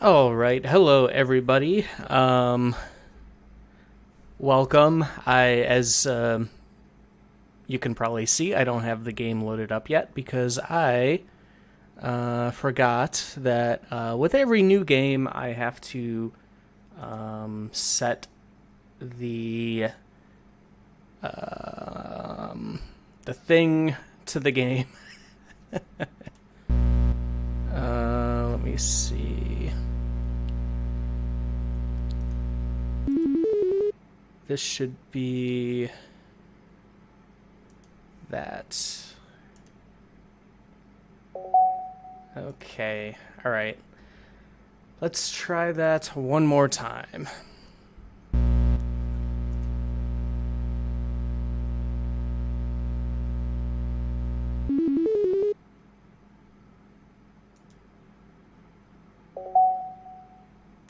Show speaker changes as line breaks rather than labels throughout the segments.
All right, hello everybody. Welcome. As you can probably see, I don't have the game loaded up yet because I forgot that with every new game I have to set the the thing to the game. Let me see. This should be that. Okay, alright. Let's try that one more time.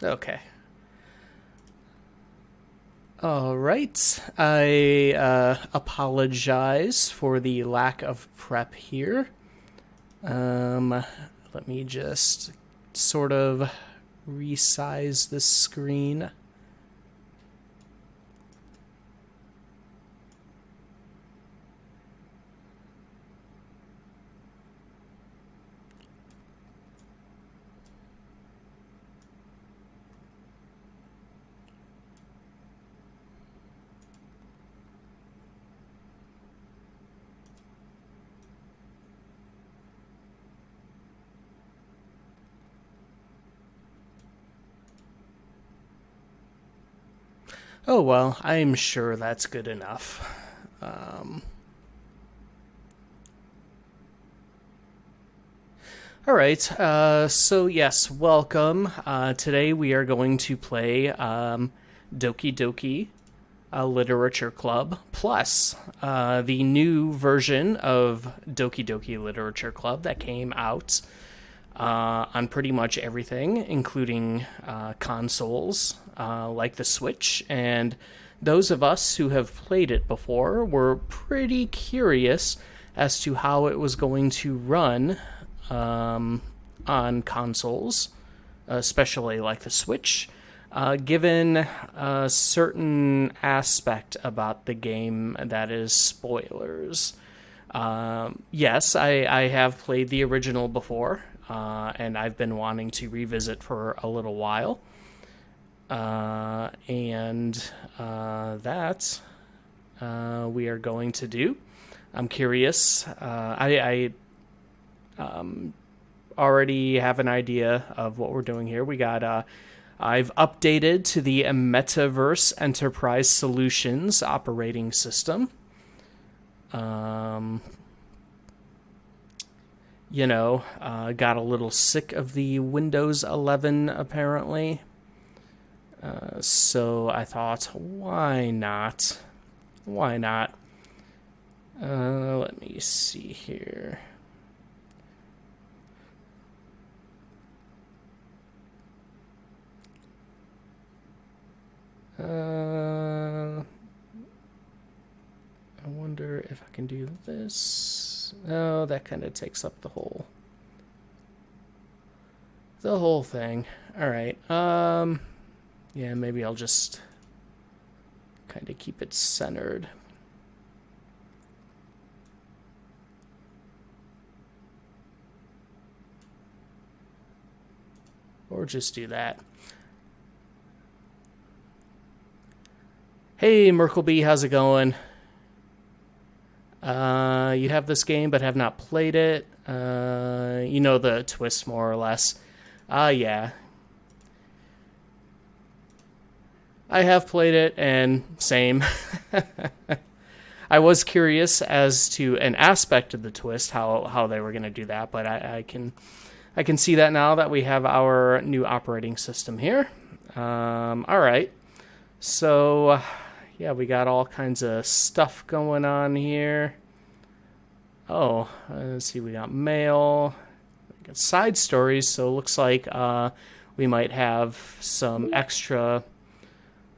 Okay. All right. I apologize for the lack of prep here. Let me just sort of resize the screen. Oh well, I'm sure that's good enough. All right, so yes, welcome. Today we are going to play Doki Doki Literature Club plus the new version of Doki Doki Literature Club that came out on pretty much everything, including consoles like the Switch. And those of us who have played it before were pretty curious as to how it was going to run on consoles, especially like the Switch, given a certain aspect about the game that is spoilers. Yes, I have played the original before, and I've been wanting to revisit for a little while. And that we are going to do. I'm curious. I already have an idea of what we're doing here. We got I've updated to the Metaverse Enterprise Solutions operating system. Got a little sick of the Windows 11 apparently. So I thought, why not? Why not? Let me see here. I wonder if I can do this. Oh, that kind of takes up the whole thing. All right. Yeah, maybe I'll just kind of keep it centered. Or just do that. Hey, Merkleby, how's it going? You have this game but have not played it. You know the twist more or less. Yeah. I have played it, and same. I was curious as to an aspect of the twist, how they were going to do that, but I can see that now that we have our new operating system here. All right. So, yeah, we got all kinds of stuff going on here. Oh, let's see, we got mail, we got side stories, so it looks like we might have some extra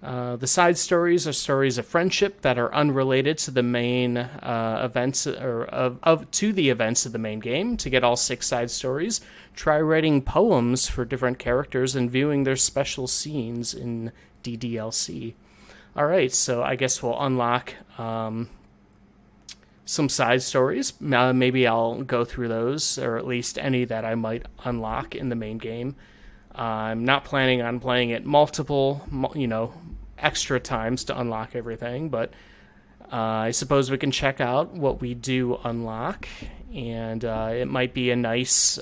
The side stories are stories of friendship that are unrelated to the main events to the events of the main game. To get all 6 side stories, try writing poems for different characters and viewing their special scenes in DDLC. All right, so I guess we'll unlock some side stories. Maybe I'll go through those, or at least any that I might unlock in the main game. I'm not planning on playing it multiple, extra times to unlock everything, but I suppose we can check out what we do unlock, and it might be a nice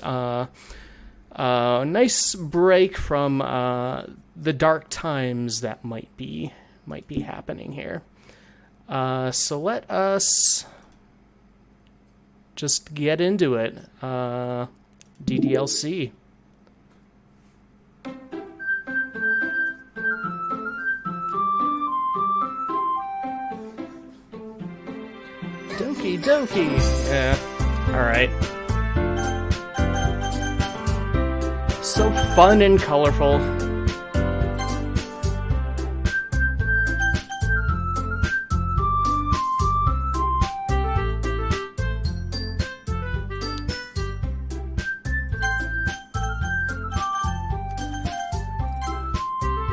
break from the dark times that might be happening here. So let us just get into it. DDLC. Doki. Yeah. Alright. So fun and colorful.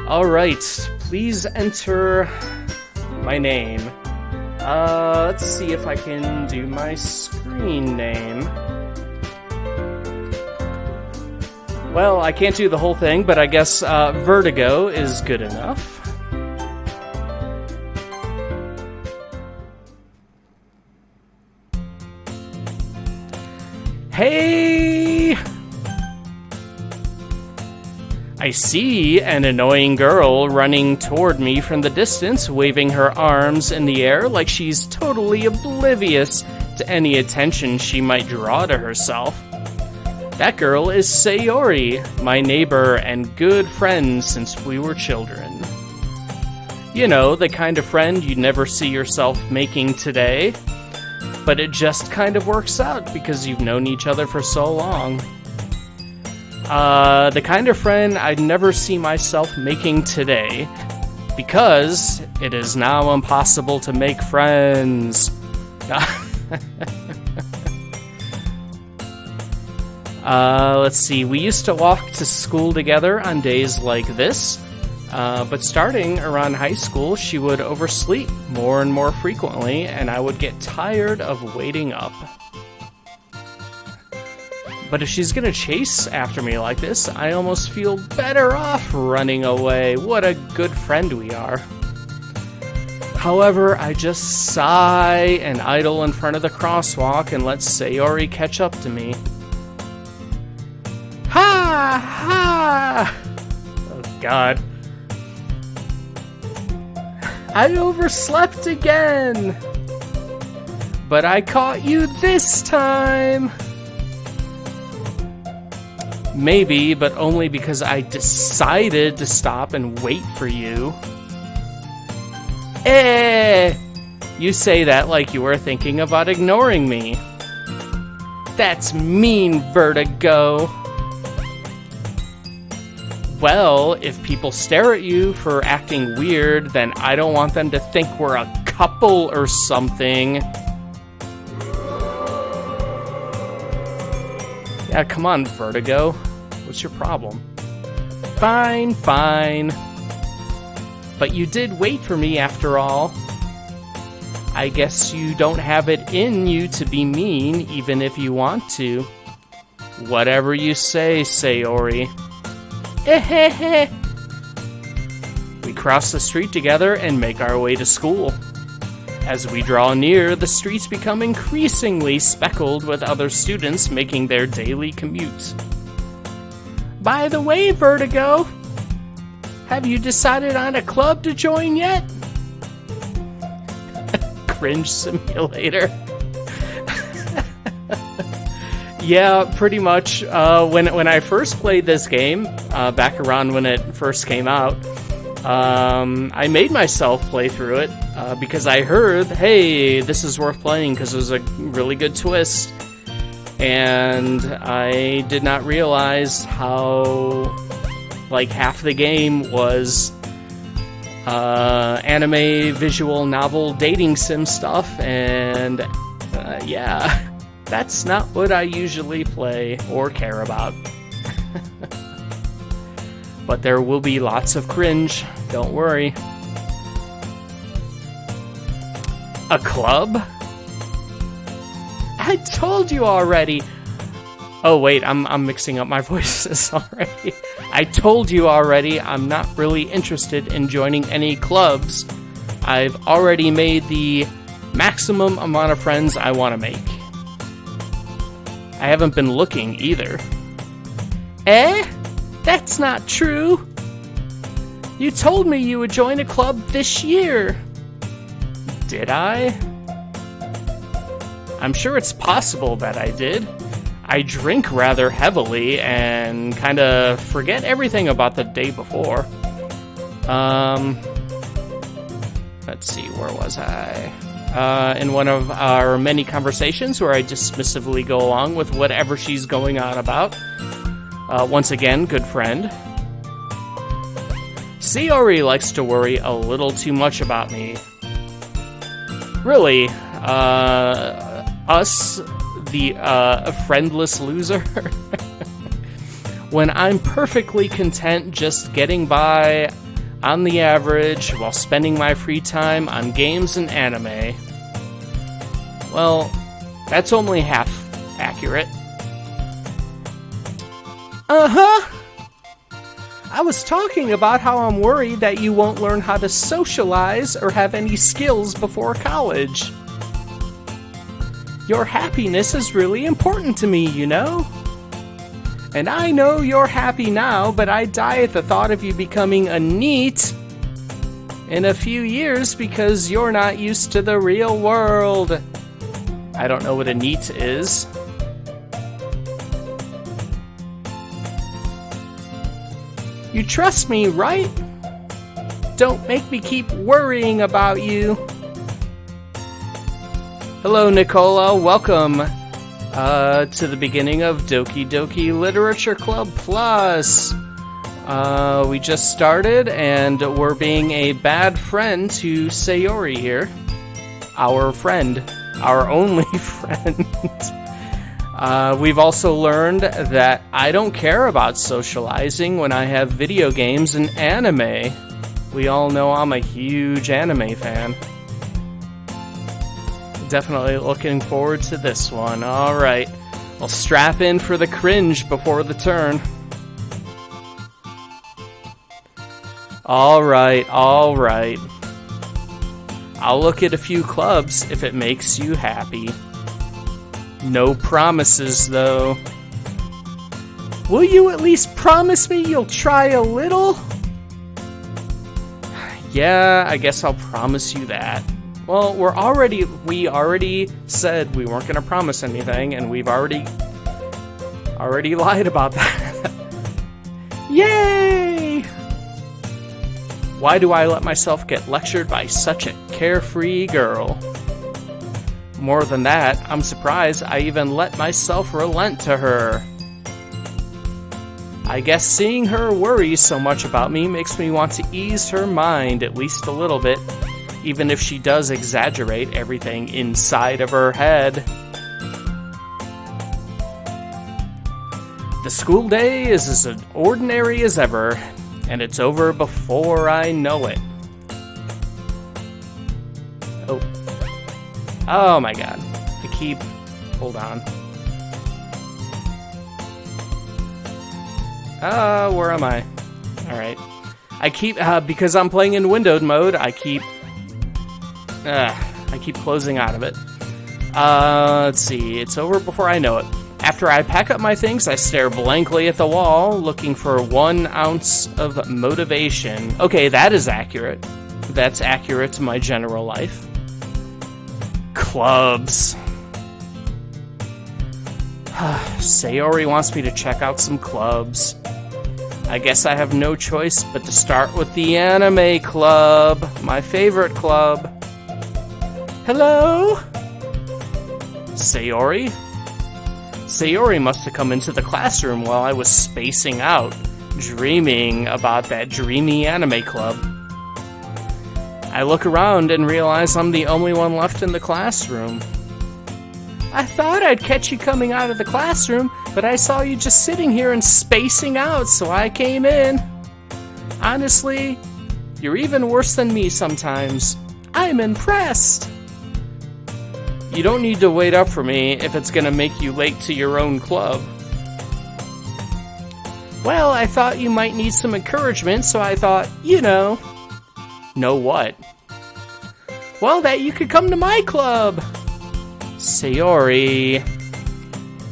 Alright, please enter my name. Let's see if I can do my screen name. Well, I can't do the whole thing, but I guess Vertigo is good enough. Hey! I see an annoying girl running toward me from the distance, waving her arms in the air like she's totally oblivious to any attention she might draw to herself. That girl is Sayori, my neighbor and good friend since we were children. You know, the kind of friend you'd never see yourself making today, but it just kind of works out because you've known each other for so long. The kind of friend I'd never see myself making today, because it is now impossible to make friends. Let's see, we used to walk to school together on days like this, but starting around high school, she would oversleep more and more frequently, and I would get tired of waiting up. But if she's gonna chase after me like this, I almost feel better off running away. What a good friend we are. However, I just sigh and idle in front of the crosswalk and let Sayori catch up to me. Ha! Ha! Oh, God. I overslept again! But I caught you this time! Maybe, but only because I decided to stop and wait for you. You say that like you were thinking about ignoring me. That's mean, Vertigo. Well, if people stare at you for acting weird, then I don't want them to think we're a couple or something. Yeah, come on, Vertigo. What's your problem? Fine, fine. But you did wait for me after all. I guess you don't have it in you to be mean, even if you want to. Whatever you say, Sayori. We cross the street together and make our way to school. As we draw near, the streets become increasingly speckled with other students making their daily commute. By the way, Vertigo, have you decided on a club to join yet? Cringe simulator. Yeah, pretty much. When I first played this game, back around when it first came out, I made myself play through it because I heard, hey, this is worth playing because it was a really good twist. And I did not realize how, like, half the game was anime visual novel dating sim stuff, and yeah, that's not what I usually play or care about. But there will be lots of cringe, don't worry. A club? I told you already. Oh wait, I'm mixing up my voices already. I told you already I'm not really interested in joining any clubs. I've already made the maximum amount of friends I want to make. I haven't been looking either. Eh? That's not true. You told me you would join a club this year. Did I? I'm sure it's possible that I did. I drink rather heavily and kind of forget everything about the day before. Let's see, where was I? In one of our many conversations where I dismissively go along with whatever she's going on about. Once again, good friend. Sayori likes to worry a little too much about me. Really, us, the friendless loser, when I'm perfectly content just getting by on the average while spending my free time on games and anime. Well, that's only half accurate. Uh-huh. I was talking about how I'm worried that you won't learn how to socialize or have any skills before college. Your happiness is really important to me, you know? And I know you're happy now, but I die at the thought of you becoming a NEET in a few years because you're not used to the real world. I don't know what a NEET is. You trust me, right? Don't make me keep worrying about you. Hello, Nicola. Welcome to the beginning of Doki Doki Literature Club Plus. We just started, and we're being a bad friend to Sayori here. Our friend. Our only friend. We've also learned that I don't care about socializing when I have video games and anime. We all know I'm a huge anime fan. Definitely looking forward to this one. Alright, I'll strap in for the cringe before the turn. Alright. I'll look at a few clubs if it makes you happy. No promises, though. Will you at least promise me you'll try a little? Yeah, I guess I'll promise you that. Well, we already said we weren't going to promise anything, and we've already lied about that. Yay! Why do I let myself get lectured by such a carefree girl? More than that, I'm surprised I even let myself relent to her. I guess seeing her worry so much about me makes me want to ease her mind at least a little bit, even if she does exaggerate everything inside of her head. The school day is as ordinary as ever, and it's over before I know it. Oh my god. Hold on. Where am I? Alright. Because I'm playing in windowed mode, I keep closing out of it. Let's see. It's over before I know it. After I pack up my things, I stare blankly at the wall, looking for 1 ounce of motivation. Okay, that is accurate. That's accurate to my general life. Clubs. Sayori wants me to check out some clubs. I guess I have no choice but to start with the anime club, my favorite club. Hello? Sayori? Sayori must have come into the classroom while I was spacing out, dreaming about that dreamy anime club. I look around and realize I'm the only one left in the classroom. I thought I'd catch you coming out of the classroom, but I saw you just sitting here and spacing out, so I came in. Honestly, you're even worse than me sometimes. I'm impressed. You don't need to wait up for me if it's gonna make you late to your own club. Well, I thought you might need some encouragement, so I thought, Know what? Well, that you could come to my club. Sayori.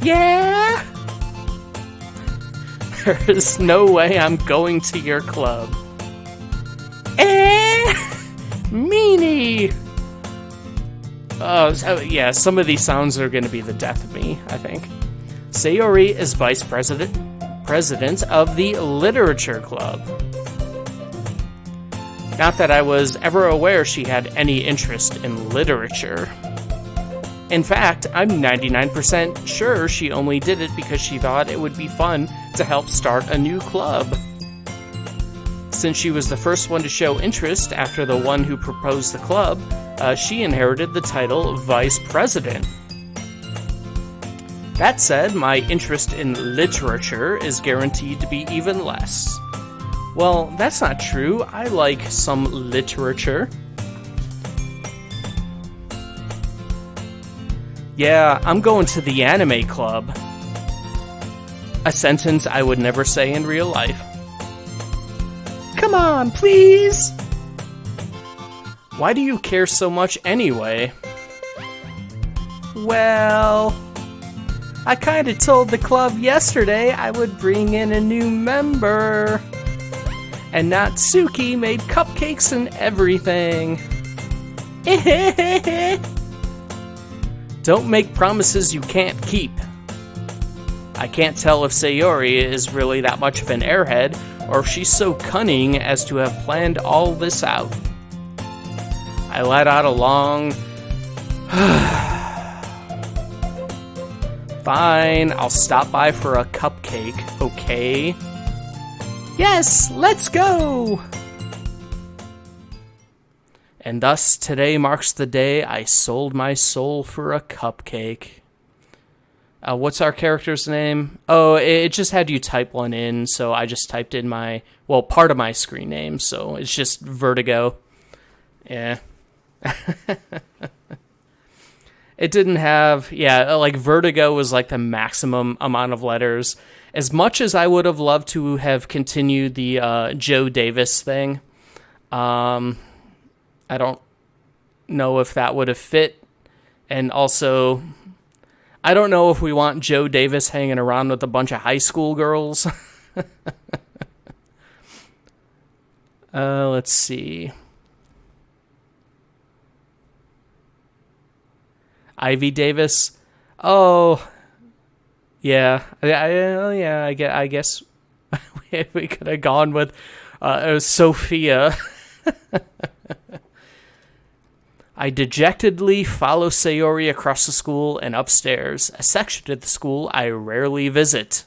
Yeah? There's no way I'm going to your club. Meanie! Oh, yeah, some of these sounds are going to be the death of me, I think. Sayori is vice president of the Literature Club. Not that I was ever aware she had any interest in literature. In fact, I'm 99% sure she only did it because she thought it would be fun to help start a new club. Since she was the first one to show interest after the one who proposed the club, she inherited the title Vice President. That said, my interest in literature is guaranteed to be even less. Well, that's not true. I like some literature. Yeah, I'm going to the anime club. A sentence I would never say in real life. Come on, please! Why do you care so much anyway? Well, I kinda told the club yesterday I would bring in a new member. And Natsuki made cupcakes and everything. Don't make promises you can't keep. I can't tell if Sayori is really that much of an airhead, or if she's so cunning as to have planned all this out. I let out a long... Fine, I'll stop by for a cupcake, okay? Yes, let's go! And thus, today marks the day I sold my soul for a cupcake. What's our character's name? Oh, it just had you type one in, so I just typed in part of my screen name, so it's just Vertigo. Yeah. It didn't have, Vertigo was like the maximum amount of letters. As much as I would have loved to have continued the Joe Davis thing, I don't know if that would have fit. And also, I don't know if we want Joe Davis hanging around with a bunch of high school girls. Let's see. Ivy Davis. Oh, yeah. I guess we could have gone with Sophia. I dejectedly follow Sayori across the school and upstairs, a section of the school I rarely visit.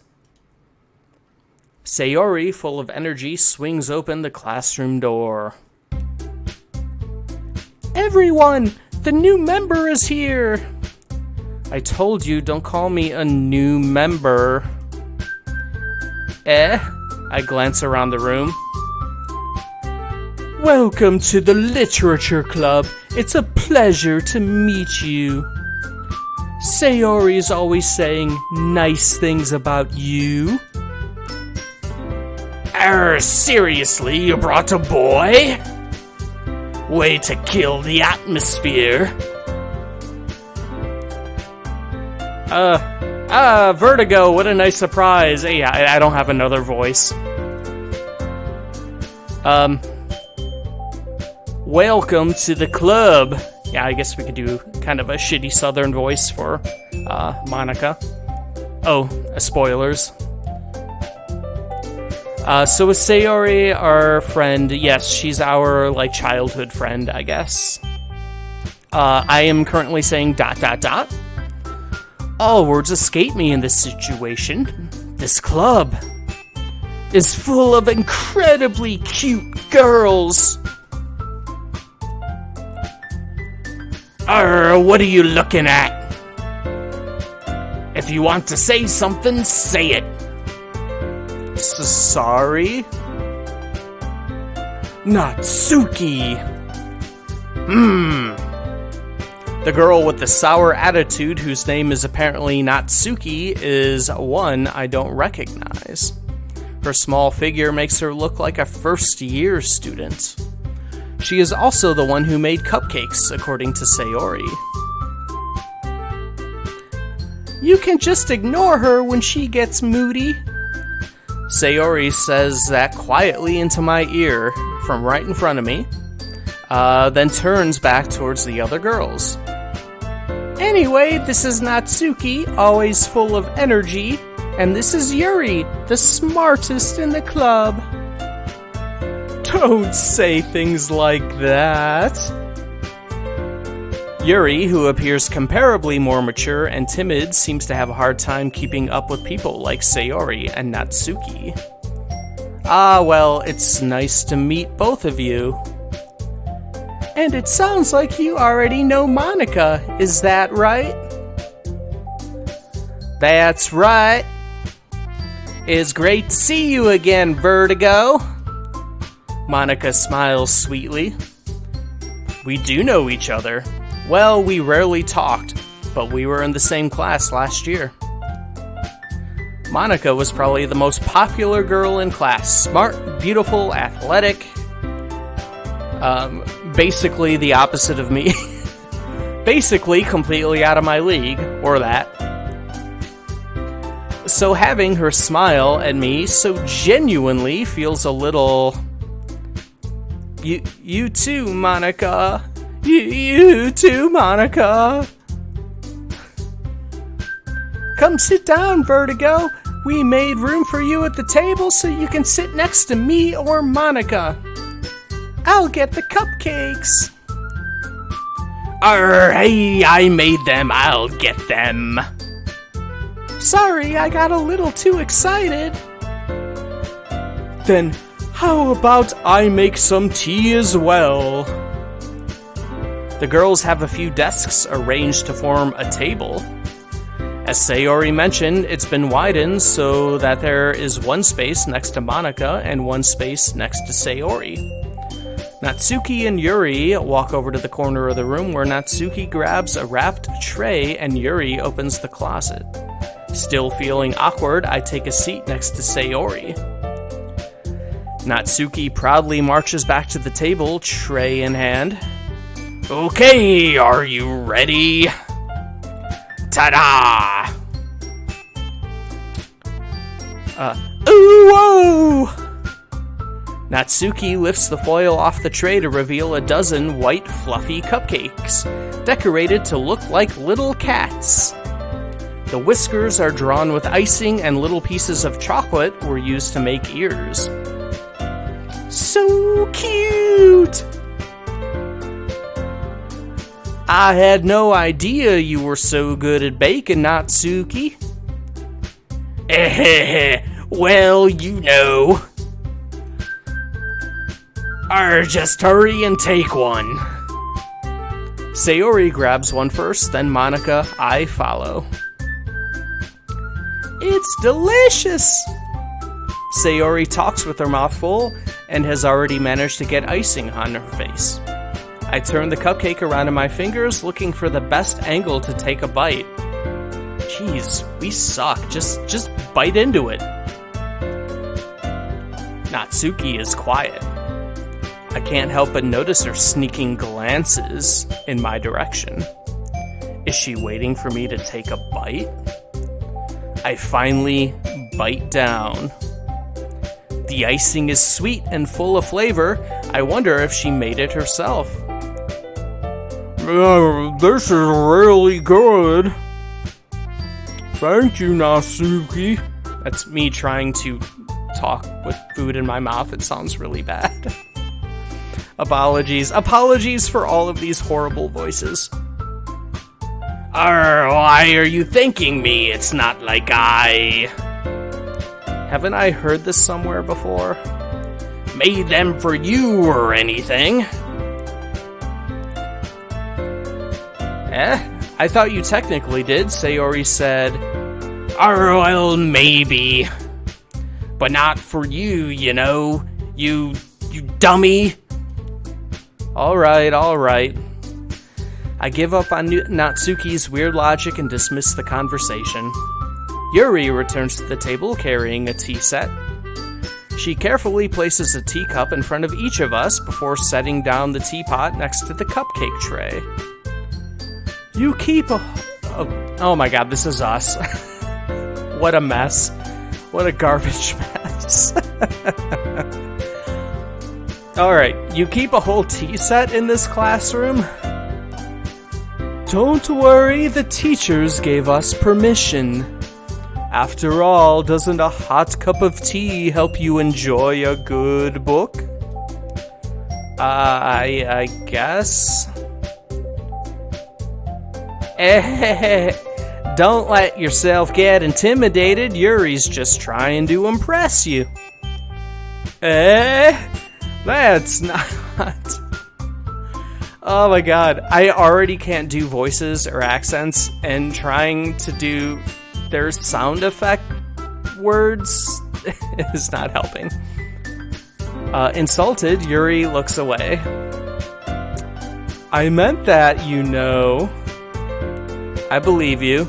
Sayori, full of energy, swings open the classroom door. Everyone! The new member is here! I told you, don't call me a new member. I glance around the room. Welcome to the Literature Club. It's a pleasure to meet you. Sayori is always saying nice things about you. Seriously, you brought a boy? Way to kill the atmosphere. Vertigo, what a nice surprise. Hey, I don't have another voice. Welcome to the club. Yeah, I guess we could do kind of a shitty southern voice for Monica. Oh, spoilers. So with Sayori, our friend, yes, she's our, childhood friend, I guess. I am currently saying ... All words escape me in this situation. This club is full of incredibly cute girls. What are you looking at? If you want to say something, say it. Sorry? Natsuki. The girl with the sour attitude, whose name is apparently Natsuki, is one I don't recognize. Her small figure makes her look like a first-year student. She is also the one who made cupcakes, according to Sayori. You can just ignore her when she gets moody. Sayori says that quietly into my ear from right in front of me, then turns back towards the other girls. Anyway, this is Natsuki, always full of energy, and this is Yuri, the smartest in the club. Don't say things like that. Yuri, who appears comparably more mature and timid, seems to have a hard time keeping up with people like Sayori and Natsuki. Ah, well, it's nice to meet both of you. And it sounds like you already know Monika, is that right? That's right. It's great to see you again, Vertigo. Monika smiles sweetly. We do know each other. Well, we rarely talked, but we were in the same class last year. Monika was probably the most popular girl in class. Smart, beautiful, athletic. Basically the opposite of me. Basically completely out of my league, or that. So having her smile at me so genuinely feels a little... You too, Monika. You too, Monika. Come sit down, Vertigo. We made room for you at the table so you can sit next to me or Monika. I'll get the cupcakes. Hey, I made them. I'll get them. Sorry, I got a little too excited. Then how about I make some tea as well? The girls have a few desks arranged to form a table. As Sayori mentioned, it's been widened so that there is one space next to Monika and one space next to Sayori. Natsuki and Yuri walk over to the corner of the room where Natsuki grabs a wrapped tray and Yuri opens the closet. Still feeling awkward, I take a seat next to Sayori. Natsuki proudly marches back to the table, tray in hand. Okay, are you ready? Ta-da! Ooh, whoa! Natsuki lifts the foil off the tray to reveal a dozen white, fluffy cupcakes, decorated to look like little cats. The whiskers are drawn with icing and little pieces of chocolate were used to make ears. So cute! I had no idea you were so good at baking, Natsuki. Well, you know. Just hurry and take one. Sayori grabs one first, then Monika, I follow. It's delicious! Sayori talks with her mouth full and has already managed to get icing on her face. I turn the cupcake around in my fingers, looking for the best angle to take a bite. Jeez, we suck. Just bite into it. Natsuki is quiet. I can't help but notice her sneaking glances in my direction. Is she waiting for me to take a bite? I finally bite down. The icing is sweet and full of flavor. I wonder if she made it herself. This is really good. Thank you, Natsuki. That's me trying to talk with food in my mouth. It sounds really bad. Apologies. Apologies for all of these horrible voices. Why are you thanking me? It's not like I... Haven't I heard this somewhere before? Made them for you or anything. I thought you technically did, Sayori said. Well, maybe. But not for you, you know. You dummy. Alright. I give up on Natsuki's weird logic and dismiss the conversation. Yuri returns to the table carrying a tea set. She carefully places a teacup in front of each of us before setting down the teapot next to the cupcake tray. You keep a... Oh my god, this is us. What a mess. What a garbage mess. Alright, you keep a whole tea set in this classroom? Don't worry, the teachers gave us permission. After all, doesn't a hot cup of tea help you enjoy a good book? I guess? Don't let yourself get intimidated. Yuri's just trying to impress you. That's not... Oh my god, I already can't do voices or accents, and trying to do their sound effect words is not helping. Insulted, Yuri looks away. I meant that, you know. I believe you.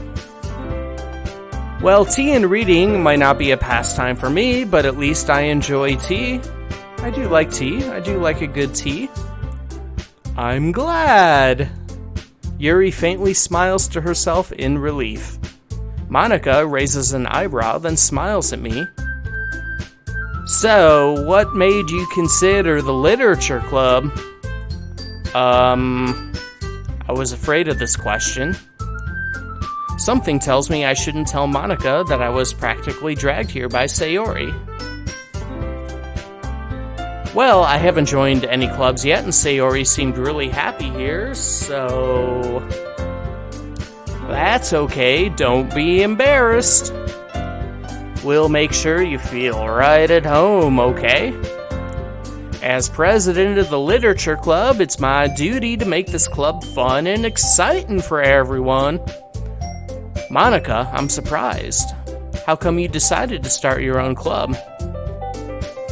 Well, tea and reading might not be a pastime for me, but at least I enjoy tea. I do like tea. I do like a good tea. I'm glad. Yuri faintly smiles to herself in relief. Monica raises an eyebrow, then smiles at me. So, what made you consider the literature club? I was afraid of this question. Something tells me I shouldn't tell Monica that I was practically dragged here by Sayori. Well, I haven't joined any clubs yet, and Sayori seemed really happy here, so... That's okay, don't be embarrassed. We'll make sure you feel right at home, okay? As president of the Literature Club, it's my duty to make this club fun and exciting for everyone. Monica, I'm surprised. How come you decided to start your own club?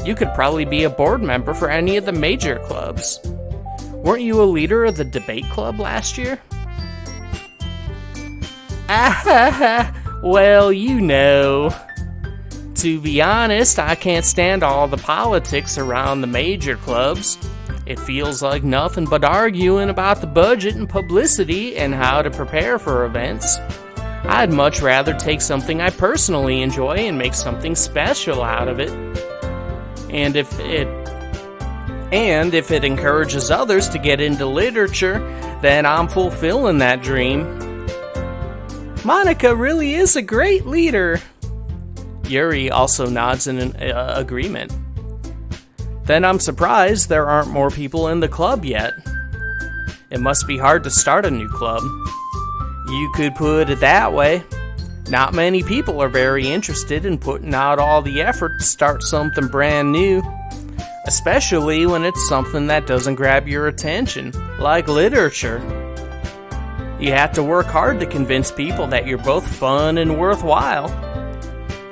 You could probably be a board member for any of the major clubs. Weren't you a leader of the debate club last year? Well, you know. To be honest, I can't stand all the politics around the major clubs. It feels like nothing but arguing about the budget and publicity and how to prepare for events. I'd much rather take something I personally enjoy and make something special out of it. And if it encourages others to get into literature, then I'm fulfilling that dream. Monica really is a great leader. Yuri also nods in agreement. Then I'm surprised there aren't more people in the club yet. It must be hard to start a new club. You could put it that way. Not many people are very interested in putting out all the effort to start something brand new, especially when it's something that doesn't grab your attention, like literature. You have to work hard to convince people that you're both fun and worthwhile.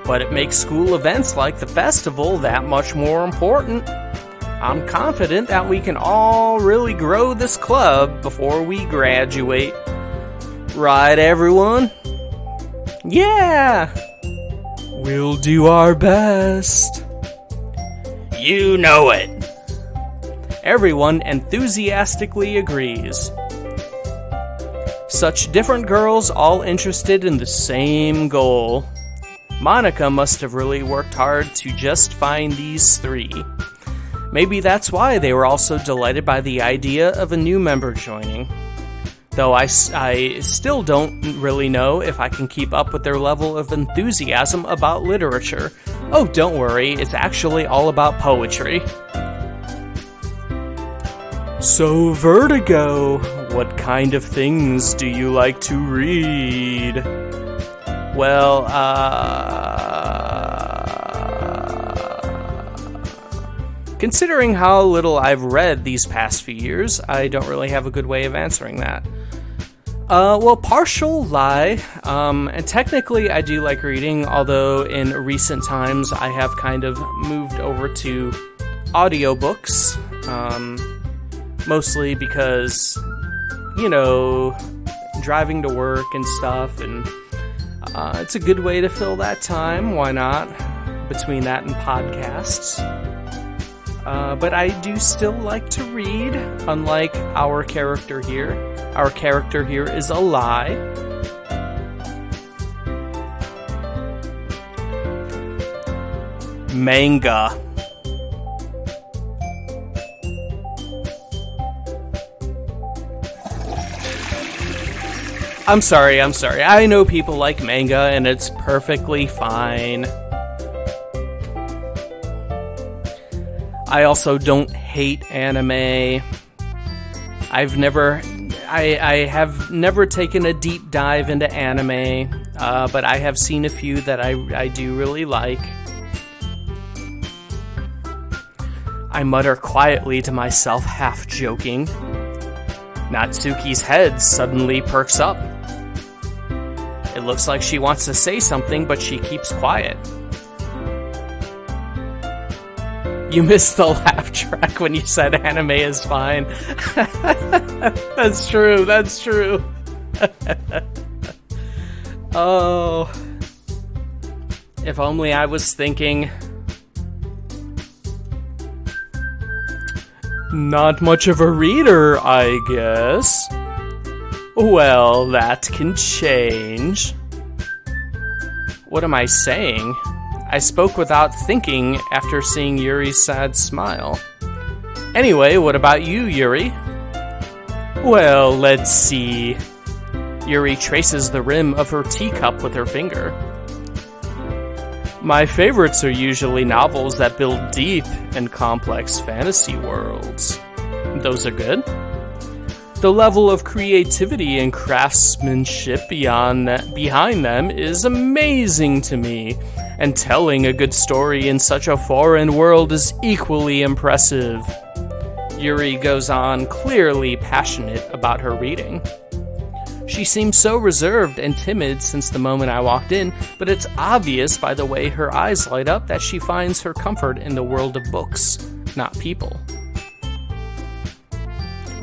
But it makes school events like the festival that much more important. I'm confident that we can all really grow this club before we graduate. Right, everyone? Yeah! We'll do our best. You know it. Everyone enthusiastically agrees. Such different girls, all interested in the same goal. Monica must have really worked hard to just find these three. Maybe that's why they were also delighted by the idea of a new member joining. Though I still don't really know if I can keep up with their level of enthusiasm about literature. Oh, don't worry, it's actually all about poetry. So, Vertigo, what kind of things do you like to read? Well, considering how little I've read these past few years, I don't really have a good way of answering that. Well, partial lie. And technically I do like reading, although in recent times I have kind of moved over to audiobooks. Mostly because, driving to work and stuff, and it's a good way to fill that time. Why not? Between that and podcasts. But I do still like to read, unlike our character here. Our character here is a lie. Manga. I'm sorry. I know people like manga, and it's perfectly fine. I also don't hate anime. I have never taken a deep dive into anime, but I have seen a few that I do really like. I mutter quietly to myself, half joking. Natsuki's head suddenly perks up. It looks like she wants to say something, but she keeps quiet. You missed the laugh track when you said anime is fine. That's true. Oh. If only I was thinking. Not much of a reader, I guess. Well, that can change. What am I saying? I spoke without thinking after seeing Yuri's sad smile. Anyway, what about you, Yuri? Well, let's see. Yuri traces the rim of her teacup with her finger. My favorites are usually novels that build deep and complex fantasy worlds. Those are good. The level of creativity and craftsmanship behind them is amazing to me, and telling a good story in such a foreign world is equally impressive. Yuri goes on, clearly passionate about her reading. She seems so reserved and timid since the moment I walked in, but it's obvious by the way her eyes light up that she finds her comfort in the world of books, not people.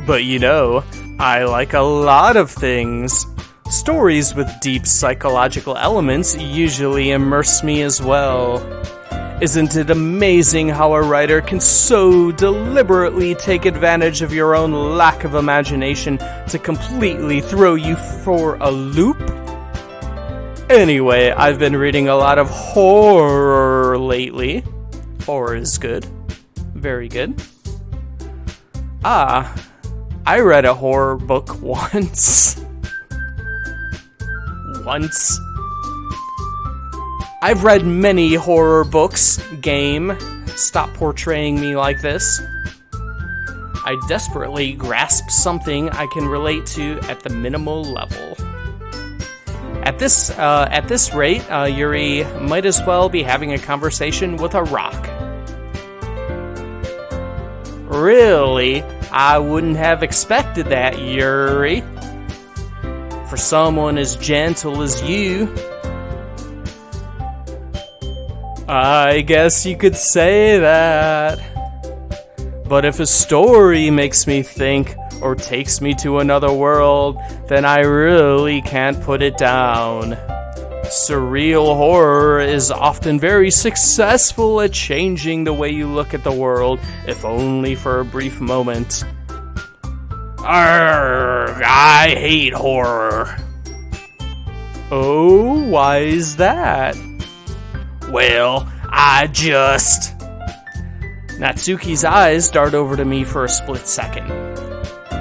But I like a lot of things. Stories with deep psychological elements usually immerse me as well. Isn't it amazing how a writer can so deliberately take advantage of your own lack of imagination to completely throw you for a loop? Anyway, I've been reading a lot of horror lately. Horror is good. Very good. I read a horror book once. I've read many horror books. Game, stop portraying me like this. I desperately grasp something I can relate to at the minimal level. At this rate, Yuri might as well be having a conversation with a rock. Really? I wouldn't have expected that, Yuri. For someone as gentle as you. I guess you could say that. But if a story makes me think or takes me to another world, then I really can't put it down. Surreal horror is often very successful at changing the way you look at the world, if only for a brief moment. Arrgh, I hate horror. Oh, why is that? Well, Natsuki's eyes dart over to me for a split second.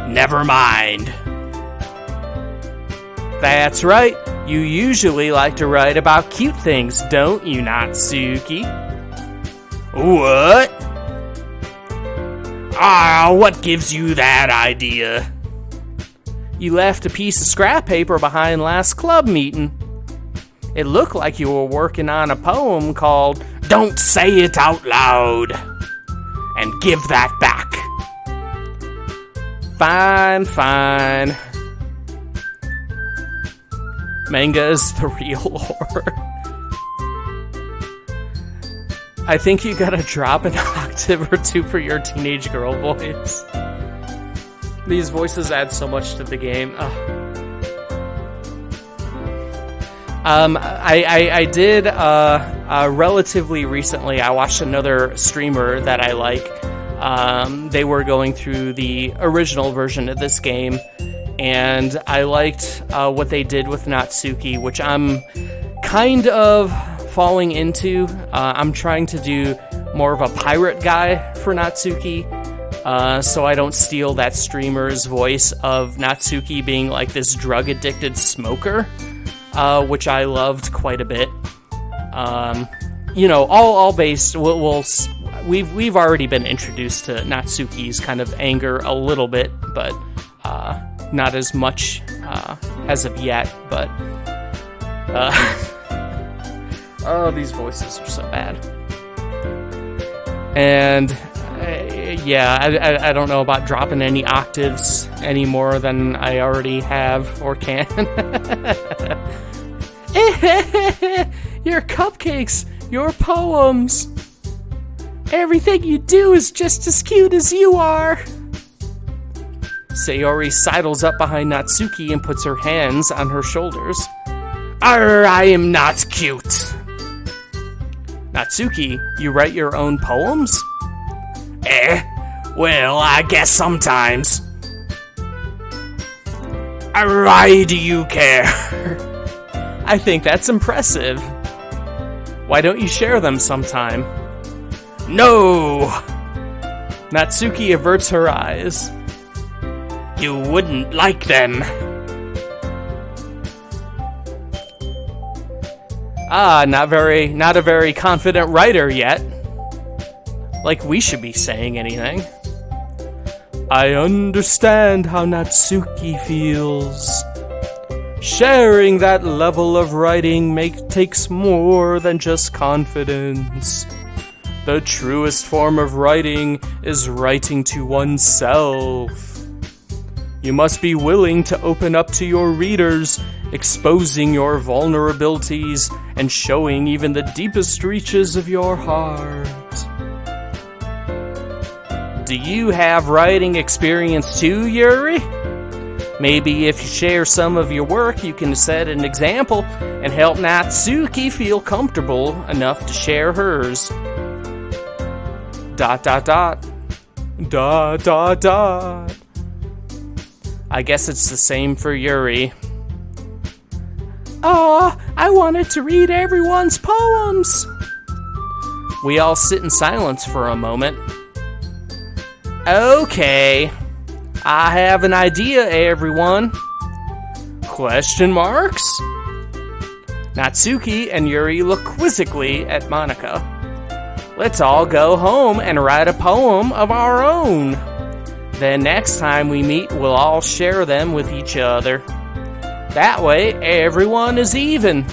Never mind. That's right. You usually like to write about cute things, don't you, Natsuki? What? What gives you that idea? You left a piece of scrap paper behind last club meeting. It looked like you were working on a poem called Don't Say It Out Loud. And give that back. Fine. Manga is the real lore. I think you gotta drop an octave or two for your teenage girl voice. These voices add so much to the game. I did relatively recently. I watched another streamer that I like. They were going through the original version of this game, and I liked what they did with Natsuki, which I'm kind of falling into. I'm trying to do more of a pirate guy for Natsuki, so I don't steal that streamer's voice of Natsuki being like this drug-addicted smoker, which I loved quite a bit. All based. We've already been introduced to Natsuki's kind of anger a little bit, but not as much as of yet. But oh, these voices are so bad. And I don't know about dropping any octaves any more than I already have or can. Your cupcakes, your poems. Everything you do is just as cute as you are. Sayori sidles up behind Natsuki and puts her hands on her shoulders. I am not cute. Natsuki, you write your own poems? Well, I guess sometimes. Why do you care? I think that's impressive. Why don't you share them sometime? No! Natsuki averts her eyes. You wouldn't like them. Not a very confident writer yet. Like we should be saying anything. I understand how Natsuki feels. Sharing that level of writing takes more than just confidence. The truest form of writing is writing to oneself. You must be willing to open up to your readers, exposing your vulnerabilities and showing even the deepest reaches of your heart. Do you have writing experience too, Yuri? Maybe if you share some of your work, you can set an example and help Natsuki feel comfortable enough to share hers. ... I guess it's the same for Yuri. I wanted to read everyone's poems. We all sit in silence for a moment. Okay, I have an idea, everyone. Question marks? Natsuki and Yuri look quizzically at Monika. Let's all go home and write a poem of our own. Then next time we meet, we'll all share them with each other. That way, everyone is even.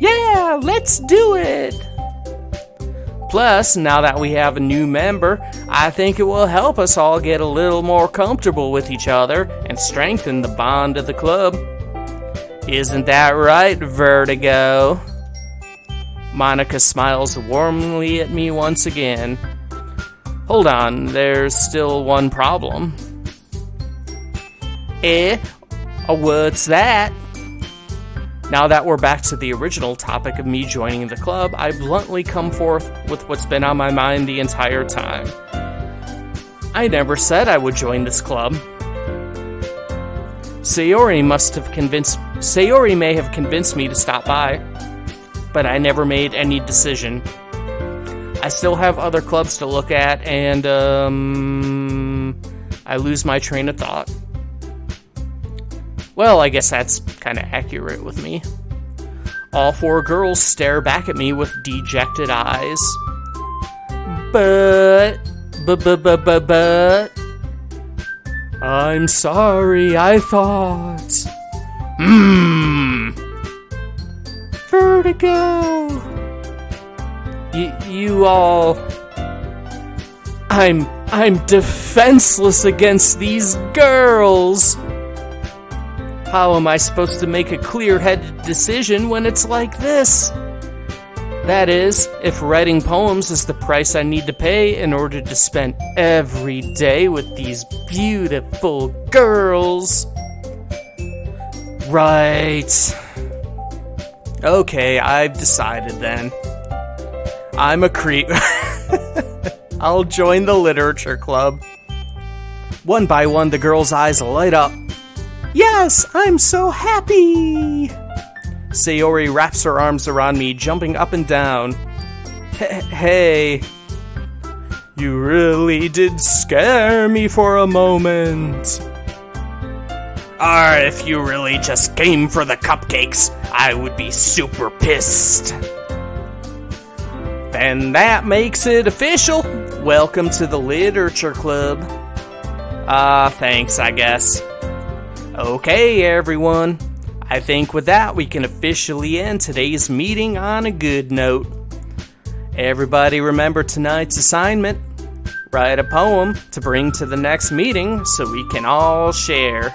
Yeah, let's do it! Plus, now that we have a new member, I think it will help us all get a little more comfortable with each other and strengthen the bond of the club. Isn't that right, Vertigo? Monika smiles warmly at me once again. Hold on, there's still one problem. What's that? Now that we're back to the original topic of me joining the club, I bluntly come forth with what's been on my mind the entire time. I never said I would join this club. Sayori may have convinced me to stop by, but I never made any decision. I still have other clubs to look at, and I lose my train of thought. Well, I guess that's kind of accurate with me. All four girls stare back at me with dejected eyes. But... I'm sorry, I thought... Vertigo! You all... I'm I'm defenseless against these girls. How am I supposed to make a clear-headed decision when it's like this? That is, if writing poems is the price I need to pay in order to spend every day with these beautiful girls. Right. Okay, I've decided then. I'm a creep. I'll join the literature club. One by one, the girls' eyes light up. Yes, I'm so happy! Sayori wraps her arms around me, jumping up and down. Hey, you really did scare me for a moment. If you really just came for the cupcakes, I would be super pissed. Then that makes it official. Welcome to the literature club. Thanks, I guess. Okay, everyone. I think with that, we can officially end today's meeting on a good note. Everybody remember tonight's assignment. Write a poem to bring to the next meeting so we can all share.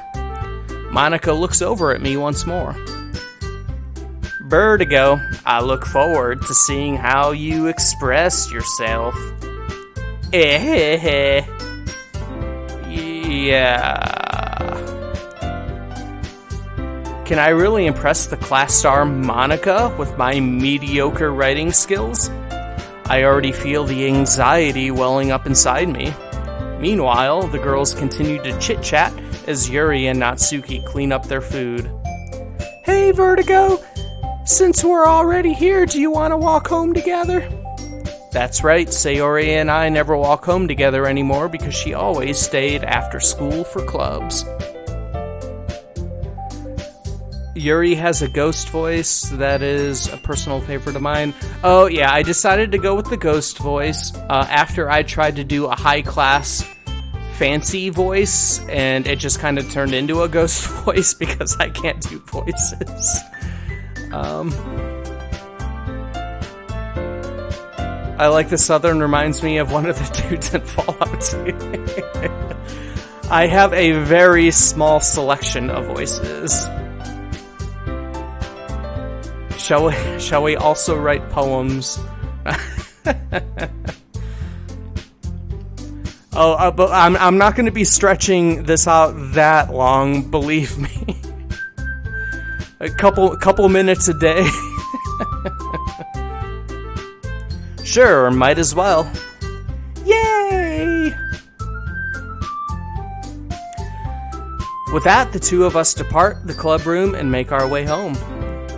Monica looks over at me once more. Vertigo, I look forward to seeing how you express yourself. Yeah. Can I really impress the class star Monica with my mediocre writing skills? I already feel the anxiety welling up inside me. Meanwhile, the girls continue to chit-chat as Yuri and Natsuki clean up their food. Hey, Vertigo! Since we're already here, do you want to walk home together? That's right, Sayori and I never walk home together anymore because she always stayed after school for clubs. Yuri has a ghost voice that is a personal favorite of mine. Oh yeah, I decided to go with the ghost voice after I tried to do a high-class fancy voice, and it just kind of turned into a ghost voice because I can't do voices. I like the Southern reminds me of one of the dudes in Fallout 2. I have a very small selection of voices. Shall we also write poems? But I'm not going to be stretching this out that long, believe me. A couple minutes a day. Sure, might as well. Yay! With that, the two of us depart the club room and make our way home.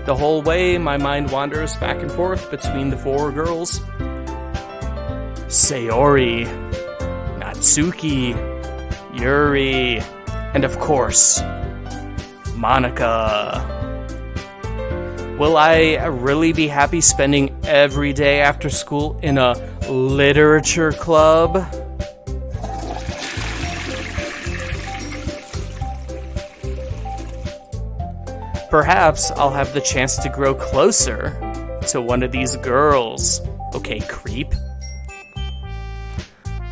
The whole way, my mind wanders back and forth between the four girls. Sayori, Natsuki, Yuri, and of course, Monica. Will I really be happy spending every day after school in a literature club? Perhaps I'll have the chance to grow closer to one of these girls. Okay, creep.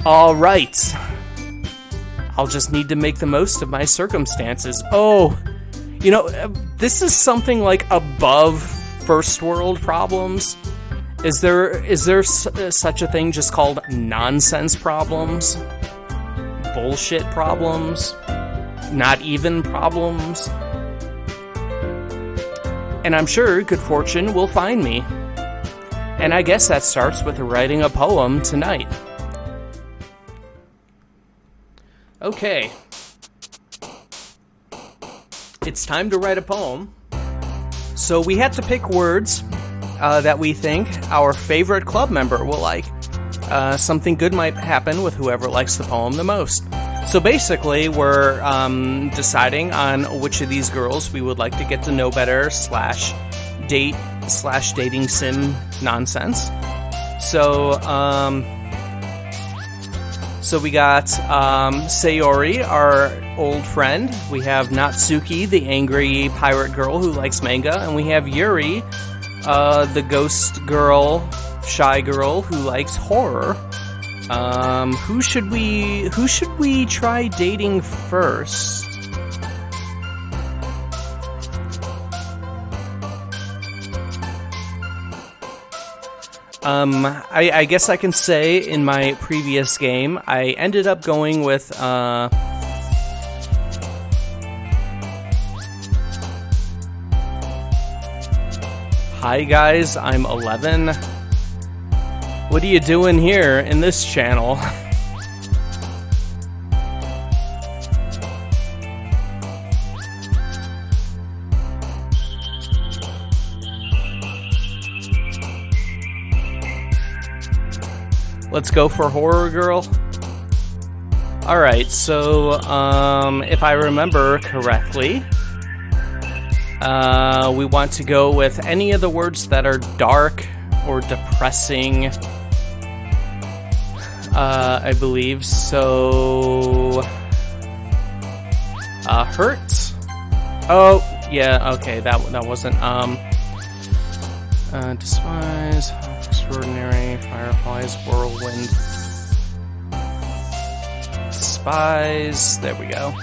All right. I'll just need to make the most of my circumstances. Oh, you know, this is something like above first world problems. Is there such a thing just called nonsense problems? Bullshit problems? Not even problems? And I'm sure good fortune will find me. And I guess that starts with writing a poem tonight. Okay. It's time to write a poem. So we had to pick words that we think our favorite club member will like. Something good might happen with whoever likes the poem the most. So basically, we're deciding on which of these girls we would like to get to know better / date / dating sim nonsense. So we got Sayori, our old friend. We have Natsuki, the angry pirate girl who likes manga. And we have Yuri, the ghost girl, shy girl who likes horror. Who should we try dating first? I guess I can say in my previous game, I ended up going with, hi guys, I'm 11. What are you doing here in this channel? Let's go for Horror Girl. Alright, so, if I remember correctly, we want to go with any of the words that are dark or depressing, I believe. So, hurt? Oh, yeah, okay, that wasn't, despise, extraordinary, fireflies, whirlwind, despise, there we go.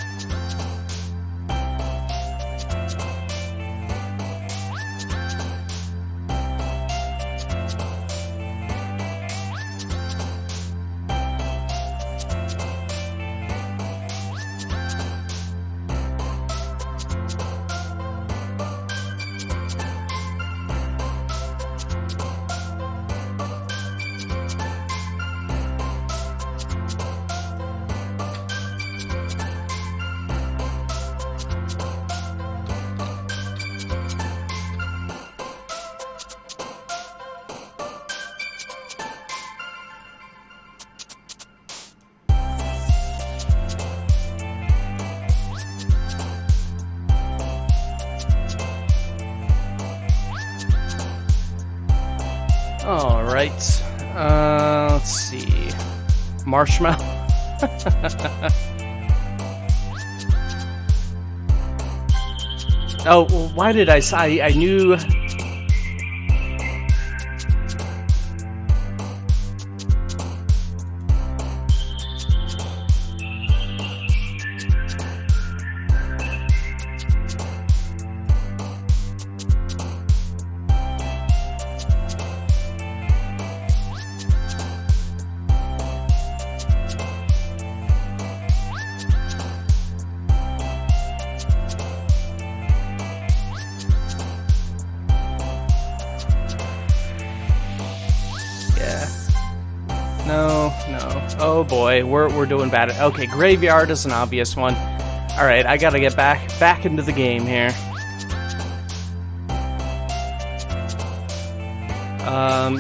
Alright, let's see. Marshmallow. Oh, well, why did I knew... No. Oh boy, we're doing bad. Okay, graveyard is an obvious one. All right, I gotta get back into the game here.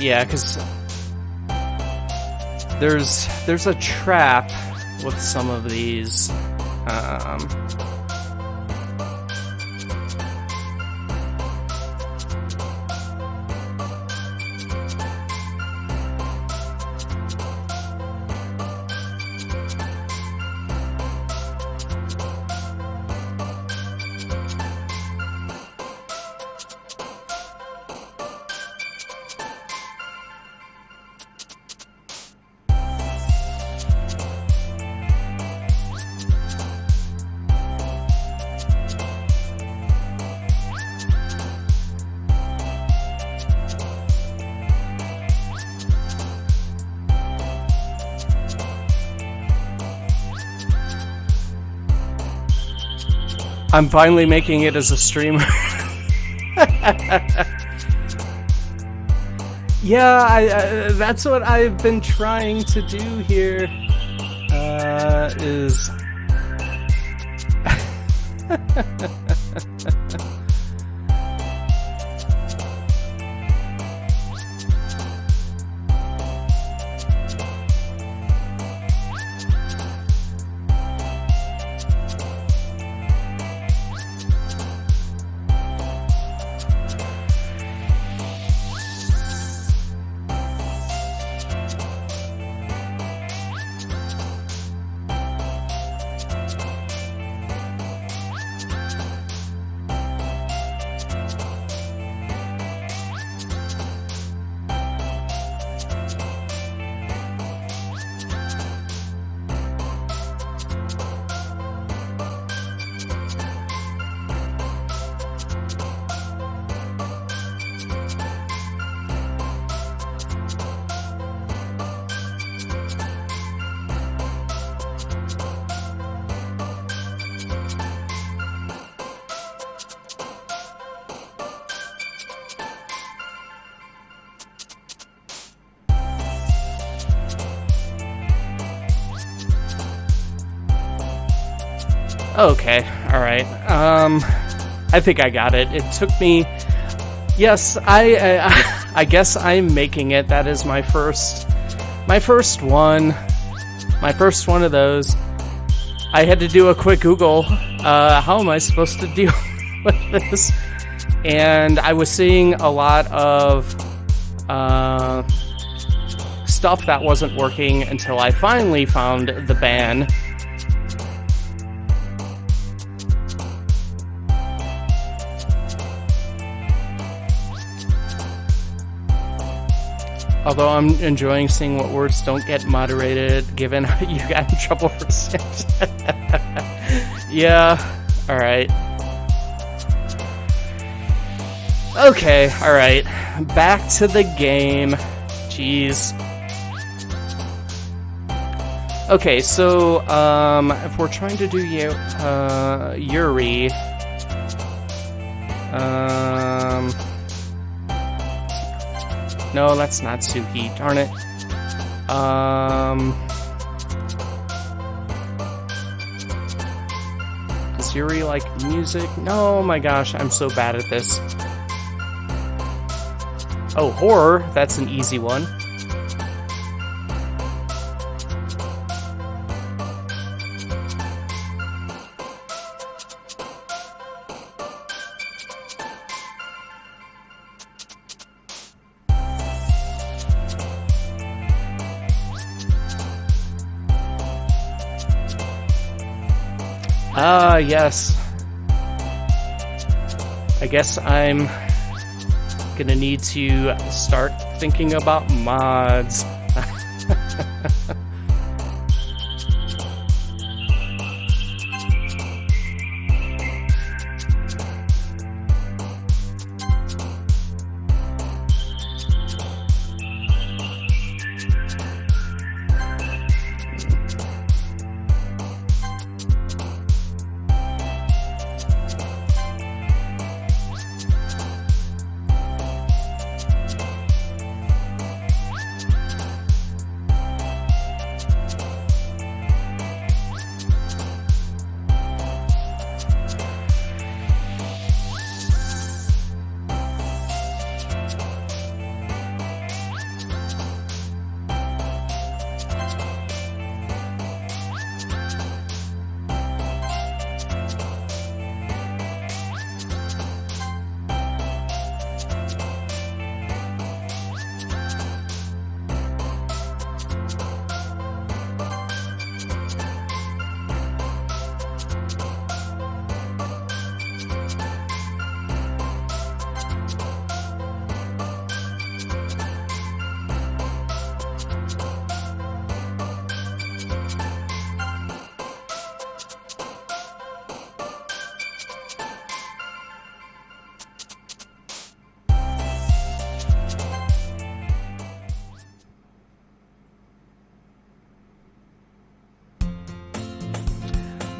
Yeah, because there's a trap with some of these. I'm finally making it as a streamer. Yeah, that's what I've been trying to do here. Is Okay, alright. I think I got it. It took me... Yes, I guess I'm making it. That is my first one. My first one of those. I had to do a quick Google. How am I supposed to deal with this? And I was seeing a lot of stuff that wasn't working until I finally found the ban. Although I'm enjoying seeing what words don't get moderated, given you got in trouble for Sims. Yeah, alright. Okay, alright. Back to the game. Jeez. Okay, so, if we're trying to do Yuri... No, that's not Suki. Darn it. Does Yuri like music? No, my gosh, I'm so bad at this. Oh, horror. That's an easy one. Yes. I guess I'm gonna need to start thinking about mods.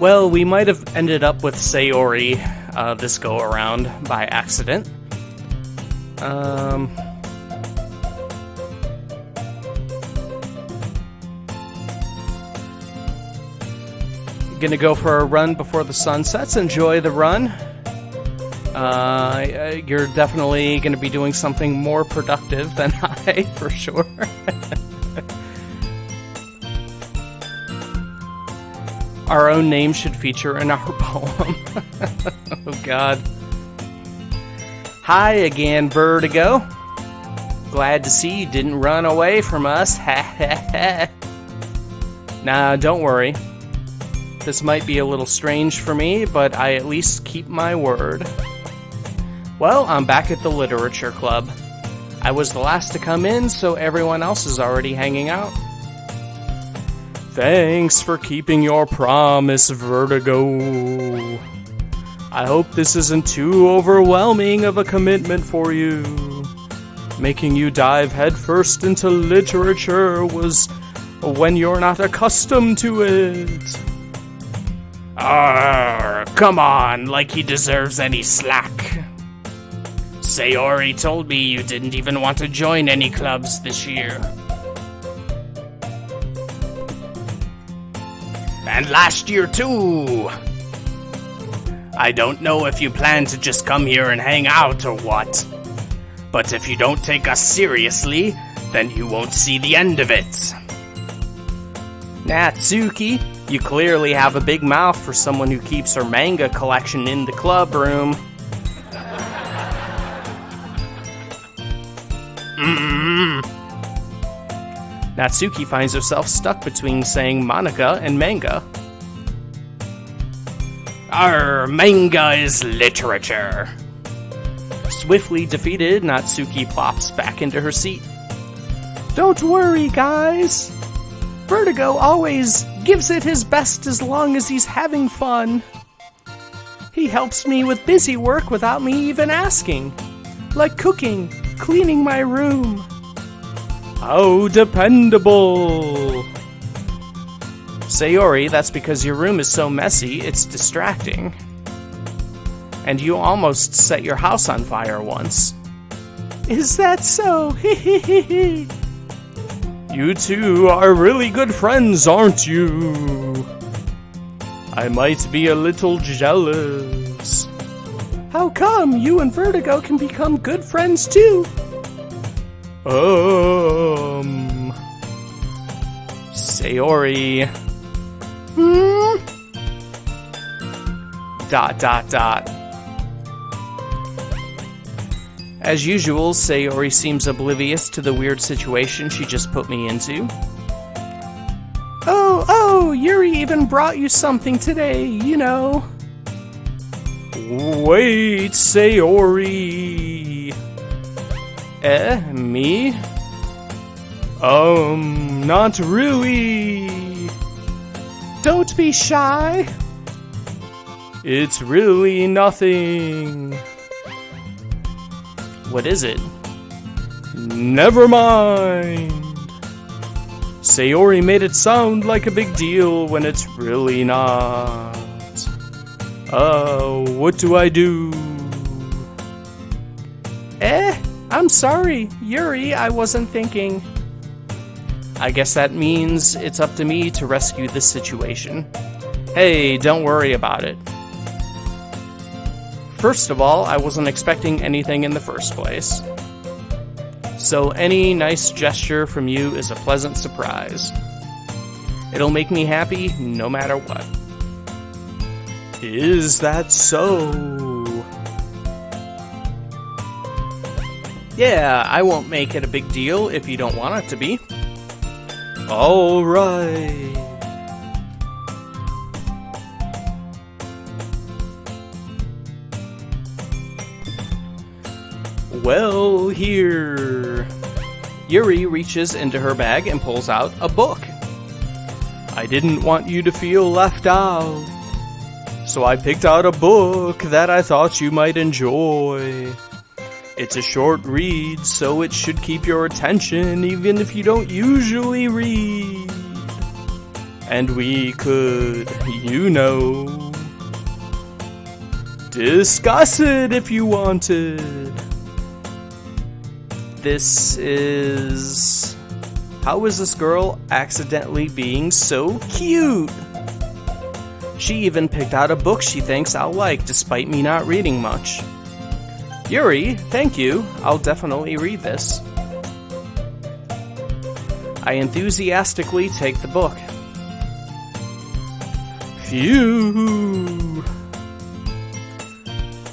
Well, we might have ended up with Sayori this go-around by accident. Gonna go for a run before the sun sets. Enjoy the run. You're definitely gonna be doing something more productive than I, for sure. Our own name should feature in our poem. Oh, God. Hi again, Vertigo. Glad to see you didn't run away from us. Nah, don't worry. This might be a little strange for me, but I at least keep my word. Well, I'm back at the Literature Club. I was the last to come in, so everyone else is already hanging out. Thanks for keeping your promise, Vertigo. I hope this isn't too overwhelming of a commitment for you. Making you dive headfirst into literature was when you're not accustomed to it. Come on, like he deserves any slack. Sayori told me you didn't even want to join any clubs this year. And last year too.
I don't know if you plan to just come here and hang out or what. But if you don't take us seriously, then you won't see the end of it.
Natsuki, you clearly have a big mouth for someone who keeps her manga collection in the club room. Natsuki finds herself stuck between saying Monica and manga.
Our manga is literature.
Swiftly defeated, Natsuki plops back into her seat. Don't worry, guys. Vertigo always gives it his best as long as he's having fun. He helps me with busy work without me even asking. Like cooking, cleaning my room. How dependable. Sayori, that's because your room is so messy, it's distracting. And you almost set your house on fire once. Is that so? Hehehehe. You two are really good friends, aren't you? I might be a little jealous. How come you and Vertigo can become good friends too? Sayori. Dot. As usual, Sayori seems oblivious to the weird situation she just put me into. Oh, Yuri even brought you something today, you know. Wait, Sayori. Me? Not really. Don't be shy. It's really nothing. What is it? Never mind. Sayori made it sound like a big deal when it's really not. What do I do? I'm sorry, Yuri, I wasn't thinking. I guess that means it's up to me to rescue this situation. Hey, don't worry about it. First of all, I wasn't expecting anything in the first place. So any nice gesture from you is a pleasant surprise. It'll make me happy no matter what. Is that so? Yeah, I won't make it a big deal if you don't want it to be. All right. Well, here. Yuri reaches into her bag and pulls out a book. I didn't want you to feel left out, so I picked out a book that I thought you might enjoy. It's a short read, so it should keep your attention even if you don't usually read. And we could, discuss it if you wanted. This is... How is this girl accidentally being so cute? She even picked out a book she thinks I'll like despite me not reading much. Yuri, thank you. I'll definitely read this. I enthusiastically take the book. Phew.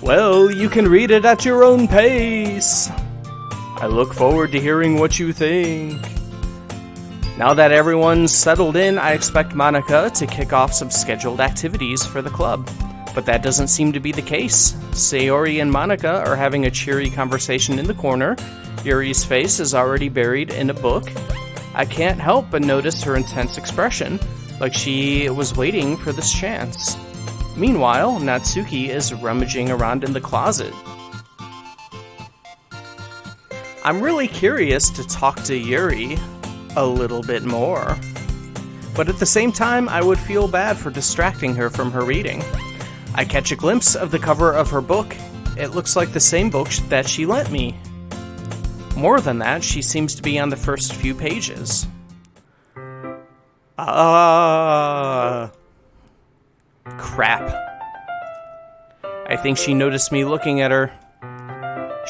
Well, you can read it at your own pace. I look forward to hearing what you think. Now that everyone's settled in, I expect Monica to kick off some scheduled activities for the club. But that doesn't seem to be the case. Sayori and Monica are having a cheery conversation in the corner. Yuri's face is already buried in a book. I can't help but notice her intense expression, like she was waiting for this chance. Meanwhile, Natsuki is rummaging around in the closet. I'm really curious to talk to Yuri a little bit more. But at the same time, I would feel bad for distracting her from her reading. I catch a glimpse of the cover of her book. It looks like the same book that she lent me. More than that, she seems to be on the first few pages. Crap. I think she noticed me looking at her.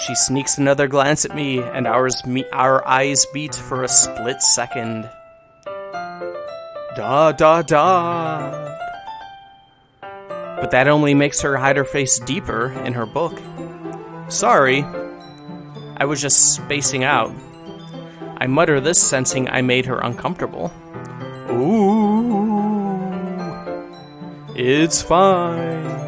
She sneaks another glance at me, and our eyes meet for a split second. Da da da. But that only makes her hide her face deeper in her book. Sorry, I was just spacing out. I mutter this, sensing I made her uncomfortable. Ooh, it's fine.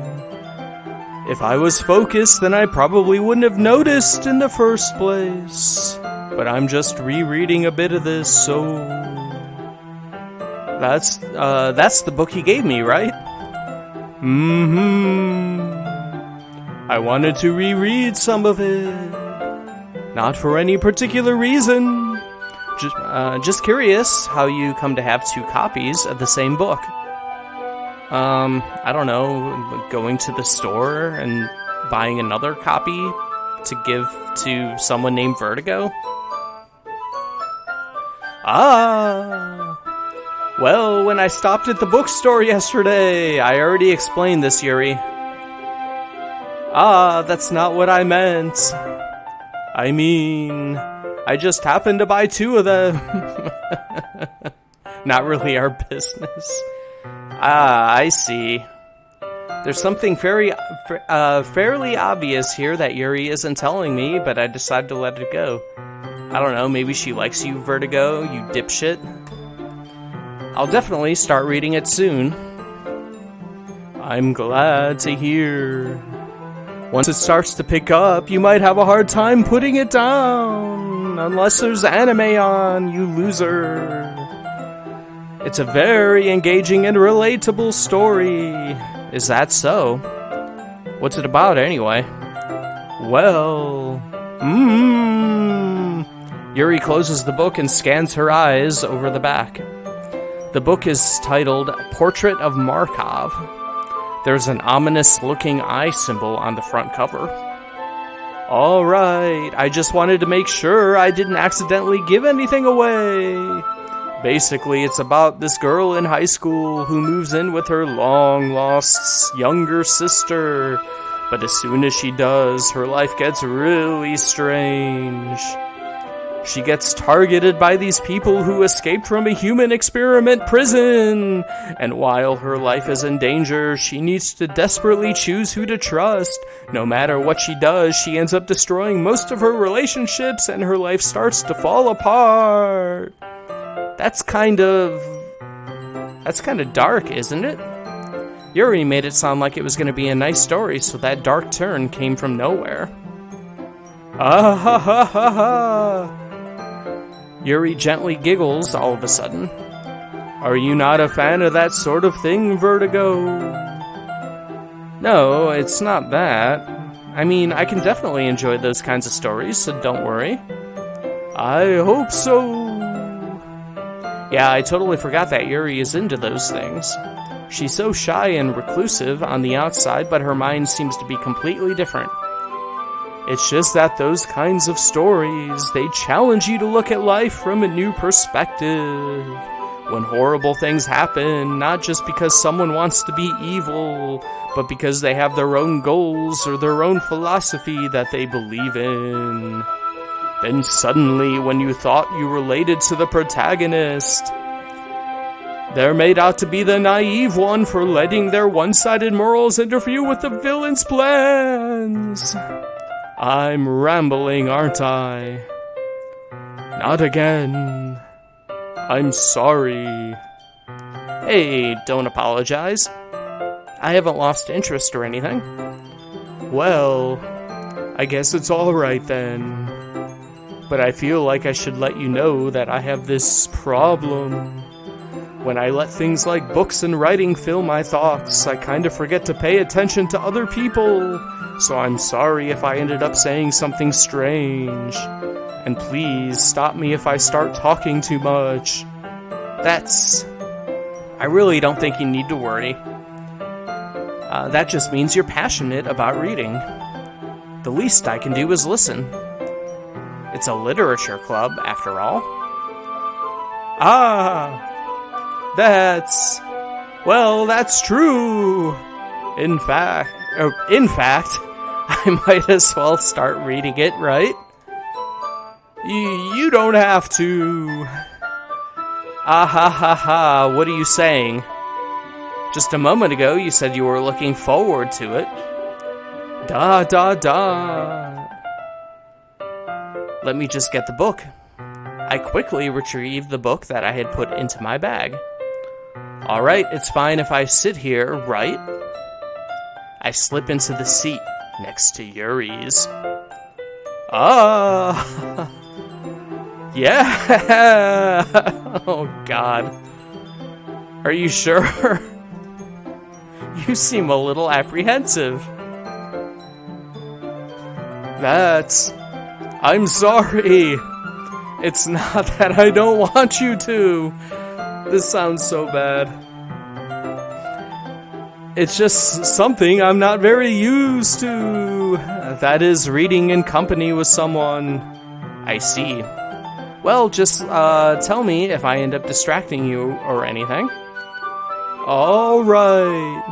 If I was focused, then I probably wouldn't have noticed in the first place. But I'm just rereading a bit of this, so... That's the book he gave me, right? I wanted to reread some of it. Not for any particular reason. Just curious how you come to have two copies of the same book. I don't know, going to the store and buying another copy to give to someone named Vertigo? Well, when I stopped at the bookstore yesterday, I already explained this, Yuri. That's not what I meant. I mean, I just happened to buy two of them. Not really our business. I see. There's something fairly obvious here that Yuri isn't telling me, but I decided to let it go. I don't know, maybe she likes you, Vertigo, you dipshit. I'll definitely start reading it soon. I'm glad to hear. Once it starts to pick up, you might have a hard time putting it down. Unless there's anime on, you loser. It's a very engaging and relatable story. Is that so? What's it about, anyway? Well... Yuri closes the book and scans her eyes over the back. The book is titled Portrait of Markov. There's an ominous-looking eye symbol on the front cover. Alright, I just wanted to make sure I didn't accidentally give anything away. Basically, it's about this girl in high school who moves in with her long-lost younger sister. But as soon as she does, her life gets really strange. She gets targeted by these people who escaped from a human experiment prison. And while her life is in danger, she needs to desperately choose who to trust. No matter what she does, she ends up destroying most of her relationships and her life starts to fall apart. That's kind of dark, isn't it? Yuri made it sound like it was going to be a nice story, so that dark turn came from nowhere. Ah ha ha ha ha! Yuri gently giggles all of a sudden. Are you not a fan of that sort of thing, Vertigo? No, it's not that. I mean, I can definitely enjoy those kinds of stories, so don't worry. I hope so. Yeah, I totally forgot that Yuri is into those things. She's so shy and reclusive on the outside, but her mind seems to be completely different. It's just that those kinds of stories, they challenge you to look at life from a new perspective. When horrible things happen, not just because someone wants to be evil, but because they have their own goals or their own philosophy that they believe in. Then suddenly, when you thought you related to the protagonist, they're made out to be the naive one for letting their one-sided morals interfere with the villain's plans. I'm rambling, aren't I? Not again. I'm sorry. Hey, don't apologize. I haven't lost interest or anything. Well, I guess it's alright then. But I feel like I should let you know that I have this problem. When I let things like books and writing fill my thoughts, I kind of forget to pay attention to other people. So I'm sorry if I ended up saying something strange. And please stop me if I start talking too much. I really don't think you need to worry. That just means you're passionate about reading. The least I can do is listen. It's a literature club, after all. That's true. In fact, In fact, I might as well start reading it, right? You don't have to. Ah ha ha ha, what are you saying? Just a moment ago, you said you were looking forward to it. Da da da. Let me just get the book. I quickly retrieved the book that I had put into my bag. Alright, it's fine if I sit here, right? I slip into the seat next to Yuri's. Ah! Yeah! Oh god. Are you sure? You seem a little apprehensive. I'm sorry. It's not that I don't want you to. This sounds so bad. It's just something I'm not very used to. That is reading in company with someone. I see. Well, just tell me if I end up distracting you or anything. Alright.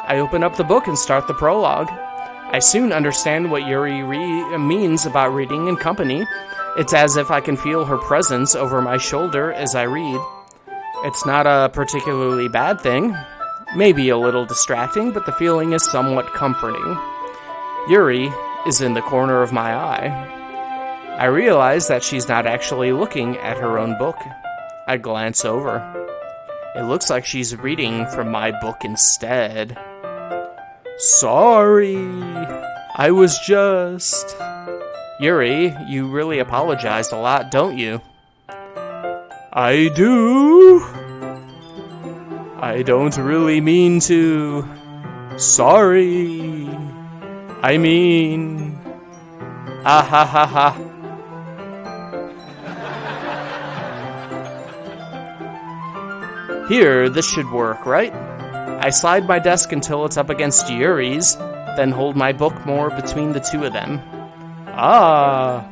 I open up the book and start the prologue. I soon understand what Yuri means about reading in company. It's as if I can feel her presence over my shoulder as I read. It's not a particularly bad thing. Maybe a little distracting, but the feeling is somewhat comforting. Yuri is in the corner of my eye. I realize that she's not actually looking at her own book. I glance over. It looks like she's reading from my book instead. Sorry, I was just... Yuri, you really apologized a lot, don't you? I do. I don't really mean to. Sorry. I mean... Ah ha ha ha. Here, this should work, right? I slide my desk until it's up against Yuri's, then hold my book more between the two of them. Ah,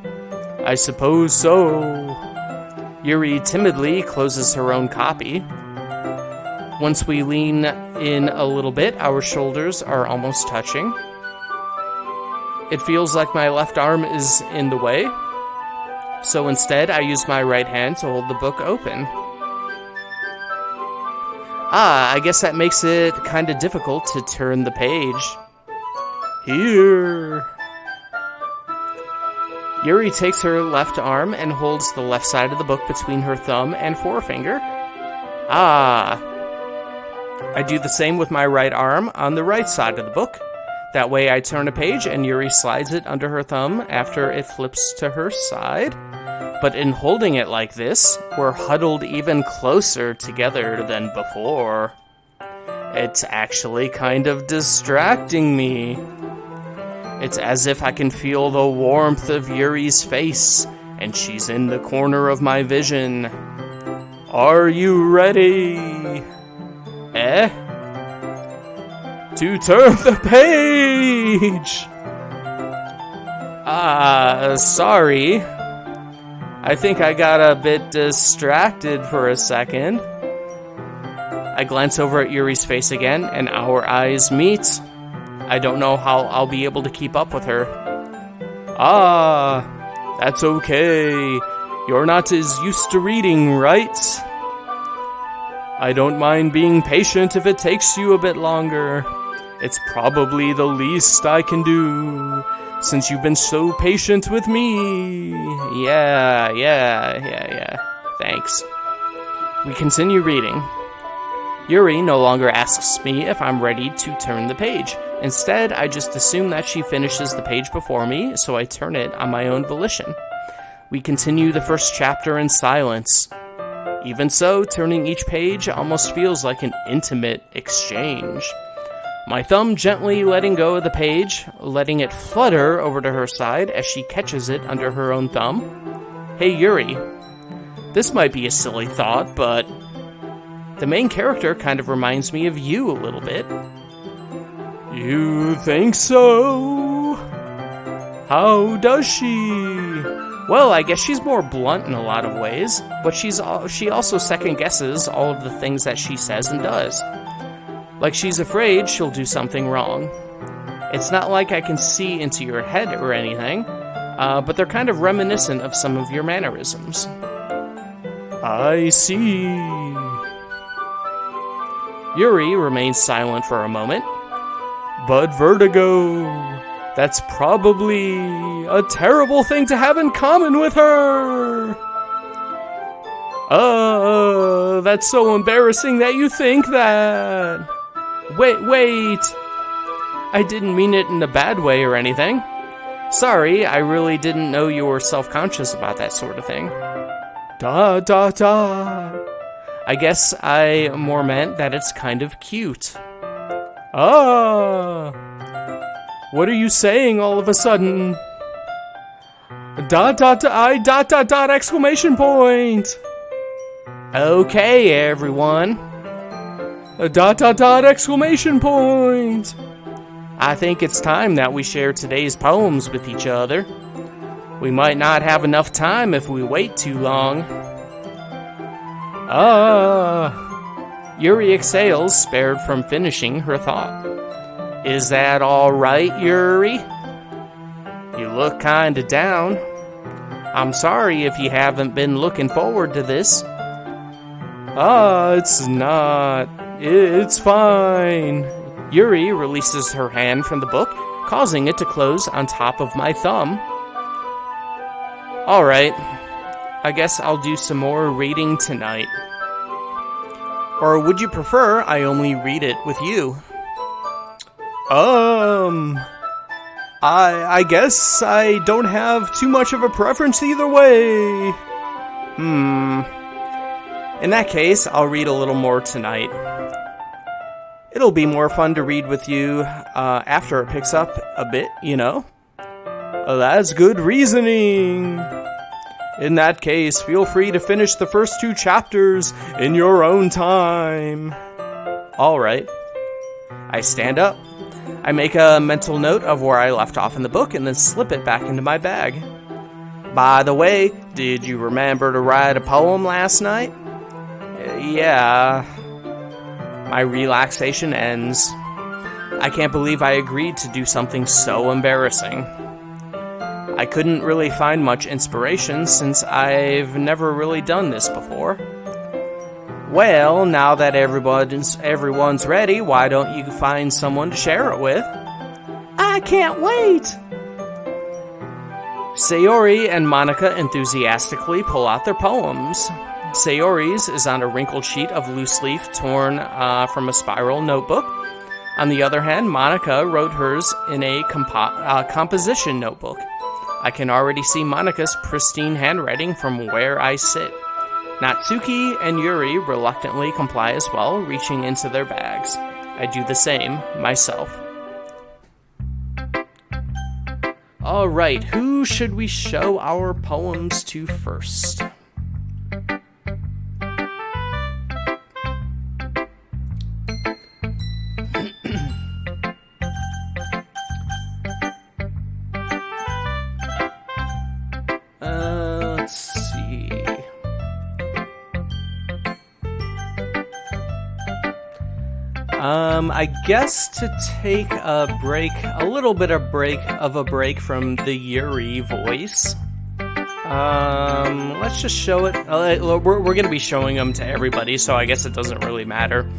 I suppose so. Yuri timidly closes her own copy. Once we lean in a little bit, our shoulders are almost touching. It feels like my left arm is in the way, so instead I use my right hand to hold the book open. Ah, I guess that makes it kind of difficult to turn the page. Here. Yuri takes her left arm and holds the left side of the book between her thumb and forefinger. Ah. I do the same with my right arm on the right side of the book. That way I turn a page and Yuri slides it under her thumb after it flips to her side. But in holding it like this, we're huddled even closer together than before. It's actually kind of distracting me. It's as if I can feel the warmth of Yuri's face, and she's in the corner of my vision. Are you ready? Eh? To turn the page! Sorry. I think I got a bit distracted for a second. I glance over at Yuri's face again, and our eyes meet. I don't know how I'll be able to keep up with her. Ah, that's okay. You're not as used to reading, right? I don't mind being patient if it takes you a bit longer. It's probably the least I can do, since you've been so patient with me. Yeah. Thanks. We continue reading. Yuri no longer asks me if I'm ready to turn the page. Instead, I just assume that she finishes the page before me, so I turn it on my own volition. We continue the first chapter in silence. Even so, turning each page almost feels like an intimate exchange. My thumb gently letting go of the page, letting it flutter over to her side as she catches it under her own thumb. Hey Yuri, this might be a silly thought, but the main character kind of reminds me of you a little bit. You think so? How does she? Well, I guess she's more blunt in a lot of ways, but she also second-guesses all of the things that she says and does. Like she's afraid she'll do something wrong. It's not like I can see into your head or anything, but they're kind of reminiscent of some of your mannerisms. I see. Yuri remains silent for a moment. But Vertigo, that's probably a terrible thing to have in common with her. That's so embarrassing that you think that. Wait. I didn't mean it in a bad way or anything. Sorry, I really didn't know you were self-conscious about that sort of thing. I guess I more meant that it's kind of cute. What are you saying all of a sudden? Exclamation point! Okay, everyone. Exclamation point! I think it's time that we share today's poems with each other. We might not have enough time if we wait too long. Yuri exhales, spared from finishing her thought. Is that all right, Yuri? You look kinda down. I'm sorry if you haven't been looking forward to this. It's not. It's fine. Yuri releases her hand from the book, causing it to close on top of my thumb. Alright, I guess I'll do some more reading tonight. Or would you prefer I only read it with you? I guess I don't have too much of a preference either way. In that case, I'll read a little more tonight. It'll be more fun to read with you after it picks up a bit, you know? That's good reasoning. In that case, feel free to finish the first 2 chapters in your own time. All right. I stand up. I make a mental note of where I left off in the book and then slip it back into my bag. By the way, did you remember to write a poem last night? Yeah. My relaxation ends. I can't believe I agreed to do something so embarrassing. I couldn't really find much inspiration since I've never really done this before. Well, now that everyone's ready, why don't you find someone to share it with? I can't wait! Sayori and Monica enthusiastically pull out their poems. Sayori's is on a wrinkled sheet of loose leaf torn from a spiral notebook. On the other hand, Monica wrote hers in a composition notebook. I can already see Monica's pristine handwriting from where I sit. Natsuki and Yuri reluctantly comply as well, reaching into their bags. I do the same myself. Alright, who should we show our poems to first? Let's see. I guess to take a break, a little bit of a break from the Yuri voice. Let's just show it. We're going to be showing them to everybody, so I guess it doesn't really matter.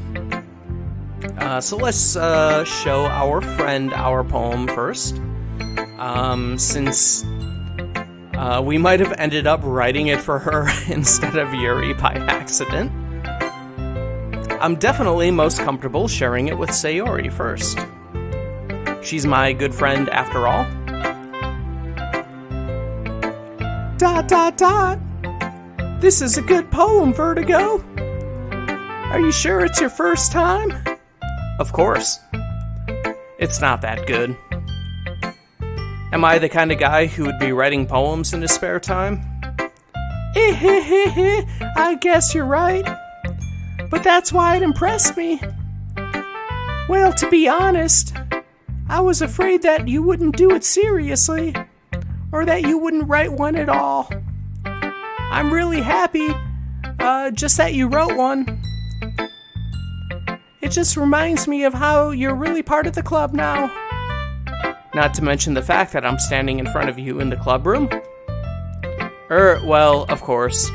So let's show our friend our poem first. Since we might have ended up writing it for her instead of Yuri by accident. I'm definitely most comfortable sharing it with Sayori first. She's my good friend after all. ... This is a good poem, Vertigo. Are you sure it's your first time? Of course. It's not that good. Am I the kind of guy who would be writing poems in his spare time? I guess you're right. But that's why it impressed me. Well, to be honest, I was afraid that you wouldn't do it seriously, or that you wouldn't write one at all. I'm really happy, just that you wrote one. It just reminds me of how you're really part of the club now. Not to mention the fact that I'm standing in front of you in the club room. Well, of course.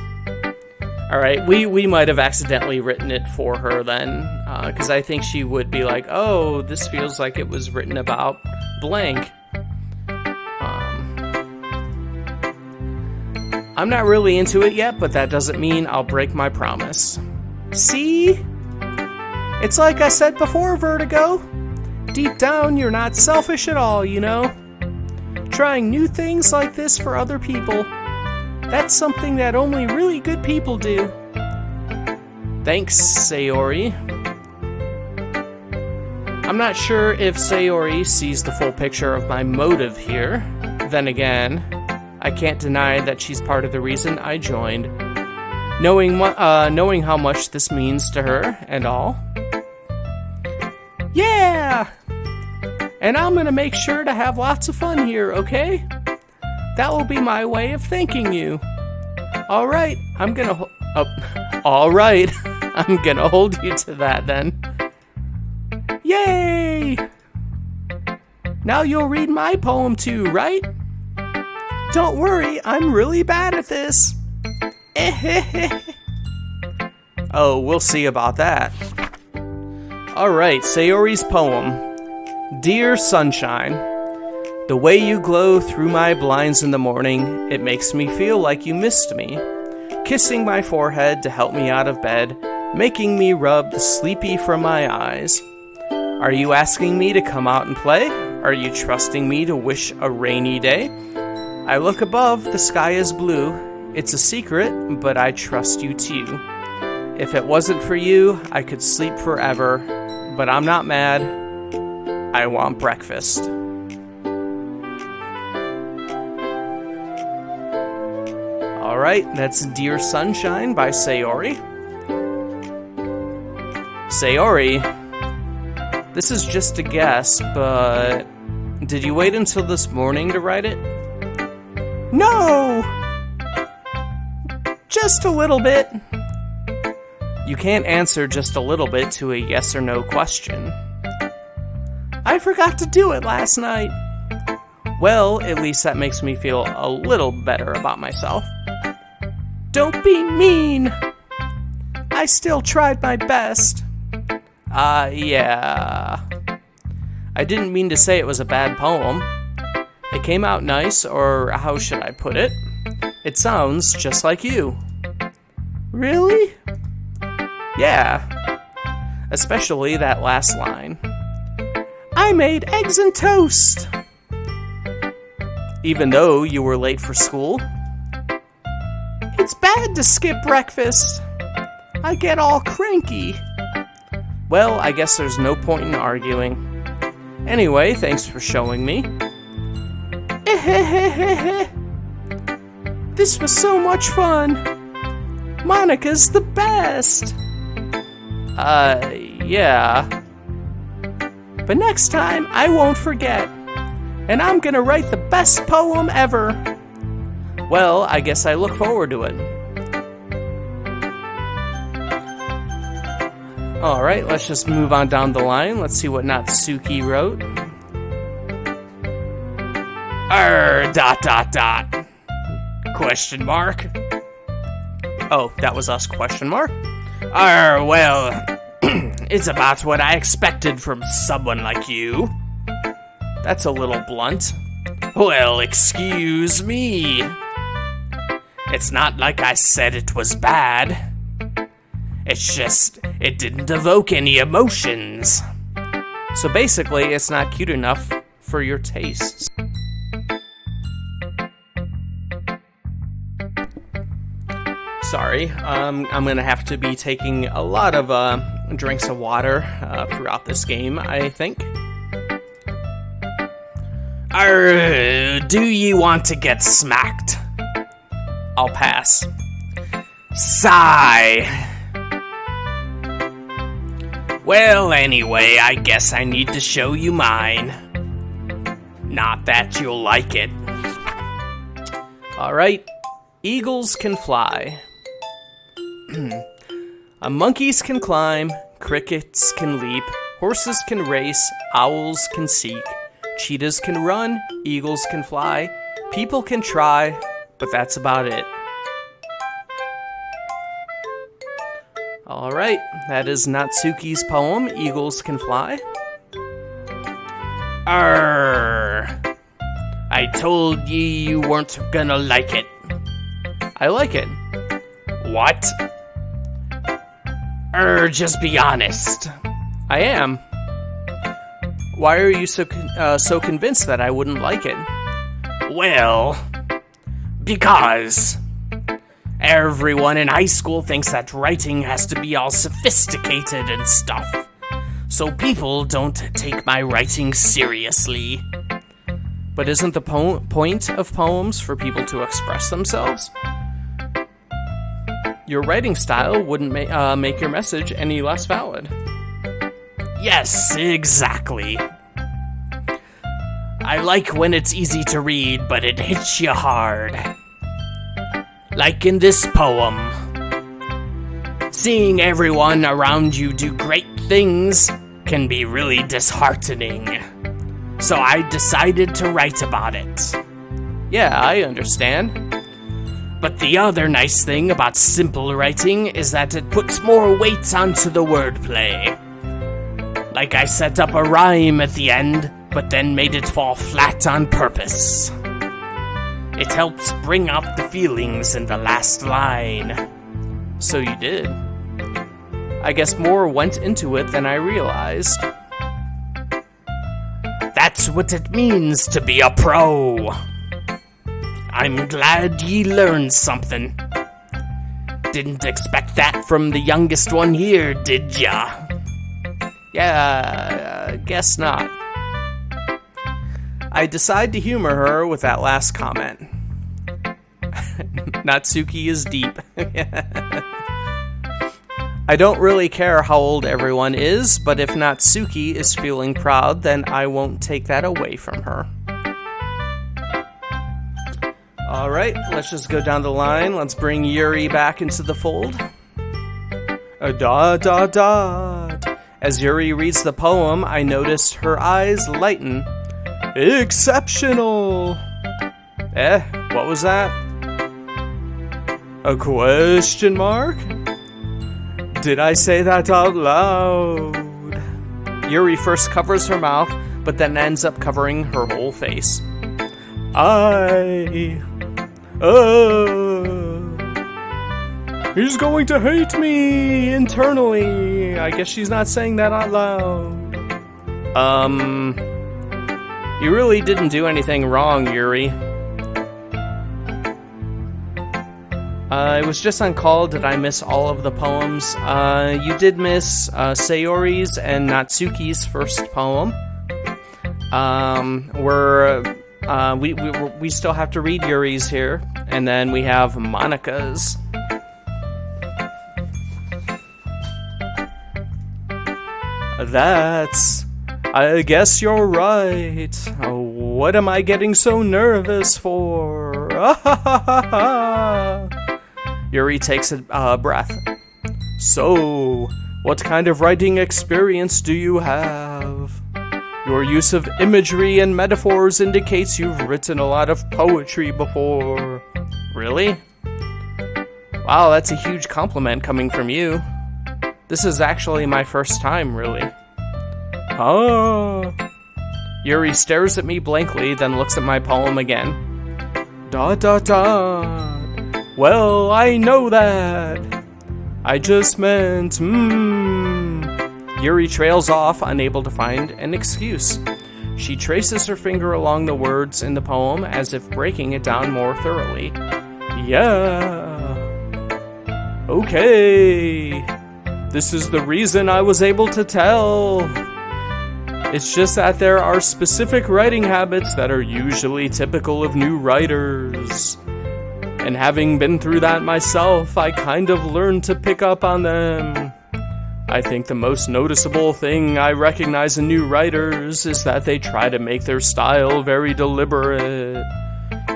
Alright, we might have accidentally written it for her then, because I think she would be like, oh, this feels like it was written about blank. I'm not really into it yet, but that doesn't mean I'll break my promise. See? It's like I said before, Vertigo. Deep down, you're not selfish at all, you know? Trying new things like this for other people. That's something that only really good people do. Thanks, Sayori. I'm not sure if Sayori sees the full picture of my motive here. Then again, I can't deny that she's part of the reason I joined. Knowing how much this means to her and all. Yeah! And I'm gonna make sure to have lots of fun here, okay? That will be my way of thanking you. Alright, alright, I'm gonna hold you to that then. Yay! Now you'll read my poem too, right? Don't worry, I'm really bad at this. Oh, we'll see about that. Alright, Sayori's poem. Dear Sunshine, the way you glow through my blinds in the morning, it makes me feel like you missed me. Kissing my forehead to help me out of bed, making me rub the sleepy from my eyes. Are you asking me to come out and play? Are you trusting me to wish a rainy day? I look above, the sky is blue. It's a secret, but I trust you too. If it wasn't for you, I could sleep forever, but I'm not mad. I want breakfast. Alright, that's Dear Sunshine by Sayori. Sayori, this is just a guess, but did you wait until this morning to write it? No! Just a little bit. You can't answer just a little bit to a yes or no question. I forgot to do it last night. Well, at least that makes me feel a little better about myself. Don't be mean! I still tried my best. Yeah. I didn't mean to say it was a bad poem. It came out nice, or how should I put it? It sounds just like you. Really? Yeah. Especially that last line. I made eggs and toast! Even though you were late for school? It's bad to skip breakfast. I get all cranky. Well, I guess there's no point in arguing. Anyway, thanks for showing me. This was so much fun. Monica's the best. Yeah. But next time, I won't forget. And I'm gonna write the best poem ever. Well, I guess I look forward to it. Alright, let's just move on down the line. Let's see what Natsuki wrote.
Dot. Question mark.
Oh, that was us, question mark?
Well, it's about what I expected from someone like you.
That's a little blunt.
Well, excuse me. It's not like I said it was bad. It's just, it didn't evoke any emotions.
So basically, it's not cute enough for your tastes. Sorry, I'm gonna have to be taking a lot of drinks of water throughout this game, I think.
Do you want to get smacked?
I'll pass.
Sigh. Well, anyway, I guess I need to show you mine. Not that you'll like it.
Alright, eagles can fly. Monkeys can climb, crickets can leap, horses can race, owls can seek, Cheetahs can run, eagles can fly, people can try, but that's about it. Alright, that is Natsuki's poem, Eagles Can Fly.
I told ye you weren't gonna like it.
I like it.
What? Just be honest.
I am. Why are you so convinced that I wouldn't like it?
Well, because everyone in high school thinks that writing has to be all sophisticated and stuff. So people don't take my writing seriously.
But isn't the point of poems for people to express themselves? Your writing style wouldn't make your message any less valid.
Yes, exactly. I like when it's easy to read, but it hits you hard. Like in this poem. Seeing everyone around you do great things can be really disheartening. So I decided to write about it.
Yeah, I understand.
But the other nice thing about simple writing is that it puts more weight onto the wordplay. Like I set up a rhyme at the end, but then made it fall flat on purpose. It helps bring out the feelings in the last line.
So you did. I guess more went into it than I realized.
That's what it means to be a pro. I'm glad ye learned something. Didn't expect that from the youngest one here, did ya?
Yeah, guess not. I decide to humor her with that last comment. Natsuki is deep. I don't really care how old everyone is, but if Natsuki is feeling proud, then I won't take that away from her. Alright, let's just go down the line. Let's bring Yuri back into the fold. As Yuri reads the poem, I noticed her eyes lighten. Exceptional! What was that? A question mark? Did I say that out loud? Yuri first covers her mouth, but then ends up covering her whole face. He's going to hate me internally. I guess she's not saying that out loud. You really didn't do anything wrong, Yuri. It was just on call. Did I miss all of the poems? You did miss Sayori's and Natsuki's first poem. We still have to read Yuri's here, and then we have Monica's. I guess you're right. What am I getting so nervous for? Yuri takes a breath. So, what kind of writing experience do you have? Your use of imagery and metaphors indicates you've written a lot of poetry before. Really? Wow, that's a huge compliment coming from you. This is actually my first time, really. Yuri stares at me blankly, then looks at my poem again. Well, I know that. I just meant, Yuri trails off, unable to find an excuse. She traces her finger along the words in the poem as if breaking it down more thoroughly. Yeah. Okay. This is the reason I was able to tell. It's just that there are specific writing habits that are usually typical of new writers. And having been through that myself, I kind of learned to pick up on them. I think the most noticeable thing I recognize in new writers is that they try to make their style very deliberate.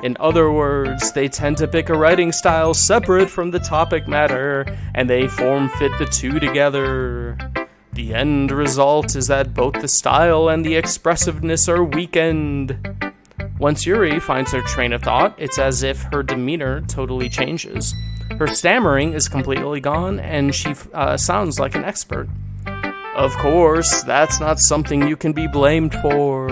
In other words, they tend to pick a writing style separate from the topic matter, and they form-fit the two together. The end result is that both the style and the expressiveness are weakened. Once Yuri finds her train of thought, it's as if her demeanor totally changes. Her stammering is completely gone, and she sounds like an expert. Of course, that's not something you can be blamed for.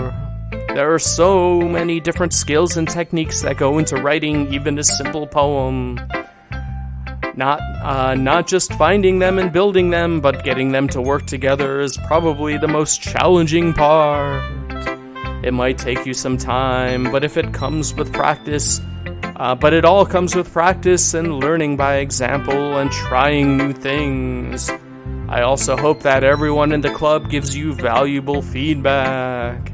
There are so many different skills and techniques that go into writing even a simple poem. Not just finding them and building them, but getting them to work together is probably the most challenging part. It might take you some time, but if it comes with practice, but it all comes with practice and learning by example and trying new things. I also hope that everyone in the club gives you valuable feedback.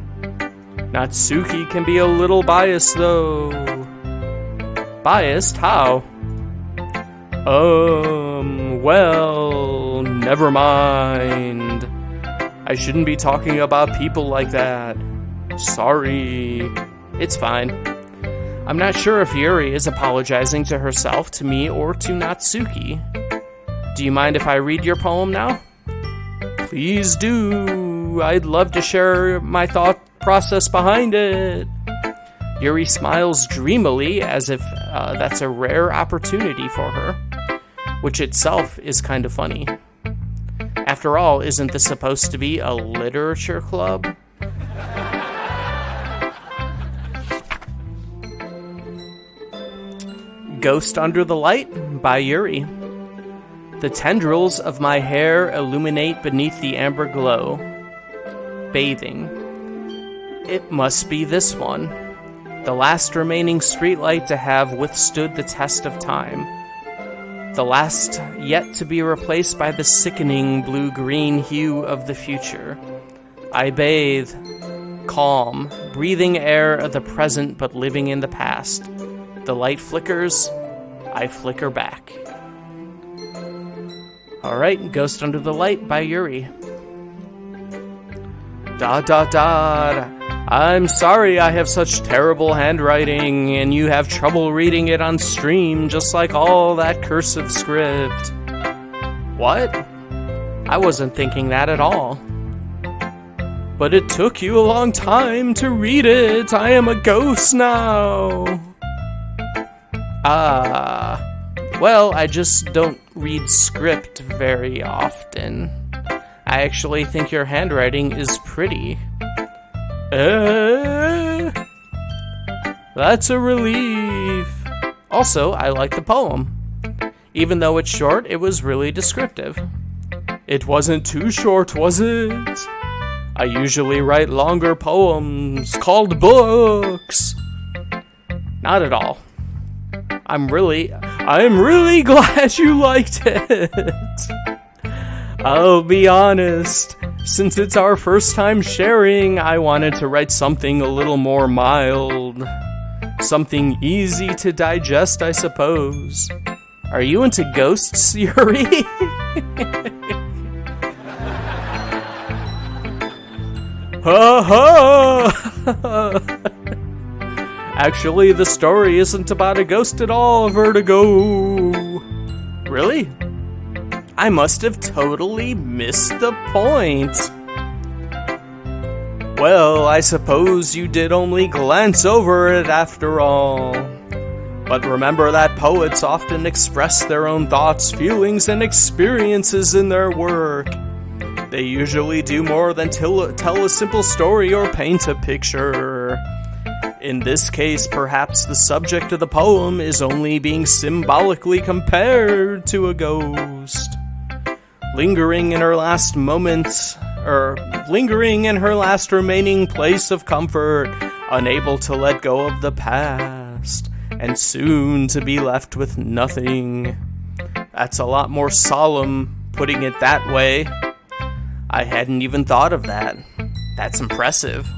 Natsuki can be a little biased though. Biased? How? Well, never mind. I shouldn't be talking about people like that. Sorry. It's fine. I'm not sure if Yuri is apologizing to herself, to me, or to Natsuki. Do you mind if I read your poem now? Please do. I'd love to share my thought process behind it. Yuri smiles dreamily as if that's a rare opportunity for her, which itself is kind of funny. After all, isn't this supposed to be a literature club? Ghost Under the Light by Yuri. The tendrils of my hair illuminate beneath the amber glow. Bathing. It must be this one. The last remaining streetlight to have withstood the test of time. The last yet to be replaced by the sickening blue-green hue of the future. I bathe, calm, breathing air of the present but living in the past. The light flickers, I flicker back. Alright, Ghost Under the Light by Yuri. ... I'm sorry I have such terrible handwriting, and you have trouble reading it on stream, just like all that cursive script. What? I wasn't thinking that at all. But it took you a long time to read it. I am a ghost now. Well, I just don't read script very often. I actually think your handwriting is pretty. That's a relief. Also, I like the poem. Even though it's short, it was really descriptive. It wasn't too short, was it? I usually write longer poems called books. Not at all. I'm really glad you liked it. I'll be honest, since it's our first time sharing, I wanted to write something a little more mild. Something easy to digest, I suppose. Are you into ghosts, Yuri? Ha ha! Actually, the story isn't about a ghost at all, Vertigo. Really? I must have totally missed the point. Well, I suppose you did only glance over it after all. But remember that poets often express their own thoughts, feelings, and experiences in their work. They usually do more than tell a simple story or paint a picture. In this case, perhaps the subject of the poem is only being symbolically compared to a ghost. Lingering in her last remaining place of comfort, unable to let go of the past, and soon to be left with nothing. That's a lot more solemn, putting it that way. I hadn't even thought of that. That's impressive.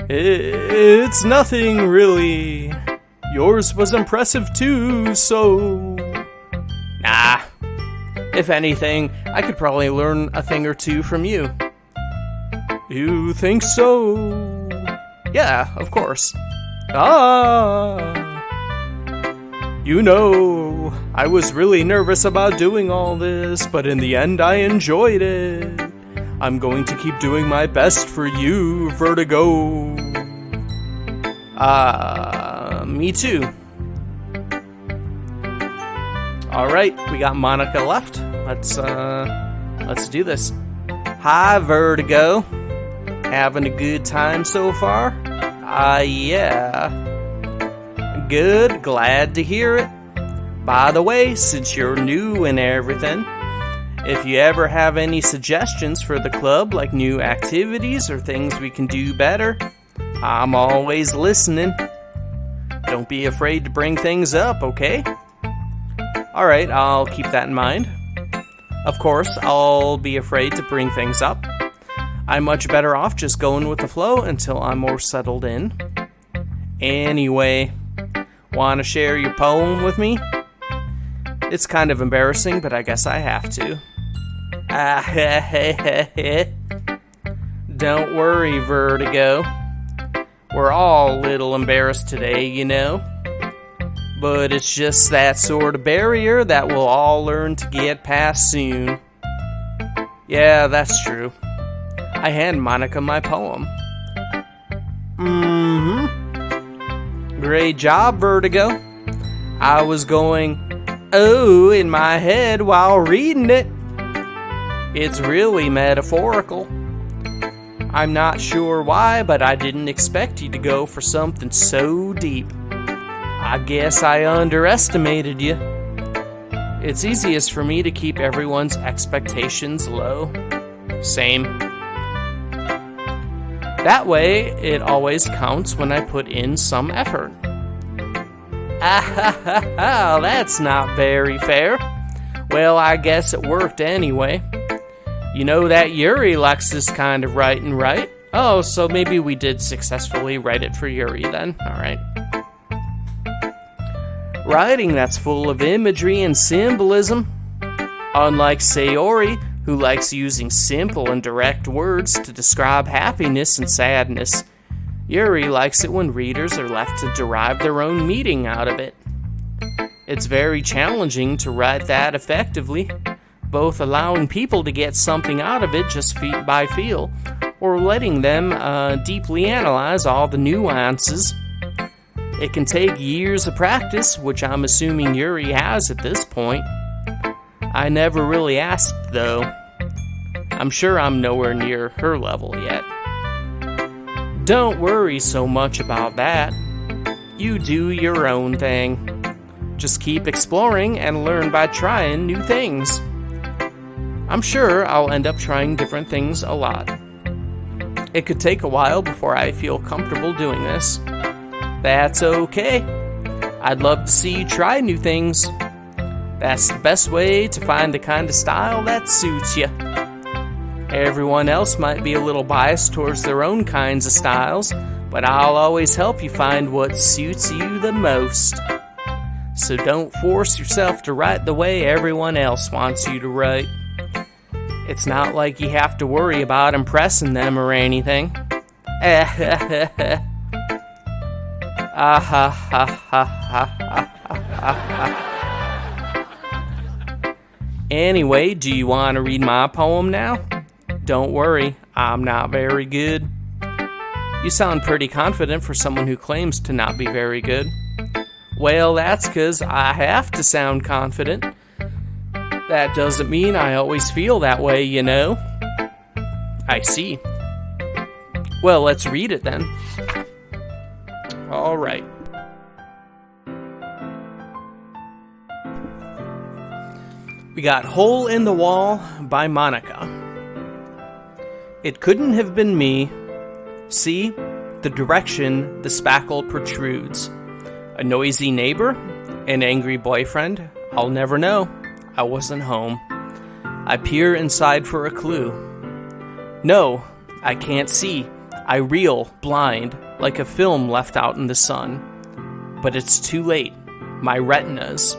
It's nothing, really. Yours was impressive too, so... Nah. If anything, I could probably learn a thing or two from you. You think so? Yeah, of course. You know, I was really nervous about doing all this, but in the end I enjoyed it. I'm going to keep doing my best for you, Vertigo. Me too. Alright, we got Monica left. Let's do this. Hi, Vertigo. Having a good time so far? Yeah. Good, glad to hear it. By the way, since you're new and everything, if you ever have any suggestions for the club, like new activities or things we can do better, I'm always listening. Don't be afraid to bring things up, okay? Alright, I'll keep that in mind. Of course, I'll be afraid to bring things up. I'm much better off just going with the flow until I'm more settled in. Anyway, want to share your poem with me? It's kind of embarrassing, but I guess I have to. Don't worry, Vertigo. We're all a little embarrassed today, you know. But it's just that sort of barrier that we'll all learn to get past soon. Yeah, that's true. I hand Monica my poem. Great job, Vertigo. I was going, oh, in my head while reading it. It's really metaphorical. I'm not sure why, but I didn't expect you to go for something so deep. I guess I underestimated you. It's easiest for me to keep everyone's expectations low. Same. That way, it always counts when I put in some effort. That's not very fair. Well, I guess it worked anyway. You know that Yuri likes this kind of writing, right? Oh, so maybe we did successfully write it for Yuri then. Alright. Writing that's full of imagery and symbolism. Unlike Sayori, who likes using simple and direct words to describe happiness and sadness, Yuri likes it when readers are left to derive their own meaning out of it. It's very challenging to write that effectively, both allowing people to get something out of it just feet by feel, or letting them deeply analyze all the nuances. It can take years of practice, which I'm assuming Yuri has at this point. I never really asked, though. I'm sure I'm nowhere near her level yet. Don't worry so much about that. You do your own thing. Just keep exploring and learn by trying new things. I'm sure I'll end up trying different things a lot. It could take a while before I feel comfortable doing this. That's okay. I'd love to see you try new things. That's the best way to find the kind of style that suits you. Everyone else might be a little biased towards their own kinds of styles, but I'll always help you find what suits you the most. So don't force yourself to write the way everyone else wants you to write. It's not like you have to worry about impressing them or anything. Anyway, do you want to read my poem now? Don't worry, I'm not very good. You sound pretty confident for someone who claims to not be very good. Well, that's 'cause I have to sound confident. That doesn't mean I always feel that way, you know. I see. Well, let's read it then. All right. We got Hole in the Wall by Monica. It couldn't have been me. See, the direction the spackle protrudes. A noisy neighbor? An angry boyfriend? I'll never know. I wasn't home. I peer inside for a clue. No, I can't see. I reel, blind, like a film left out in the sun. But it's too late. My retinas.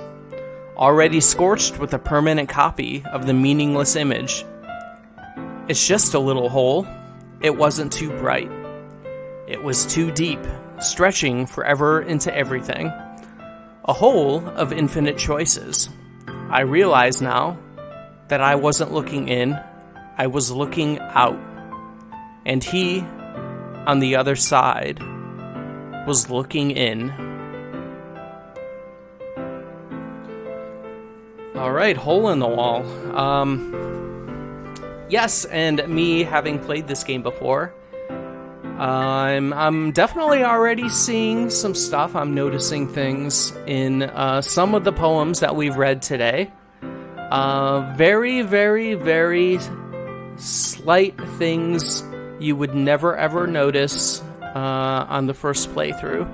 Already scorched with a permanent copy of the meaningless image. It's just a little hole. It wasn't too bright. It was too deep, stretching forever into everything. A whole of infinite choices. I realize now that I wasn't looking in, I was looking out. And he, on the other side, was looking in. Alright, hole in the wall. Yes, and me having played this game before, I'm definitely already seeing some stuff. I'm noticing things in some of the poems that we've read today. Very, very, very slight things you would never ever notice on the first playthrough,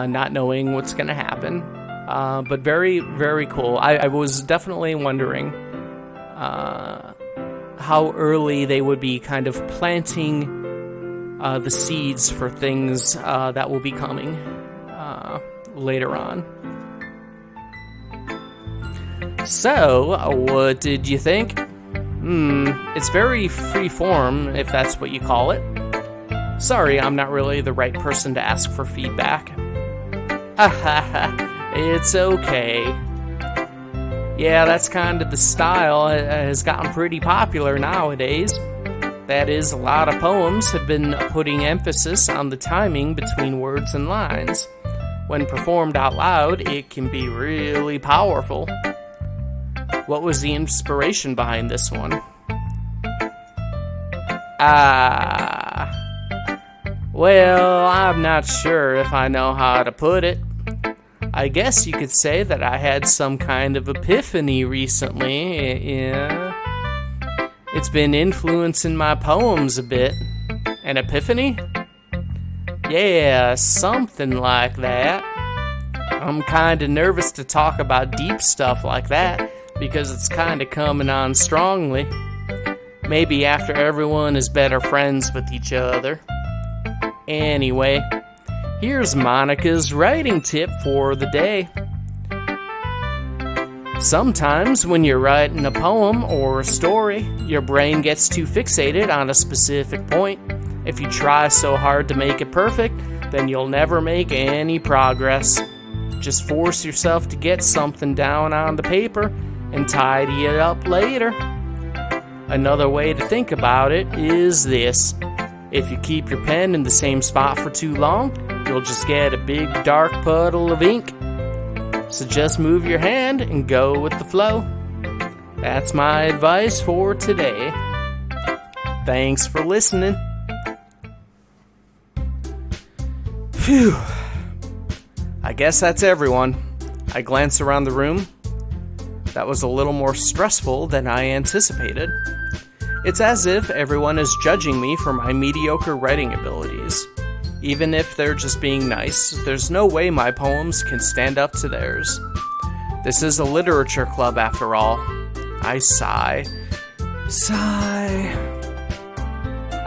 not knowing what's going to happen. But very, very cool. I was definitely wondering how early they would be kind of planting the seeds for things that will be coming later on. So, what did you think? It's very free-form, if that's what you call it. Sorry, I'm not really the right person to ask for feedback. It's okay. Yeah, that's kind of the style. It has gotten pretty popular nowadays. That is, a lot of poems have been putting emphasis on the timing between words and lines. When performed out loud, it can be really powerful. What was the inspiration behind this one? Well, I'm not sure if I know how to put it. I guess you could say that I had some kind of epiphany recently. Yeah. It's been influencing my poems a bit. An epiphany? Yeah, something like that. I'm kinda nervous to talk about deep stuff like that, because it's kinda coming on strongly. Maybe after everyone is better friends with each other. Anyway, here's Monica's writing tip for the day. Sometimes when you're writing a poem or a story, your brain gets too fixated on a specific point. If you try so hard to make it perfect, then you'll never make any progress. Just force yourself to get something down on the paper and tidy it up later. Another way to think about it is this. If you keep your pen in the same spot for too long, you'll just get a big dark puddle of ink. So just move your hand and go with the flow. That's my advice for today. Thanks for listening. Phew. I guess that's everyone. I glance around the room. That was a little more stressful than I anticipated. It's as if everyone is judging me for my mediocre writing abilities. Even if they're just being nice, there's no way my poems can stand up to theirs. This is a literature club after all. I sigh. Sigh.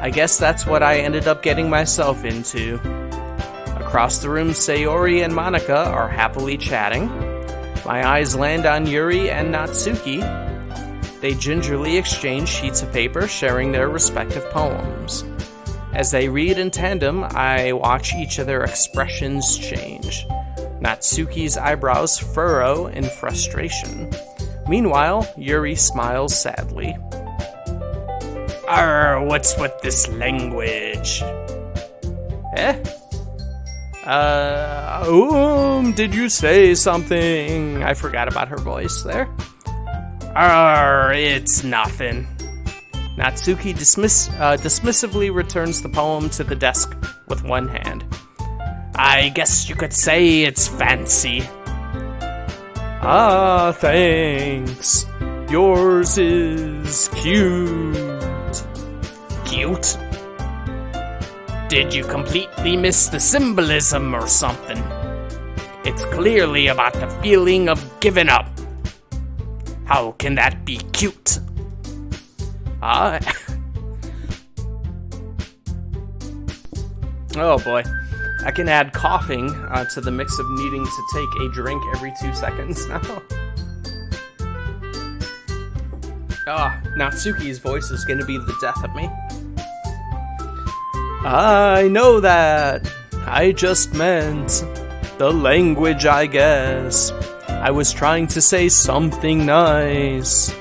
I guess that's what I ended up getting myself into. Across the room, Sayori and Monica are happily chatting. My eyes land on Yuri and Natsuki. They gingerly exchange sheets of paper, sharing their respective poems. As they read in tandem, I watch each of their expressions change. Natsuki's eyebrows furrow in frustration. Meanwhile, Yuri smiles sadly.
What's with this language?
Did you say something? I forgot about her voice there.
It's nothing.
Natsuki dismissively returns the poem to the desk with one hand.
I guess you could say it's fancy.
Thanks. Yours is cute.
Cute? Did you completely miss the symbolism or something? It's clearly about the feeling of giving up. How can that be cute?
Oh boy. I can add coughing to the mix of needing to take a drink every 2 seconds now. Natsuki's voice is gonna be the death of me. I know that. I just meant The language, I guess. I was trying to say something nice.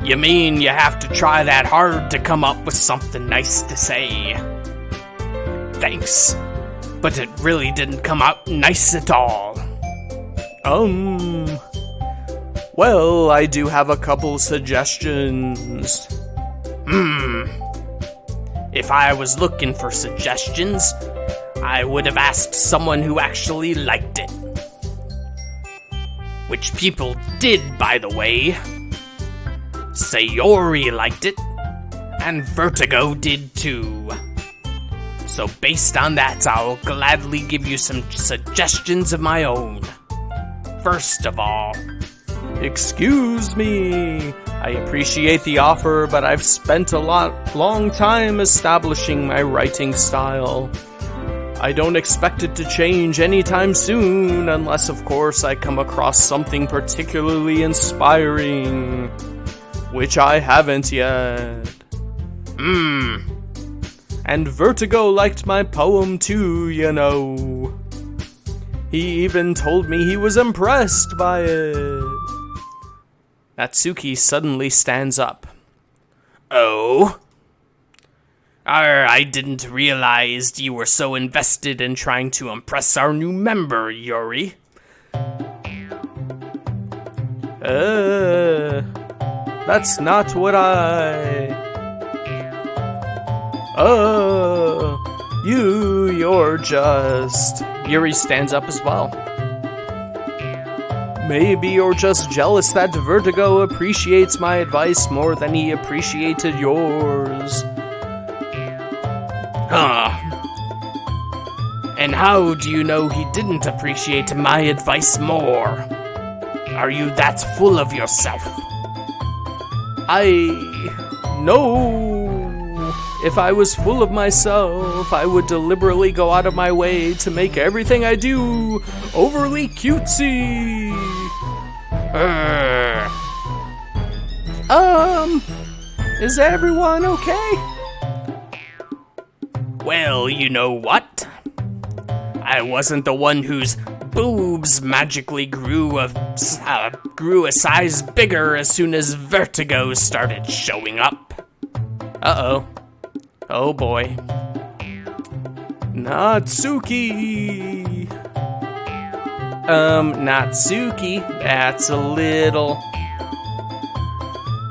You mean you have to try that hard to come up with something nice to say? Thanks, but it really didn't come out nice at all.
Well, I do have a couple suggestions.
If I was looking for suggestions, I would have asked someone who actually liked it. Which people did, by the way. Sayori liked it, and Vertigo did too. So based on that, I'll gladly give you some suggestions of my own. First of all,
Excuse me. I appreciate the offer, but I've spent a long time establishing my writing style. I don't expect it to change anytime soon, unless, of course, I come across something particularly inspiring. Which I haven't yet. And Vertigo liked my poem too, you know. He even told me he was impressed by it. Natsuki suddenly stands up.
Oh? I didn't realize you were so invested in trying to impress our new member, Yuri.
That's not what you're just... Yuri stands up as well. Maybe you're just jealous that Vertigo appreciates my advice more than he appreciated yours.
And how do you know he didn't appreciate my advice more? Are you that full of yourself?
No. If I was full of myself, I would deliberately go out of my way to make everything I do overly cutesy. Is everyone okay?
Well, you know what? I wasn't the one whose boobs magically grew a size bigger as soon as Vertigo started showing up.
Uh-oh. Oh boy. Natsuki. Natsuki, that's a little...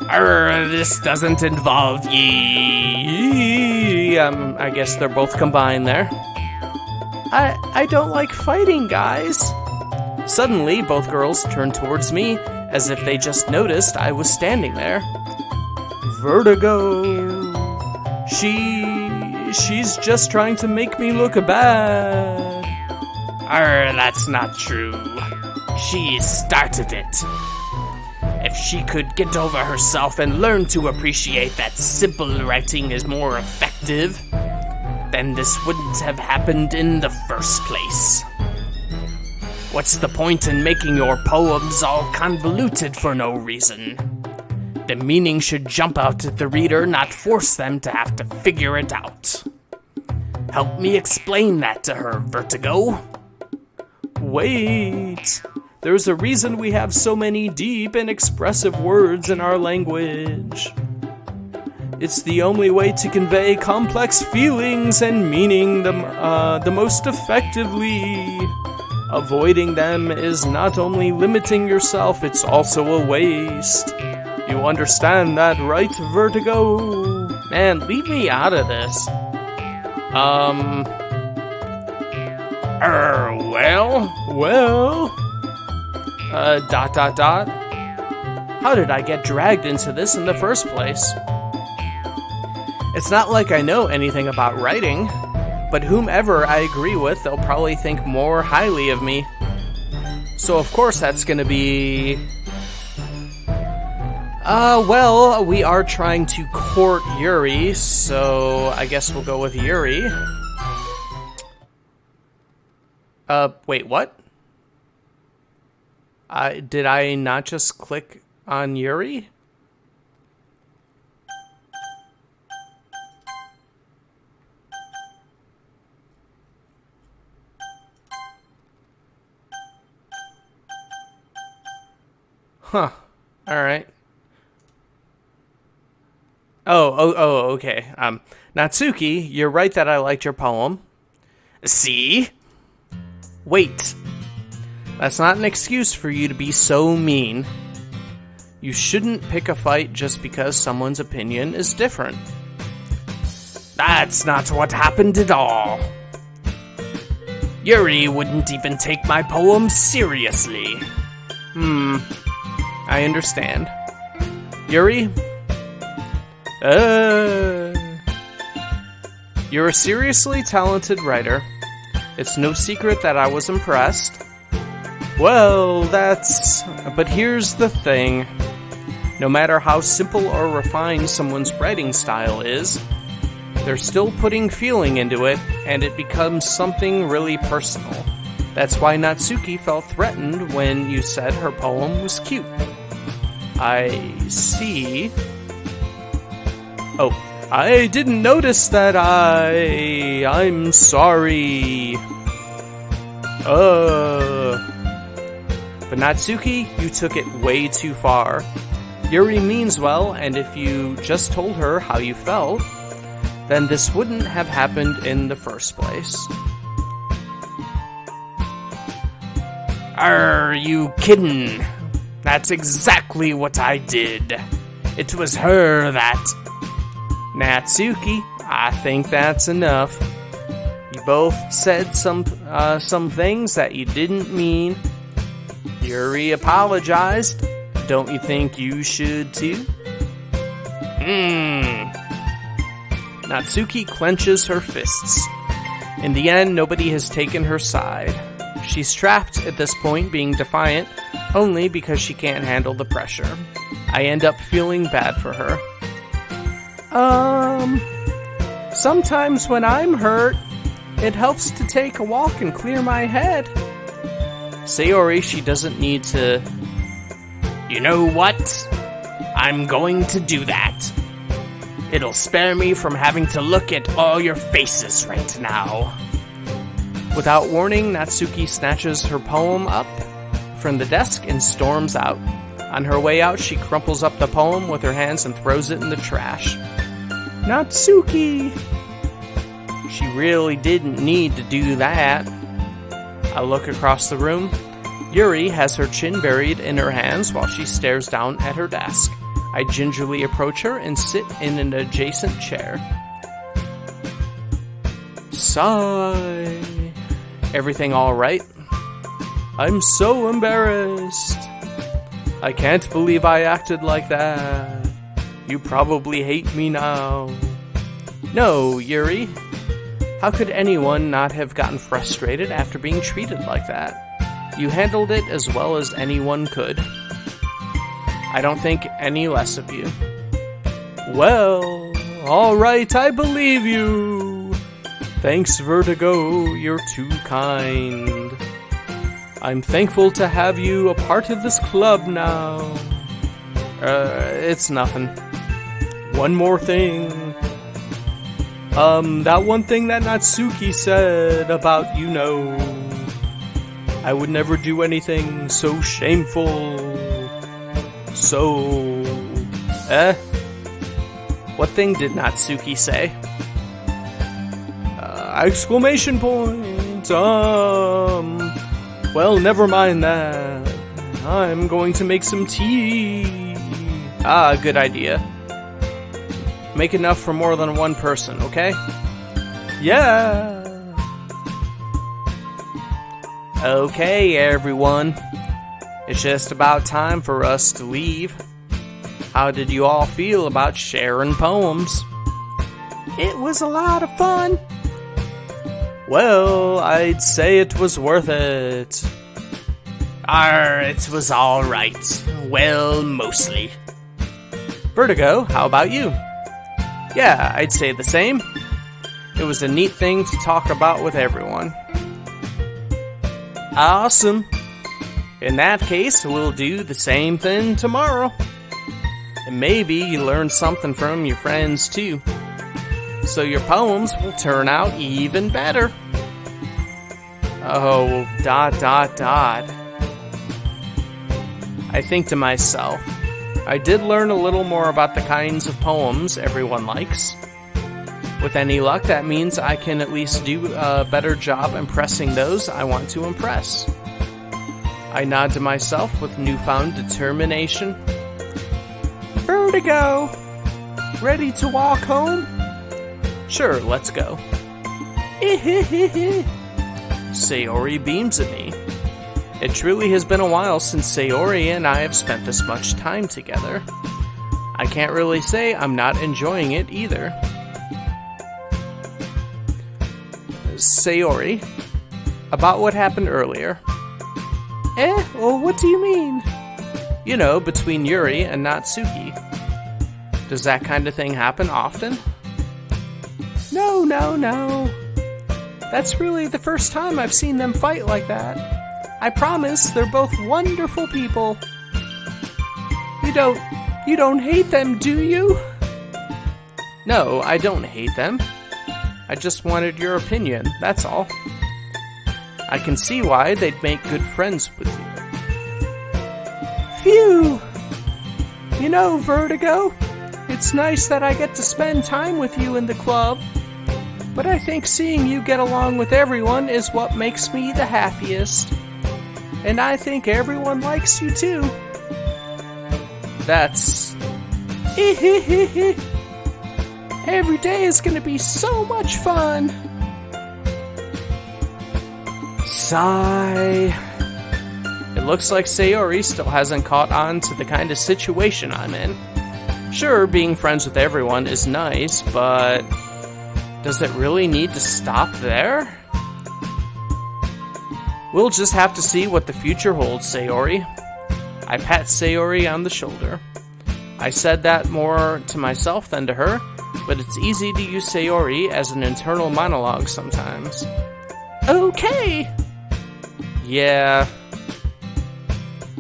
This doesn't involve ye.
I guess they're both combined there. I don't like fighting, guys. Suddenly, both girls turned towards me as if they just noticed I was standing there. Vertigo. She's just trying to make me look bad.
That's not true. She started it. If she could get over herself and learn to appreciate that simple writing is more effective, then this wouldn't have happened in the first place. What's the point in making your poems all convoluted for no reason? The meaning should jump out at the reader, not force them to have to figure it out. Help me explain that to her, Vertigo.
Wait. There's a reason we have so many deep and expressive words in our language. It's the only way to convey complex feelings and meaning the most effectively. Avoiding them is not only limiting yourself, it's also a waste. You understand that, right, Vertigo? Man, leave me out of this. Well... How did I get dragged into this in the first place? It's not like I know anything about writing, but whomever I agree with, they'll probably think more highly of me. So of course that's gonna be... well, we are trying to court Yuri, so I guess we'll go with Yuri. Wait, what? Did I not just click on Yuri? Alright. Oh, okay. Natsuki, you're right that I liked your poem.
See?
Wait. That's not an excuse for you to be so mean. You shouldn't pick a fight just because someone's opinion is different.
That's not what happened at all. Yuri wouldn't even take my poem seriously.
I understand. Yuri? You're a seriously talented writer. It's no secret that I was impressed. Well, but here's the thing. No matter how simple or refined someone's writing style is, they're still putting feeling into it, and it becomes something really personal. That's why Natsuki felt threatened when you said her poem was cute. I see. Oh, I didn't notice that I'm sorry. But Natsuki, you took it way too far. Yuri means well, and if you just told her how you felt, then this wouldn't have happened in the first place.
Are you kidding? That's exactly what I did. It was her that...
Natsuki, I think that's enough. You both said some things that you didn't mean. Yuri apologized. Don't you think you should too? Natsuki clenches her fists. In the end, nobody has taken her side. She's trapped at this point, being defiant only because she can't handle the pressure. I end up feeling bad for her. Sometimes when I'm hurt, it helps to take a walk and clear my head. Sayori, she doesn't need to...
You know what? I'm going to do that. It'll spare me from having to look at all your faces right now.
Without warning, Natsuki snatches her poem up from the desk and storms out. On her way out, she crumples up the poem with her hands and throws it in the trash. Natsuki! She really didn't need to do that. I look across the room. Yuri has her chin buried in her hands while she stares down at her desk. I gingerly approach her and sit in an adjacent chair. Sigh. Everything all right? I'm so embarrassed. I can't believe I acted like that. You probably hate me now. No, Yuri. How could anyone not have gotten frustrated after being treated like that? You handled it as well as anyone could. I don't think any less of you. Well, alright, I believe you. Thanks, Vertigo, you're too kind. I'm thankful to have you a part of this club now. It's nothing. One more thing. That one thing that Natsuki said about, I would never do anything so shameful. What thing did Natsuki say? Exclamation point. Well, never mind that. I'm going to make some tea. Good idea. Make enough for more than one person, okay? Yeah. Okay, everyone. It's just about time for us to leave. How did you all feel about sharing poems? It was a lot of fun. Well, I'd say it was worth it.
It was alright. Well, mostly.
Vertigo, how about you? Yeah, I'd say the same. It was a neat thing to talk about with everyone. Awesome. In that case, we'll do the same thing tomorrow. And maybe you learn something from your friends too. So your poems will turn out even better. Oh, ... I I think to myself, I did learn a little more about the kinds of poems everyone likes. With any luck, that means I can at least do a better job impressing those I want to impress. I nod to myself with newfound determination. Vertigo! Ready to walk home? Sure, let's go. Sayori beams at me. It truly has been a while since Sayori and I have spent this much time together. I can't really say I'm not enjoying it either. Sayori, about what happened earlier. Well, what do you mean? You know, between Yuri and Natsuki. Does that kind of thing happen often? No. That's really the first time I've seen them fight like that. I promise they're both wonderful people. You don't hate them, do you? No, I don't hate them. I just wanted your opinion, that's all. I can see why they'd make good friends with you. Phew! You know, Vertigo, it's nice that I get to spend time with you in the club, but I think seeing you get along with everyone is what makes me the happiest. And I think everyone likes you too. That's... Every day is gonna be so much fun. Sigh. It looks like Sayori still hasn't caught on to the kind of situation I'm in. Sure, being friends with everyone is nice, but does it really need to stop there? We'll just have to see what the future holds, Sayori. I pat Sayori on the shoulder. I said that more to myself than to her, but it's easy to use Sayori as an internal monologue sometimes. Okay! Yeah.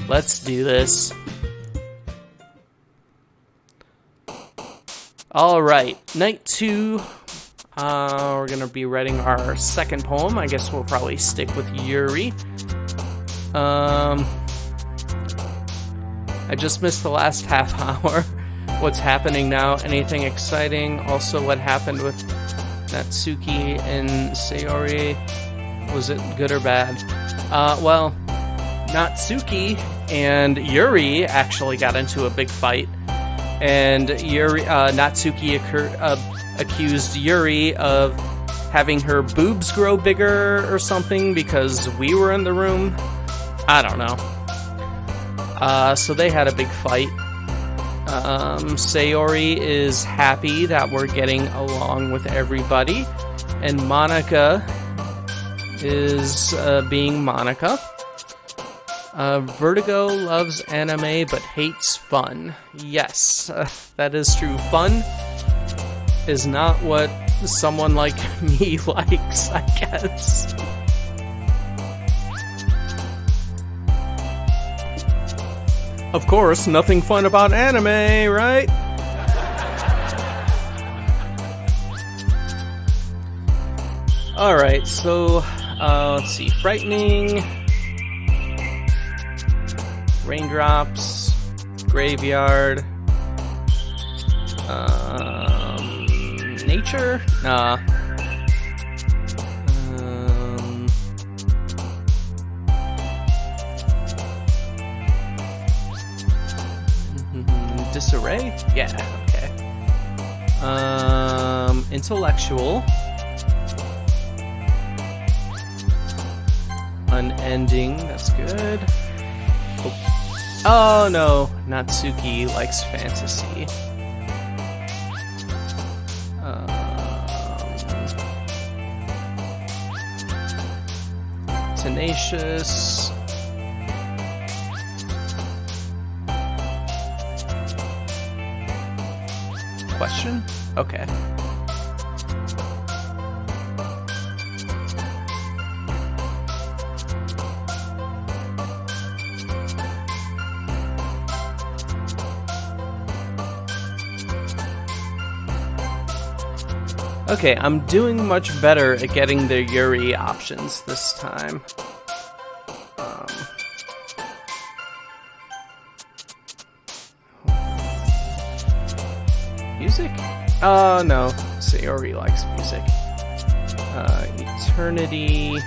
Let's do this. Alright, night 2. We're gonna be writing our second poem. I guess we'll probably stick with Yuri. I just missed the last half hour. What's happening now? Anything exciting? Also, what happened with Natsuki and Sayori? Was it good or bad? Well, Natsuki and Yuri actually got into a big fight. And Natsuki accused Yuri of having her boobs grow bigger or something because we were in the room. I don't know. So they had a big fight. Sayori is happy that we're getting along with everybody. And Monika is being Monika. Vertigo loves anime but hates fun. Yes, that is true. Fun is not what someone like me likes, I guess. Of course, nothing fun about anime, right? Alright, so, let's see. Frightening. Raindrops. Graveyard. Nature? Nah. Disarray? Yeah, okay. Intellectual. Unending, that's good. Oh no, Natsuki likes fantasy. Tenacious. Question? Okay. Okay, I'm doing much better at getting the Yuri options this time. Music? No. Sayori likes music. Eternity.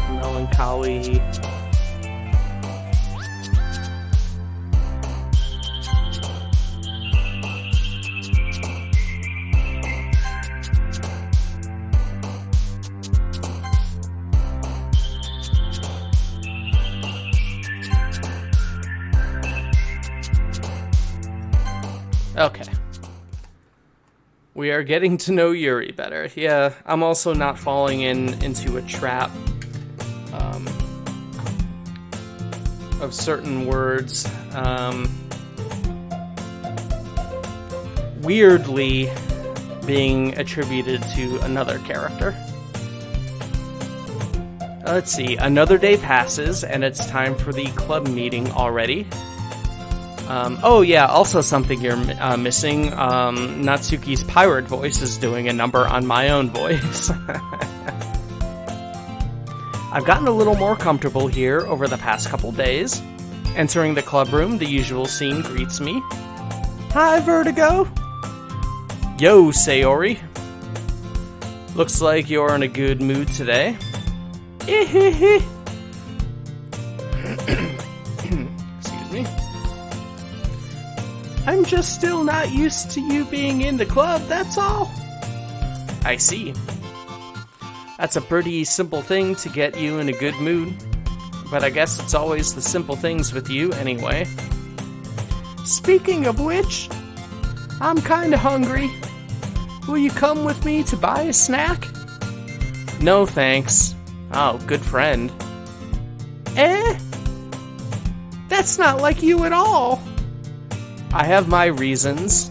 Melancholy. Okay. We are getting to know Yuri better. Yeah, I'm also not falling into a trap of certain words. Weirdly being attributed to another character. Let's see. Another day passes, and it's time for the club meeting already. Oh yeah, also something you're missing. Natsuki's pirate voice is doing a number on my own voice. I've gotten a little more comfortable here over the past couple days. Entering the club room, the usual scene greets me. Hi, Vertigo! Yo, Sayori. Looks like you're in a good mood today. Excuse me. I'm just still not used to you being in the club, that's all. I see. That's a pretty simple thing to get you in a good mood. But I guess it's always the simple things with you anyway. Speaking of which, I'm kinda hungry. Will you come with me to buy a snack? No thanks. Oh, good friend. That's not like you at all. I have my reasons.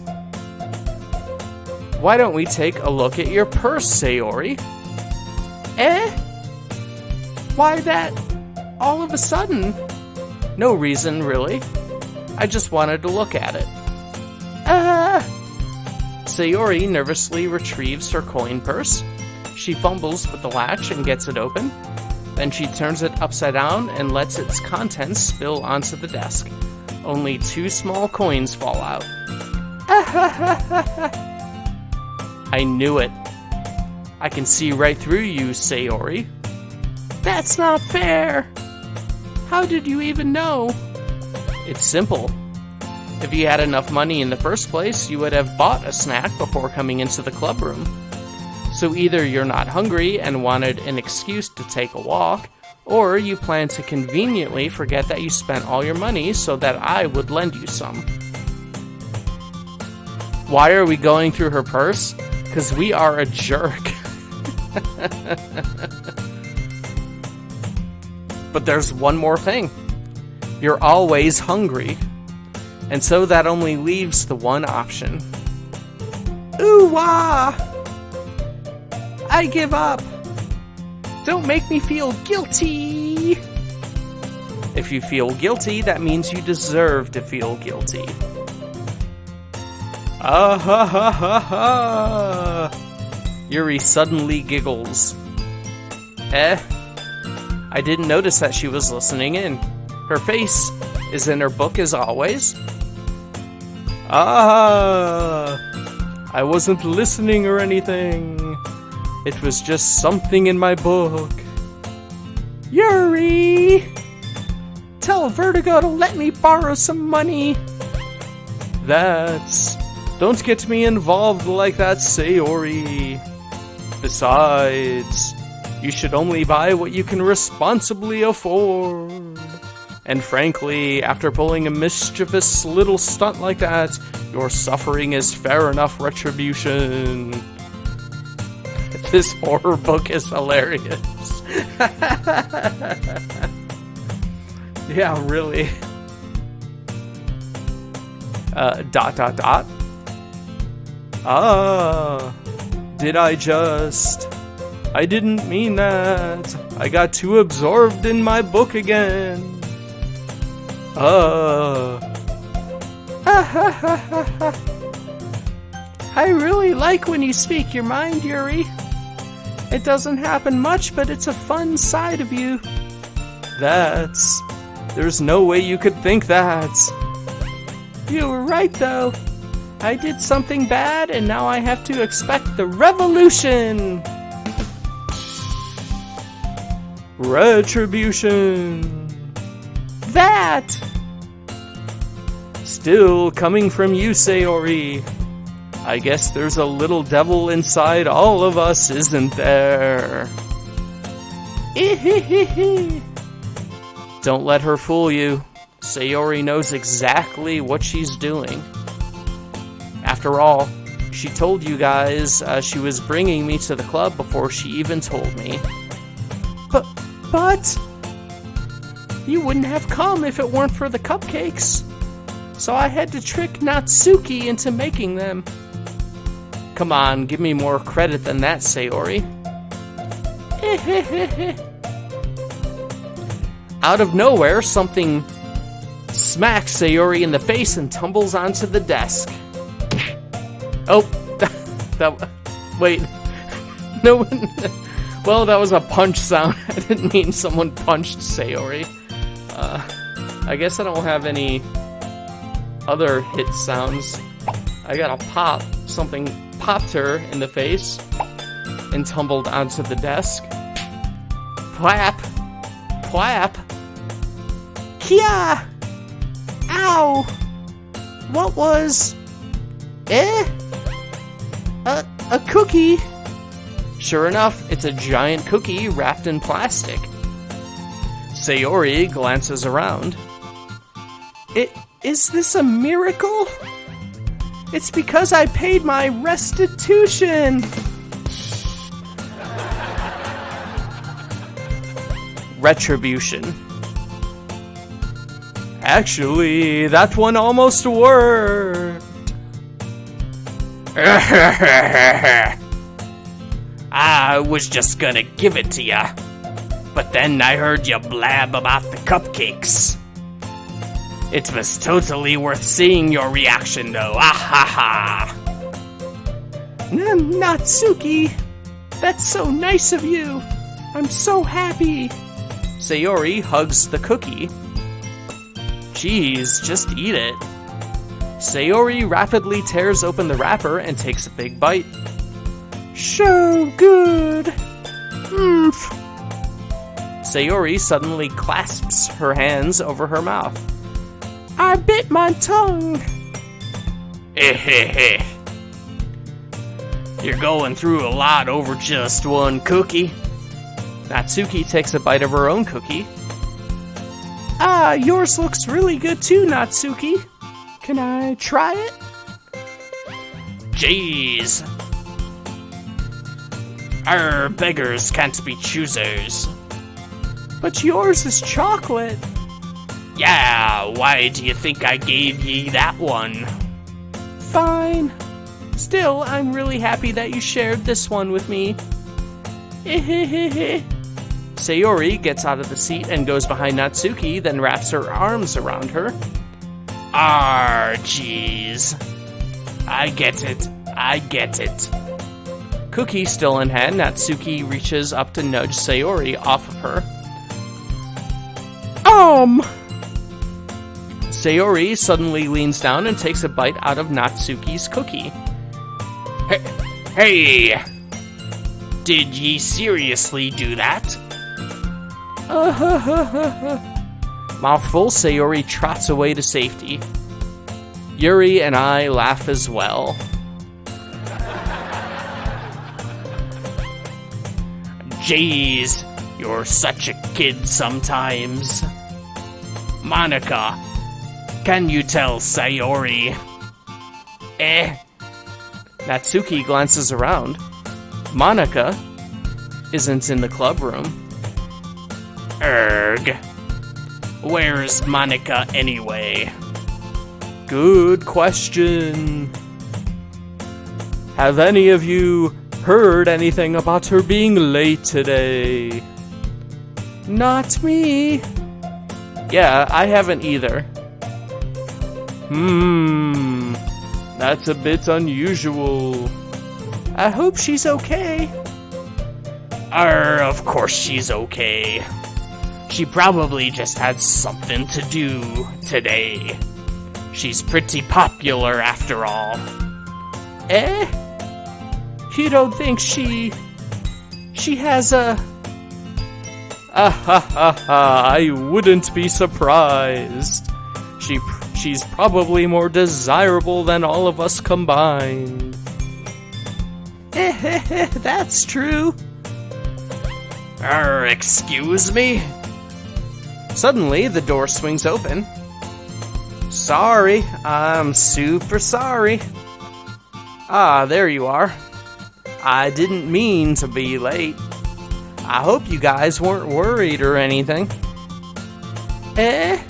Why don't we take a look at your purse, Sayori? Why that all of a sudden? No reason, really. I just wanted to look at it. Sayori nervously retrieves her coin purse. She fumbles with the latch and gets it open. Then she turns it upside down and lets its contents spill onto the desk. Only 2 small coins fall out. I knew it. I can see right through you, Sayori. That's not fair. How did you even know? It's simple. If you had enough money in the first place, you would have bought a snack before coming into the club room. So either you're not hungry and wanted an excuse to take a walk, or you plan to conveniently forget that you spent all your money so that I would lend you some. Why are we going through her purse? Because we are a jerk. But there's one more thing. You're always hungry. And so that only leaves the one option. Ooh-wah! I give up. Don't make me feel guilty. If you feel guilty, that means you deserve to feel guilty. Ah ha ha ha ha! Yuri suddenly giggles. I didn't notice that she was listening in. Her face is in her book as always. Ah! I wasn't listening or anything. It was just something in my book. Yuri! Tell Vertigo to let me borrow some money. Don't get me involved like that, Sayori. Besides, you should only buy what you can responsibly afford. And frankly, after pulling a mischievous little stunt like that, your suffering is fair enough retribution. This horror book is hilarious. Yeah, really. ... Ah, did I just... I didn't mean that. I got too absorbed in my book again. I really like when you speak your mind, Yuri. It doesn't happen much, but it's a fun side of you. There's no way you could think that. You were right, though. I did something bad, and now I have to expect the revolution. Retribution. That. Still coming from you, Sayori. I guess there's a little devil inside all of us, isn't there? Don't let her fool you. Sayori knows exactly what she's doing. After all, she told you guys she was bringing me to the club before she even told me. But you wouldn't have come if it weren't for the cupcakes. So I had to trick Natsuki into making them. Come on, give me more credit than that, Sayori. Out of nowhere, something smacks Sayori in the face and tumbles onto the desk. Oh, wait. No, well, that was a punch sound. I didn't mean someone punched Sayori. I guess I don't have any other hit sounds. I got a pop. Something popped her in the face and tumbled onto the desk. Plap. Plap. Kia! Ow! What was... A cookie? Sure enough, it's a giant cookie wrapped in plastic. Sayori glances around. Is this a miracle? It's because I paid my restitution! Retribution. Actually, that one almost worked.
I was just gonna give it to ya, but then I heard you blab about the cupcakes. It was totally worth seeing your reaction, though. Ah ha ha!
Natsuki, that's so nice of you. I'm so happy. Sayori hugs the cookie. Jeez, just eat it. Sayori rapidly tears open the wrapper and takes a big bite. So good. Sayori suddenly clasps her hands over her mouth. I bit my tongue.
You're going through a lot over just one cookie.
Natsuki takes a bite of her own cookie. Ah, yours looks really good too, Natsuki. Can I try it?
Jeez. Our beggars can't be choosers.
But yours is chocolate.
Yeah, why do you think I gave ye that one?
Fine. Still, I'm really happy that you shared this one with me. Sayori gets out of the seat and goes behind Natsuki, then wraps her arms around her.
Jeez. I get it.
Cookie still in hand, Natsuki reaches up to nudge Sayori off of her. Sayori suddenly leans down and takes a bite out of Natsuki's cookie.
Hey! Did ye seriously do that?
Mouthful, Sayori trots away to safety. Yuri and I laugh as well.
Jeez, you're such a kid sometimes. Monica, can you tell Sayori?
Natsuki glances around. Monica isn't in the club room.
Where's Monica anyway?
Good question. Have any of you heard anything about her being late today? Not me. Yeah, I haven't either. That's a bit unusual. I hope she's okay.
Of course she's okay. She probably just had something to do today. She's pretty popular after all.
Eh? You don't think she has a... I wouldn't be surprised. She's probably more desirable than all of us combined. That's true.
Excuse me?
Suddenly, the door swings open. Sorry, I'm super sorry. Ah, there you are. I didn't mean to be late. I hope you guys weren't worried or anything. Eh?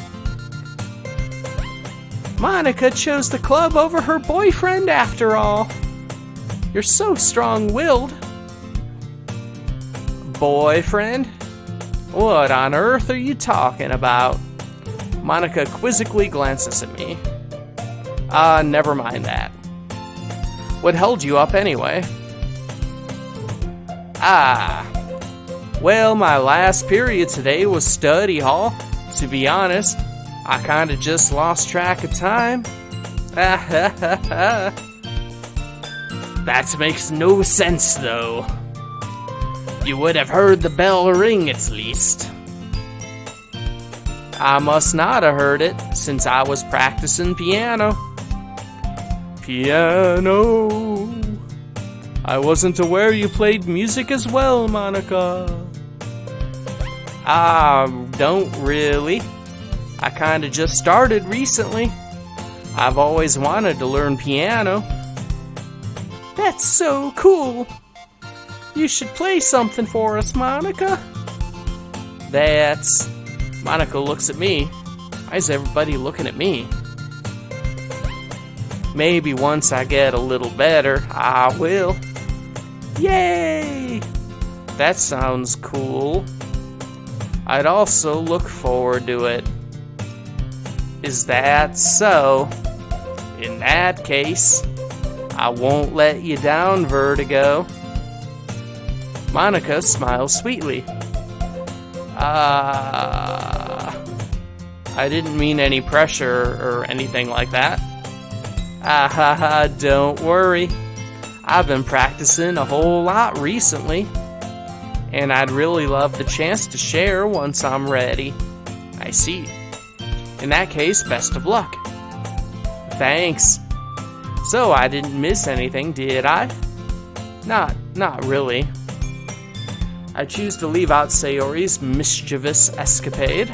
Monica chose the club over her boyfriend after all. You're so strong-willed. Boyfriend? What on earth are you talking about? Monica quizzically glances at me. Never mind that. What held you up anyway? Well, my last period today was study hall. To be honest, I kinda just lost track of time.
That makes no sense, though. You would have heard the bell ring at least.
I must not have heard it, since I was practicing piano. Piano. I wasn't aware you played music as well, Monica. Don't really. I kinda just started recently. I've always wanted to learn piano. That's so cool. You should play something for us, Monica. Monica looks at me. Why is everybody looking at me? Maybe once I get a little better, I will. Yay! That sounds cool. I'd also look forward to it. Is that so? In that case, I won't let you down, Vertigo. Monica smiles sweetly. I didn't mean any pressure or anything like that. Don't worry. I've been practicing a whole lot recently, and I'd really love the chance to share once I'm ready. I see. In that case, best of luck. Thanks. So I didn't miss anything, did I? Not really. I choose to leave out Sayori's mischievous escapade.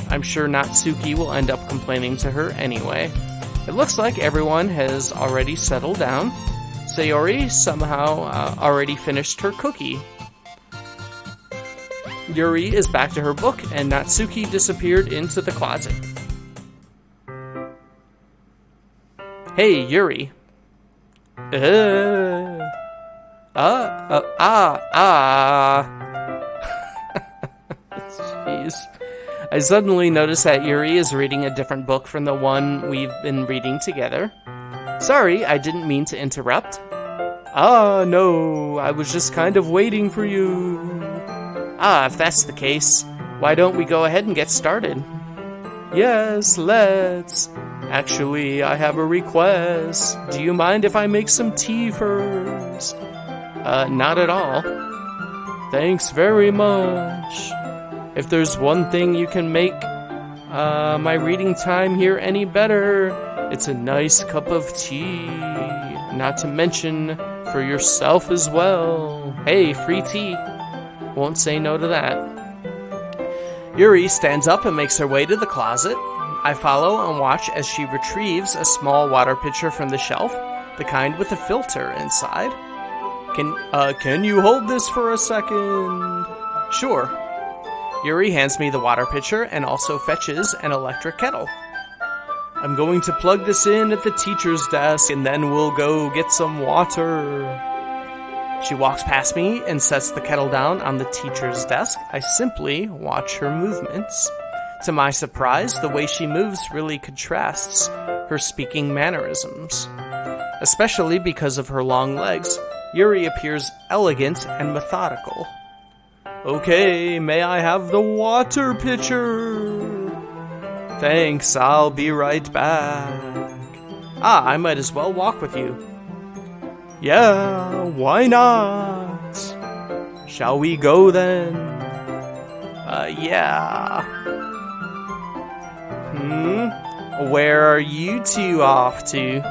I'm sure Natsuki will end up complaining to her anyway. It looks like everyone has already settled down. Sayori somehow already finished her cookie. Yuri is back to her book, and Natsuki disappeared into the closet. Hey, Yuri. Jeez. I suddenly notice that Yuri is reading a different book from the one we've been reading together. Sorry, I didn't mean to interrupt. No, I was just kind of waiting for you. If that's the case, why don't we go ahead and get started? Yes, let's. Actually, I have a request. Do you mind if I make some tea first? Not at all. Thanks very much. If there's one thing you can make my reading time here any better, it's a nice cup of tea. Not to mention for yourself as well. Hey, free tea. Won't say no to that. Yuri stands up and makes her way to the closet. I follow and watch as she retrieves a small water pitcher from the shelf, the kind with a filter inside. Can you hold this for a second? Sure. Yuri hands me the water pitcher and also fetches an electric kettle. I'm going to plug this in at the teacher's desk and then we'll go get some water. She walks past me and sets the kettle down on the teacher's desk. I simply watch her movements. To my surprise, the way she moves really contrasts her speaking mannerisms. Especially because of her long legs, Yuri appears elegant and methodical. Okay, may I have the water pitcher? Thanks, I'll be right back. Ah, I might as well walk with you. Yeah, why not? Shall we go then? Yeah. Where are you two off to?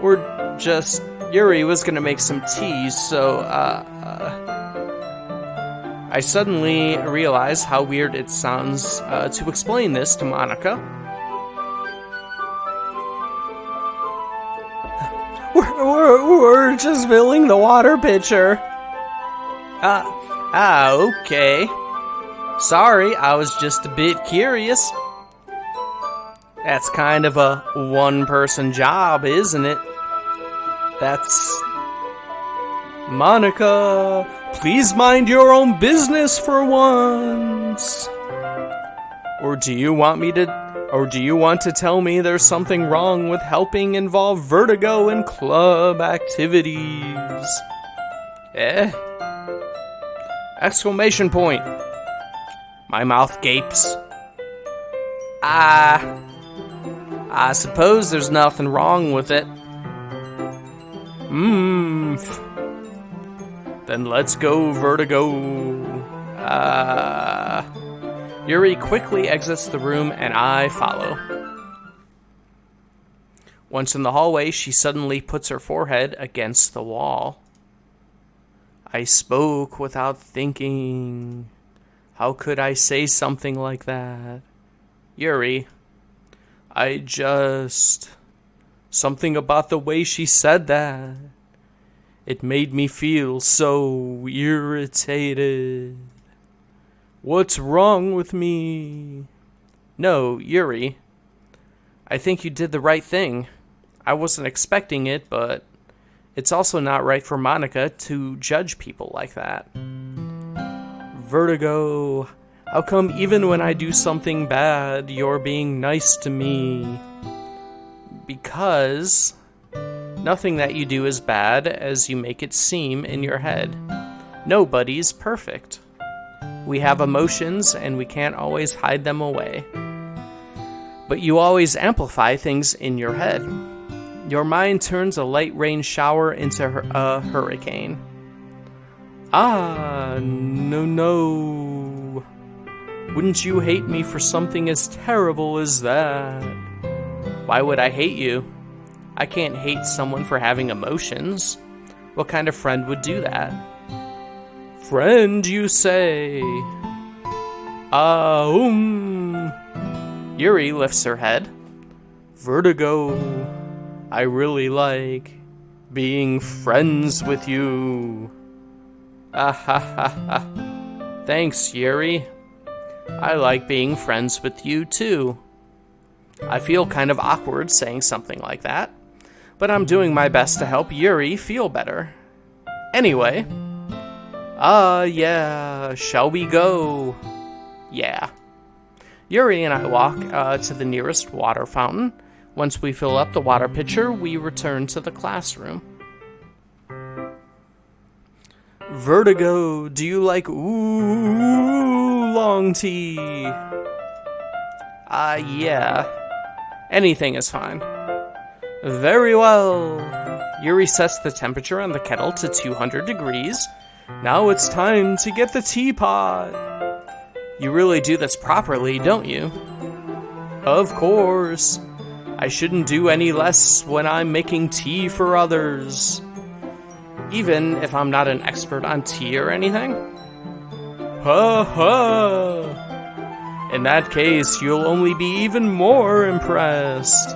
We're just... Yuri was gonna make some tea, so, I suddenly realize how weird it sounds to explain this to Monica. We're just filling the water pitcher. Okay. Sorry, I was just a bit curious. That's kind of a one-person job, isn't it? That's... Monica, please mind your own business for once. Or do you want to tell me there's something wrong with helping involve Vertigo in club activities? Exclamation point. My mouth gapes. I suppose there's nothing wrong with it. Then let's go, Vertigo. Yuri quickly exits the room and I follow. Once in the hallway, she suddenly puts her forehead against the wall. I spoke without thinking. How could I say something like that? Yuri, something about the way she said that. It made me feel so irritated. What's wrong with me? No, Yuri. I think you did the right thing. I wasn't expecting it, but it's also not right for Monica to judge people like that. Vertigo, how come even when I do something bad, you're being nice to me? Because nothing that you do is bad as you make it seem in your head. Nobody's perfect. We have emotions and we can't always hide them away. But you always amplify things in your head. Your mind turns a light rain shower into a hurricane. No. Wouldn't you hate me for something as terrible as that? Why would I hate you? I can't hate someone for having emotions. What kind of friend would do that? Friend, you say? Yuri lifts her head. Vertigo, I really like being friends with you. Thanks, Yuri. I like being friends with you, too. I feel kind of awkward saying something like that, but I'm doing my best to help Yuri feel better. Anyway, yeah, shall we go? Yeah. Yuri and I walk to the nearest water fountain. Once we fill up the water pitcher, we return to the classroom. Vertigo, do you like oolong tea? Yeah. Anything is fine. Very well. Yuri sets the temperature on the kettle to 200 degrees. Now it's time to get the teapot. You really do this properly, don't you? Of course. I shouldn't do any less when I'm making tea for others. Even if I'm not an expert on tea or anything? In that case, you'll only be even more impressed.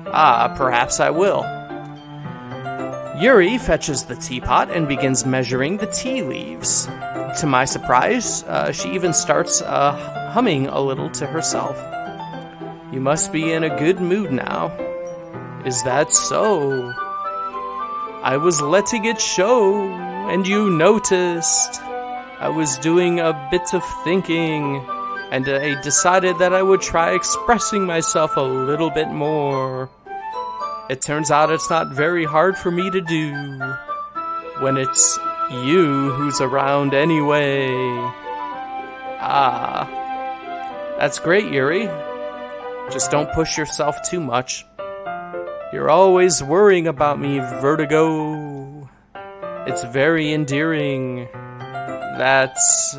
Perhaps I will. Yuri fetches the teapot and begins measuring the tea leaves. To my surprise, she even starts humming a little to herself. You must be in a good mood now. Is that so? I was letting it show, and you noticed. I was doing a bit of thinking, and I decided that I would try expressing myself a little bit more. It turns out it's not very hard for me to do. When it's You who's around anyway. Ah. That's great, Yuri. Just don't push yourself too much. You're always worrying about me, Vertigo. It's very endearing. That's,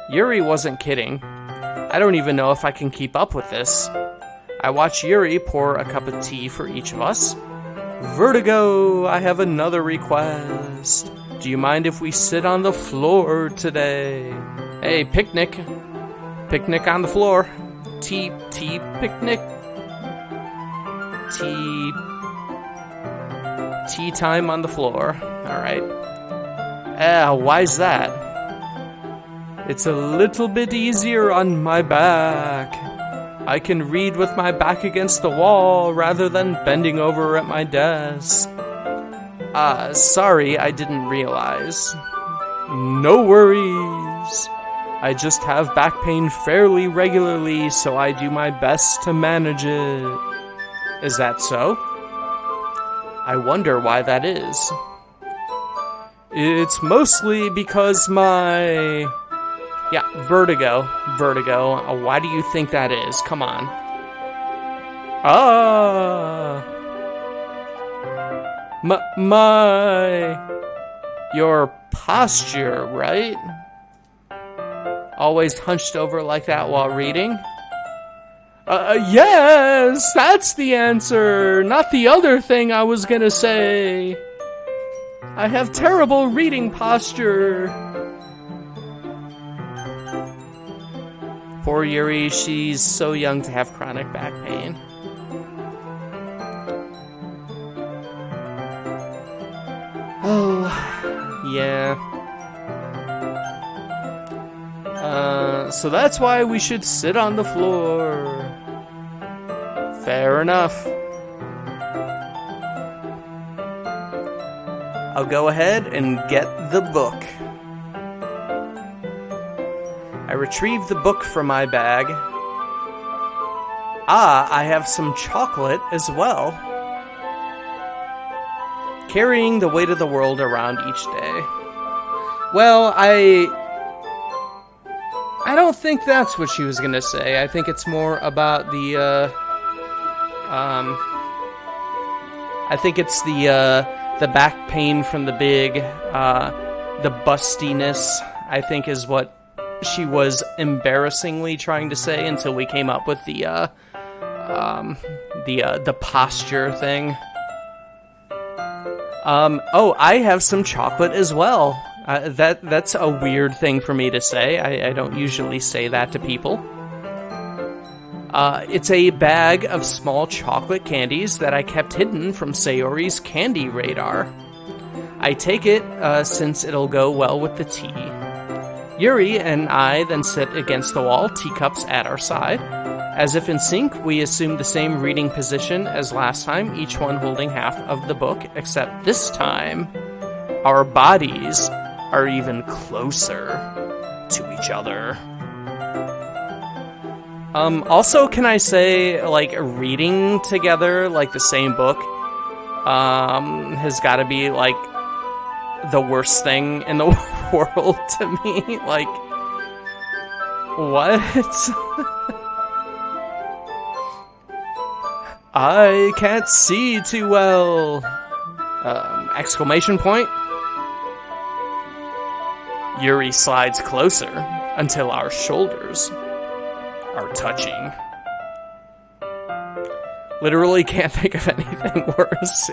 Yuri wasn't kidding. I don't even know if I can keep up with this. I watch Yuri pour a cup of tea for each of us. Vertigo, I have another request. Do you mind if we sit on the floor today? Hey, picnic. Picnic on the floor. Tea picnic. Tea time on the floor. Alright. Why's that? It's a little bit easier on my back. I can read with my back against the wall rather than bending over at my desk. Sorry, I didn't realize. No worries. I just have back pain fairly regularly, so I do my best to manage it. Is that so? I wonder why that is. It's mostly because my... Yeah, vertigo. Why do you think that is? Come on. Your posture, right? Always hunched over like that while reading? Yes, that's the answer, not the other thing I was gonna say. I have terrible reading posture. Poor Yuri, she's so young to have chronic back pain. Oh, yeah. So that's why we should sit on the floor. Fair enough. I'll go ahead and get the book. I retrieve the book from my bag. I have some chocolate as well. Carrying the weight of the world around each day. Well, I don't think that's what she was gonna say. I think it's more about the, I think it's the back pain from the the bustiness, I think is what she was embarrassingly trying to say until we came up with the posture thing. I have some chocolate as well. That's a weird thing for me to say. I don't usually say that to people. It's a bag of small chocolate candies that I kept hidden from Sayori's candy radar. I take it since it'll go well with the tea. Yuri and I then sit against the wall, teacups at our side. As if in sync, we assume the same reading position as last time, each one holding half of the book, except this time, our bodies are even closer to each other. Also, can I say, like, reading together, like, the same book, has gotta be, like, the worst thing in the world to me. Like, what? I can't see too well. Exclamation point. Yuri slides closer until our shoulders are touching. Literally can't think of anything worse.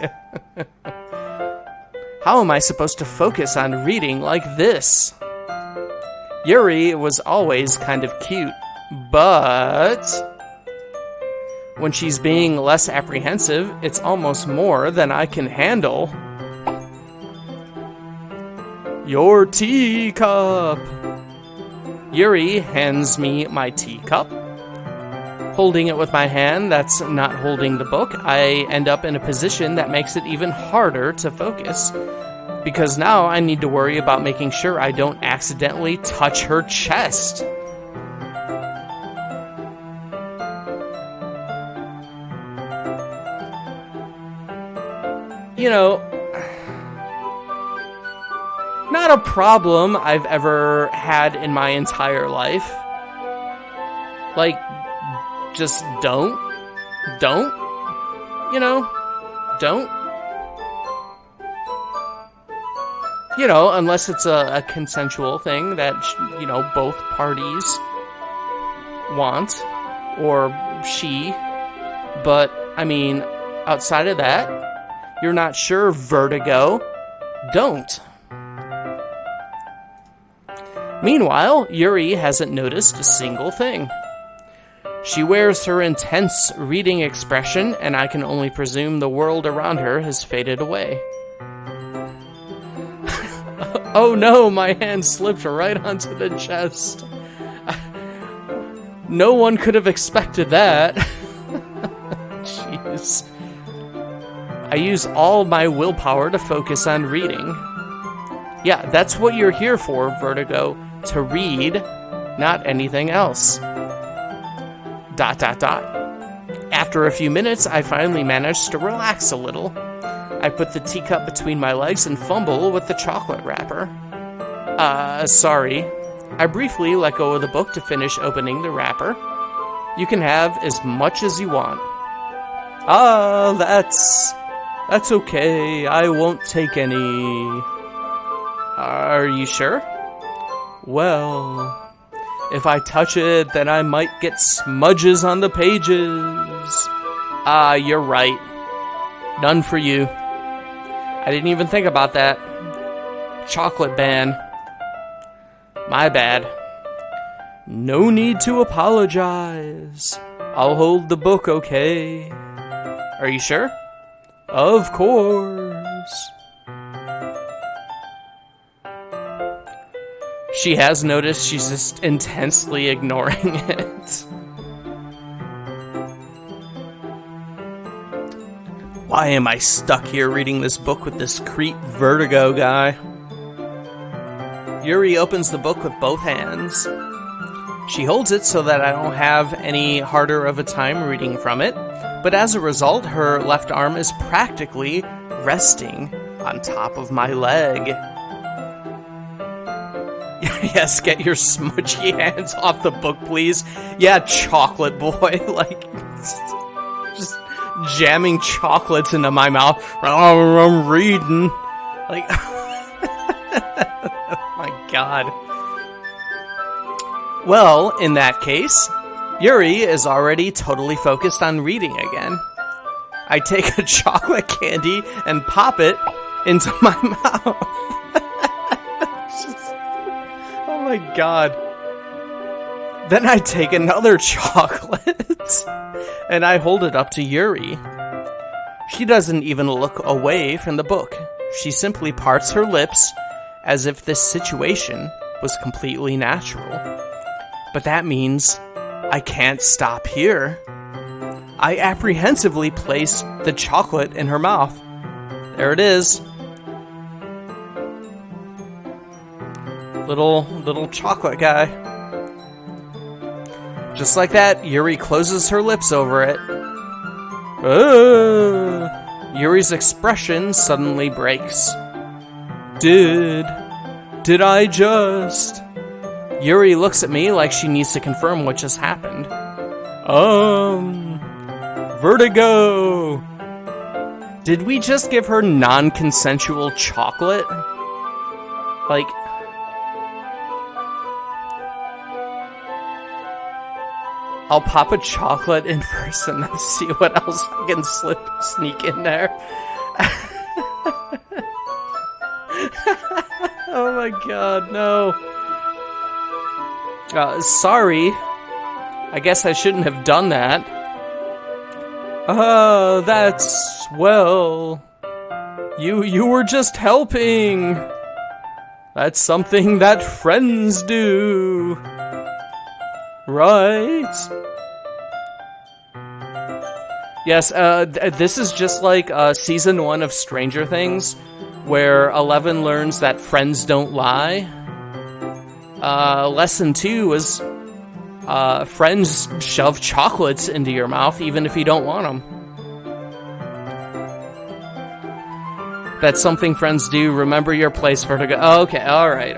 How am I supposed to focus on reading like this? Yuri was always kind of cute, but when she's being less apprehensive, it's almost more than I can handle. Your teacup! Yuri hands me my teacup. Holding it with my hand that's not holding the book, I end up in a position that makes it even harder to focus. Because now I need to worry about making sure I don't accidentally touch her chest. You know, not a problem I've ever had in my entire life. Like, just don't, you know, don't. You know, unless it's a consensual thing that, you know, both parties want, or she. But, I mean, outside of that, you're not sure, Vertigo, don't. Meanwhile, Yuri hasn't noticed a single thing. She wears her intense reading expression, and I can only presume the world around her has faded away. Oh no, my hand slipped right onto the chest. No one could have expected that. Jeez. I use all my willpower to focus on reading. Yeah, that's what you're here for, Vertigo. To read, not anything else. ... After a few minutes, I finally managed to relax a little. I put the teacup between my legs and fumble with the chocolate wrapper. Sorry. I briefly let go of the book to finish opening the wrapper. You can have as much as you want. That's okay. I won't take any. Are you sure? Well, if I touch it, then I might get smudges on the pages. You're right. None for you. I didn't even think about that. Chocolate ban. My bad. No need to apologize. I'll hold the book, okay? Are you sure? Of course. She has noticed she's just intensely ignoring it. Why am I stuck here reading this book with this creep Vertigo guy? Yuri opens the book with both hands. She holds it so that I don't have any harder of a time reading from it, but as a result, her left arm is practically resting on top of my leg. Yes, get your smudgy hands off the book, please. Yeah, chocolate boy, like, just jamming chocolates into my mouth. Oh, I'm reading. Like, oh my god. Well, in that case, Yuri is already totally focused on reading again. I take a chocolate candy and pop it into my mouth. Oh my god. Then I take another chocolate and I hold it up to Yuri. She doesn't even look away from the book. She simply parts her lips as if this situation was completely natural. But that means I can't stop here. I apprehensively place the chocolate in her mouth. There it is. Little chocolate guy. Just like that, Yuri closes her lips over it. Yuri's expression suddenly breaks. Did I just... Yuri looks at me like she needs to confirm what just happened. Vertigo! Did we just give her non-consensual chocolate? Like... I'll pop a chocolate in first and then see what else I can sneak in there. Oh my god, no. Sorry. I guess I shouldn't have done that. That's... well... You were just helping. That's something that friends do. Right? Yes, this is just like Season 1 of Stranger Things, where Eleven learns that friends don't lie. Lesson 2 was friends shove chocolates into your mouth even if you don't want them. That's something friends do. Remember your place, Vertigo. Oh, okay, alright.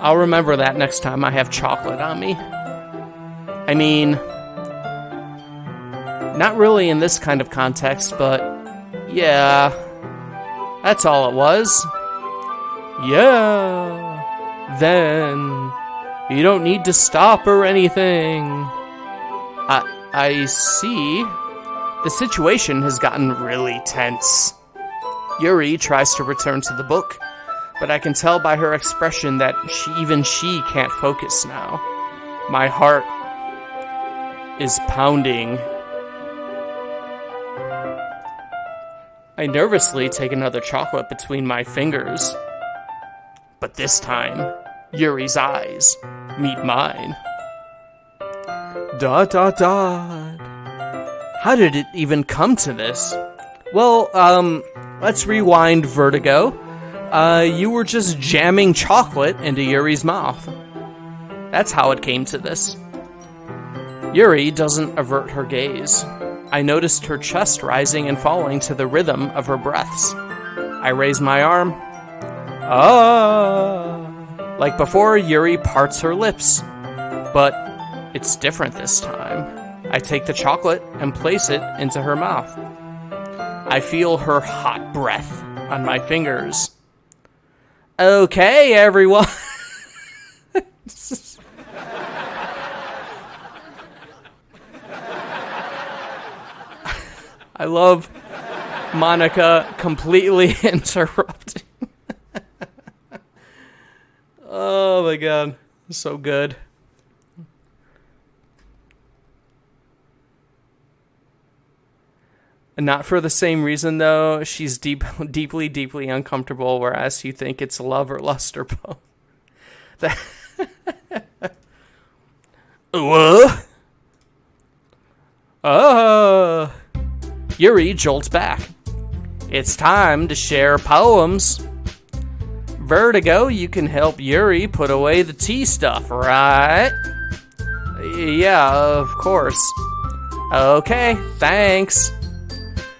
I'll remember that next time I have chocolate on me. I mean, not really in this kind of context, but yeah, that's all it was. Yeah, then you don't need to stop or anything. I see. The situation has gotten really tense. Yuri tries to return to the book, but I can tell by her expression that even she can't focus now. My heart is pounding. I nervously take another chocolate between my fingers. But this time, Yuri's eyes meet mine. ... How did it even come to this? Well, let's rewind, Vertigo. You were just jamming chocolate into Yuri's mouth. That's how it came to this. Yuri doesn't avert her gaze. I noticed her chest rising and falling to the rhythm of her breaths. I raise my arm. Ah! Like before, Yuri parts her lips. But it's different this time. I take the chocolate and place it into her mouth. I feel her hot breath on my fingers. Okay, everyone. I love Monica completely interrupting. Oh my god, so good. Not for the same reason, though. She's deeply uncomfortable, whereas you think it's love or lust or both. What? Yuri jolts back. It's time to share poems. Vertigo, you can help Yuri put away the tea stuff, right? Yeah, of course. Okay, thanks.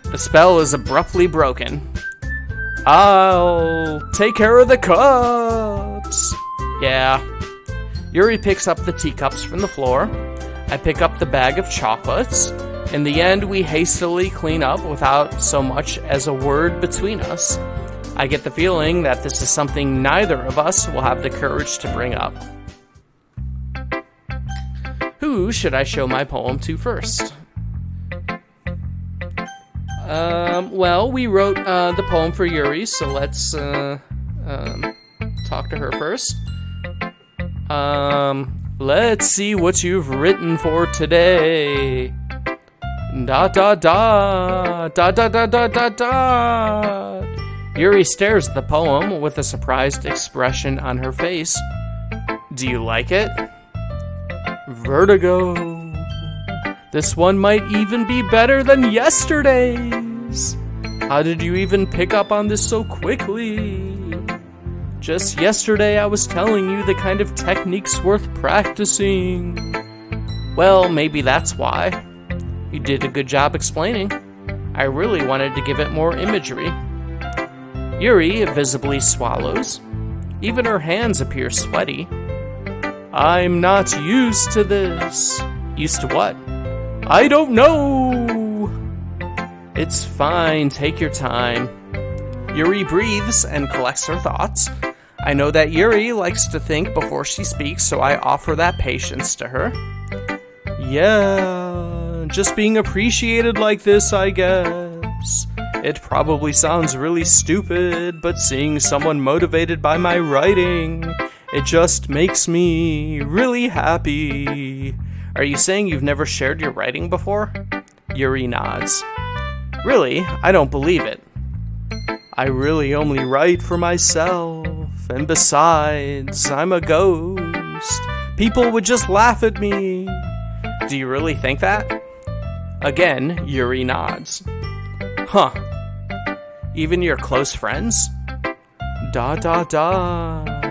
The spell is abruptly broken. I'll take care of the cups. Yeah. Yuri picks up the teacups from the floor. I pick up the bag of chocolates. In the end, we hastily clean up without so much as a word between us. I get the feeling that this is something neither of us will have the courage to bring up. Who should I show my poem to first? Well, we wrote the poem for Yuri, so let's talk to her first. Let's see what you've written for today. Da da da da da da da da da. Yuri stares at the poem with a surprised expression on her face. Do you like it? Vertigo. This one might even be better than yesterday's. How did you even pick up on this so quickly? Just yesterday I was telling you the kind of techniques worth practicing. Well, maybe that's why. You did a good job explaining. I really wanted to give it more imagery. Yuri visibly swallows. Even her hands appear sweaty. I'm not used to this. Used to what? I don't know. It's fine, take your time. Yuri breathes and collects her thoughts. I know that Yuri likes to think before she speaks, so I offer that patience to her. Yeah, just being appreciated like this, I guess. It probably sounds really stupid, but seeing someone motivated by my writing, it just makes me really happy. Are you saying you've never shared your writing before? Yuri nods. Really? I don't believe it. I really only write for myself, and besides, I'm a ghost. People would just laugh at me. Do you really think that? Again, Yuri nods. Huh. Even your close friends? Da da da.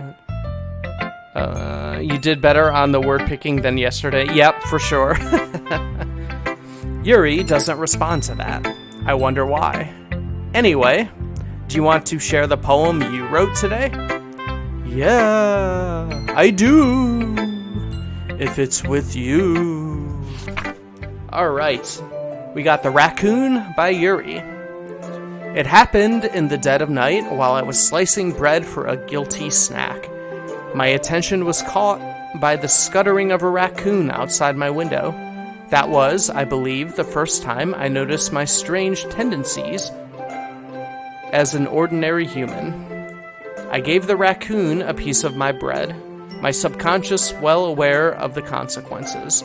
You did better on the word picking than yesterday. Yep, for sure. Yuri doesn't respond to that. I wonder why. Anyway, do you want to share the poem you wrote today? Yeah, I do. If it's with you. Alright, we got The Raccoon by Yuri. It happened in the dead of night while I was slicing bread for a guilty snack. My attention was caught by the scuttering of a raccoon outside my window. That was, I believe, the first time I noticed my strange tendencies as an ordinary human. I gave the raccoon a piece of my bread, my subconscious well aware of the consequences,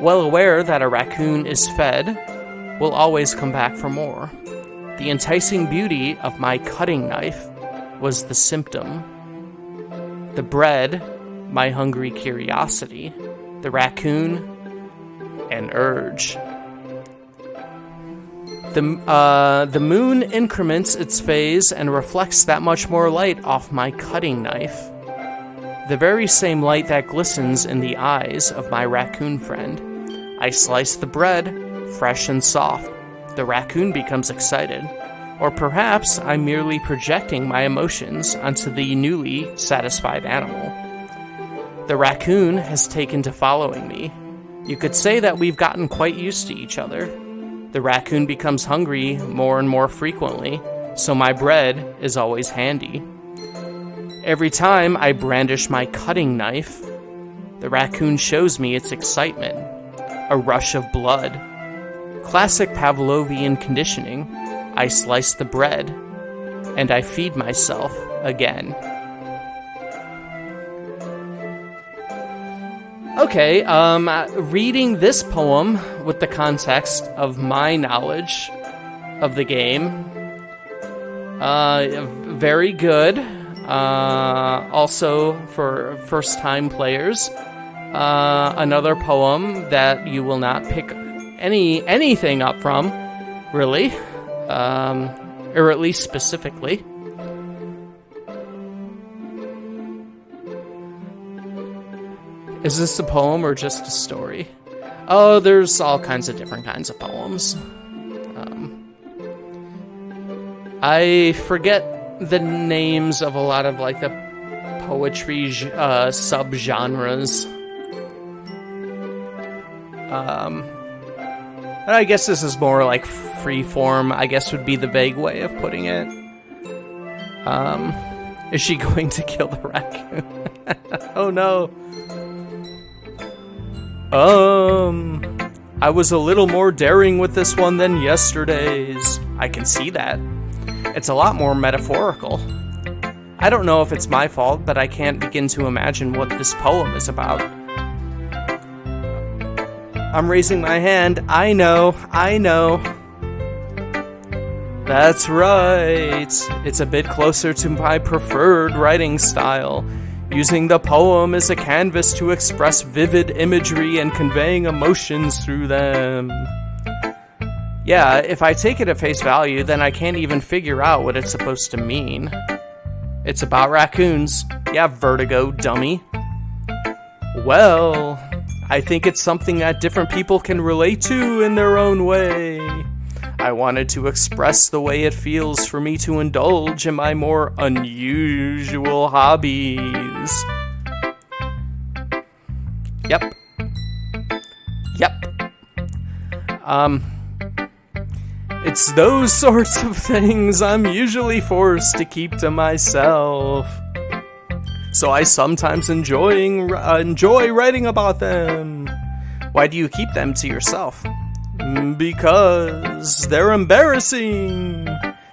well aware that a raccoon is fed, will always come back for more. The enticing beauty of my cutting knife was the symptom. The bread, my hungry curiosity. The raccoon, an urge. The moon increments its phase and reflects that much more light off my cutting knife. The very same light that glistens in the eyes of my raccoon friend. I slice the bread, fresh and soft. The raccoon becomes excited. Or perhaps I'm merely projecting my emotions onto the newly satisfied animal. The raccoon has taken to following me. You could say that we've gotten quite used to each other. The raccoon becomes hungry more and more frequently, so my bread is always handy. Every time I brandish my cutting knife, the raccoon shows me its excitement, a rush of blood. Classic Pavlovian conditioning. I slice the bread, and I feed myself again. Okay, reading this poem with the context of my knowledge of the game, very good. Also, for first-time players, another poem that you will not pick anything up from, really, or at least specifically. Is this a poem or just a story? Oh, there's all kinds of different kinds of poems. I forget the names of a lot of like the poetry subgenres. I guess this is more like free form, I guess would be the vague way of putting it. Is she going to kill the raccoon? Oh no. I was a little more daring with this one than yesterday's. I can see that. It's a lot more metaphorical. I don't know if it's my fault, but I can't begin to imagine what this poem is about. I'm raising my hand. I know. That's right. It's a bit closer to my preferred writing style. Using the poem as a canvas to express vivid imagery and conveying emotions through them. Yeah, if I take it at face value, then I can't even figure out what it's supposed to mean. It's about raccoons. Yeah, vertigo, dummy. Well, I think it's something that different people can relate to in their own way. I wanted to express the way it feels for me to indulge in my more unusual hobbies. Yep. It's those sorts of things I'm usually forced to keep to myself. So I sometimes enjoy writing about them. Why do you keep them to yourself? Because they're embarrassing,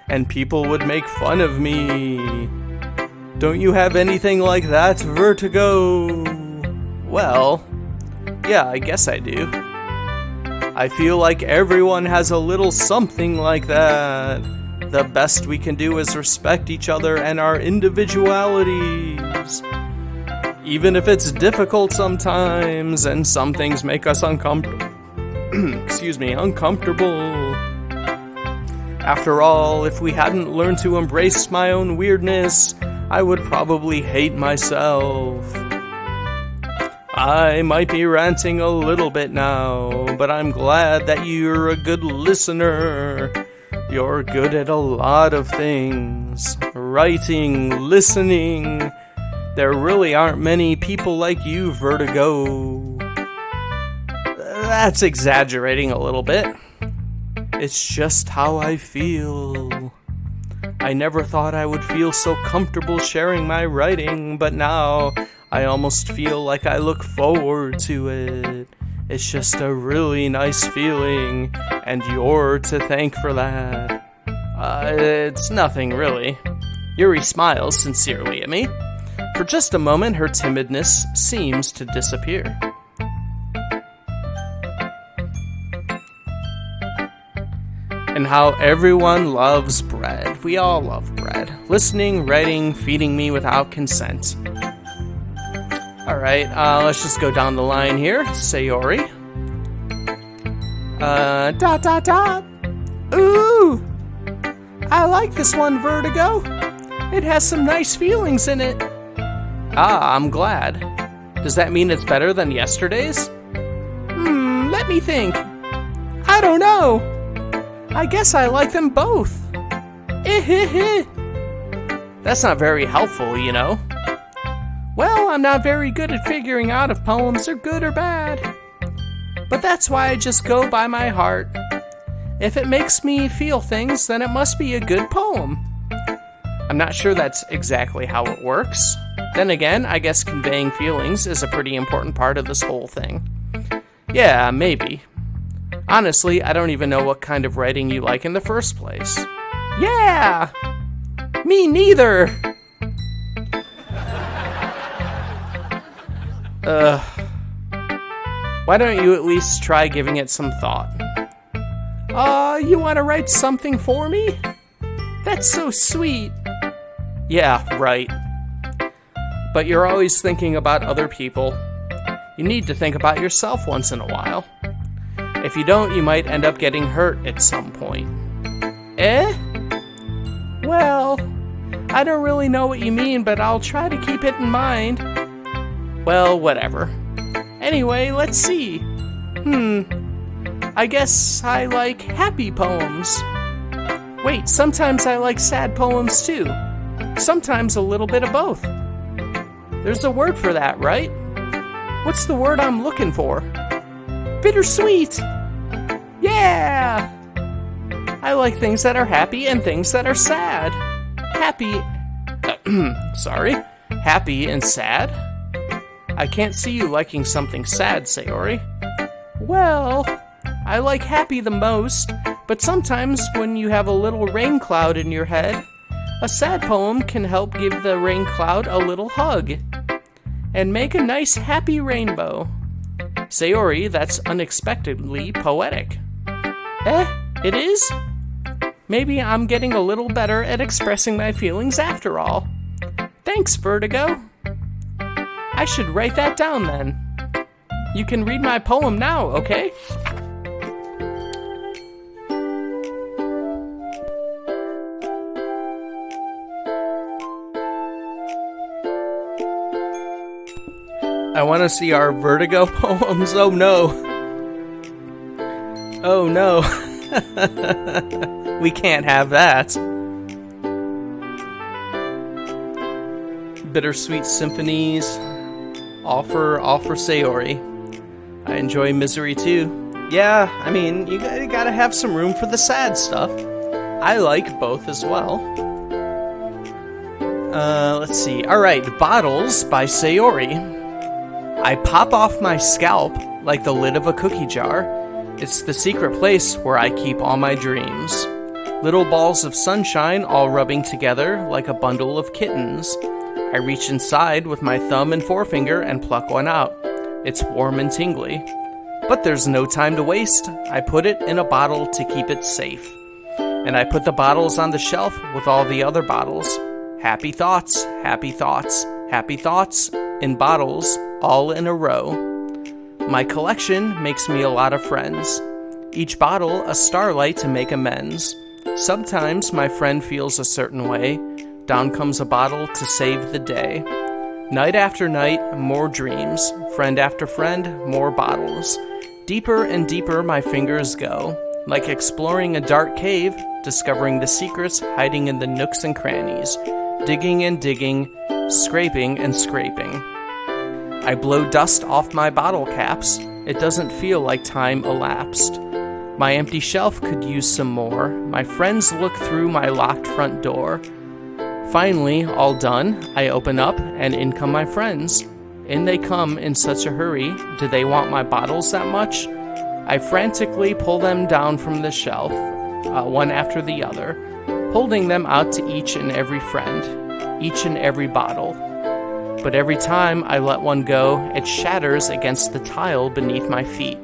and people would make fun of me. Don't you have anything like that, Vertigo? Well, yeah, I guess I do. I feel like everyone has a little something like that. The best we can do is respect each other and our individualities. Even if it's difficult sometimes, and some things make us uncomfortable. Uncomfortable. After all, if we hadn't learned to embrace my own weirdness, I would probably hate myself. I might be ranting a little bit now, but I'm glad that you're a good listener. You're good at a lot of things. Writing, listening. There really aren't many people like you, Vertigo. That's exaggerating a little bit. It's just how I feel. I never thought I would feel so comfortable sharing my writing, but now I almost feel like I look forward to it. It's just a really nice feeling, and you're to thank for that. It's nothing, really. Yuri smiles sincerely at me. For just a moment, her timidness seems to disappear. And how everyone loves bread. We all love bread. Listening, writing, feeding me without consent. Alright, let's just go down the line here. Sayori. Dot dot dot. Ooh! I like this one, Vertigo. It has some nice feelings in it. Ah, I'm glad. Does that mean it's better than yesterday's? Let me think. I don't know. I guess I like them both. That's not very helpful, you know. Well, I'm not very good at figuring out if poems are good or bad. But that's why I just go by my heart. If it makes me feel things, then it must be a good poem. I'm not sure that's exactly how it works. Then again, I guess conveying feelings is a pretty important part of this whole thing. Yeah, maybe. Honestly, I don't even know what kind of writing you like in the first place. Yeah! Me neither! Why don't you at least try giving it some thought? You want to write something for me? That's so sweet. Yeah, right. But you're always thinking about other people. You need to think about yourself once in a while. If you don't, you might end up getting hurt at some point. Well, I don't really know what you mean, but I'll try to keep it in mind. Well, whatever. Anyway, let's see. I guess I like happy poems. Wait, sometimes I like sad poems too. Sometimes a little bit of both. There's a word for that, right? What's the word I'm looking for? Bittersweet! Yeah! I like things that are happy and things that are sad. Happy... sorry. Happy and sad? I can't see you liking something sad, Sayori. Well, I like happy the most, but sometimes when you have a little rain cloud in your head, a sad poem can help give the rain cloud a little hug and make a nice happy rainbow. Sayori, that's unexpectedly poetic. It is? Maybe I'm getting a little better at expressing my feelings after all. Thanks, Vertigo. I should write that down then. You can read my poem now, okay? I want to see our Vertigo poems. Oh no. Oh no. We can't have that. Bittersweet Symphonies. All for Sayori. I enjoy Misery too. Yeah, I mean, you gotta have some room for the sad stuff. I like both as well. Let's see. Alright, Bottles by Sayori. I pop off my scalp like the lid of a cookie jar. It's the secret place where I keep all my dreams. Little balls of sunshine all rubbing together like a bundle of kittens. I reach inside with my thumb and forefinger and pluck one out. It's warm and tingly. But there's no time to waste. I put it in a bottle to keep it safe. And I put the bottles on the shelf with all the other bottles. Happy thoughts, happy thoughts, happy thoughts in bottles, all in a row. My collection makes me a lot of friends. Each bottle a starlight to make amends. Sometimes my friend feels a certain way. Down comes a bottle to save the day. Night after night, more dreams. Friend after friend, more bottles. Deeper and deeper my fingers go, like exploring a dark cave, discovering the secrets hiding in the nooks and crannies. Digging and digging, scraping and scraping. I blow dust off my bottle caps. It doesn't feel like time elapsed. My empty shelf could use some more. My friends look through my locked front door. Finally, all done, I open up, and in come my friends. In they come in such a hurry. Do they want my bottles that much? I frantically pull them down from the shelf, one after the other, holding them out to each and every friend, each and every bottle. But every time I let one go, it shatters against the tile beneath my feet.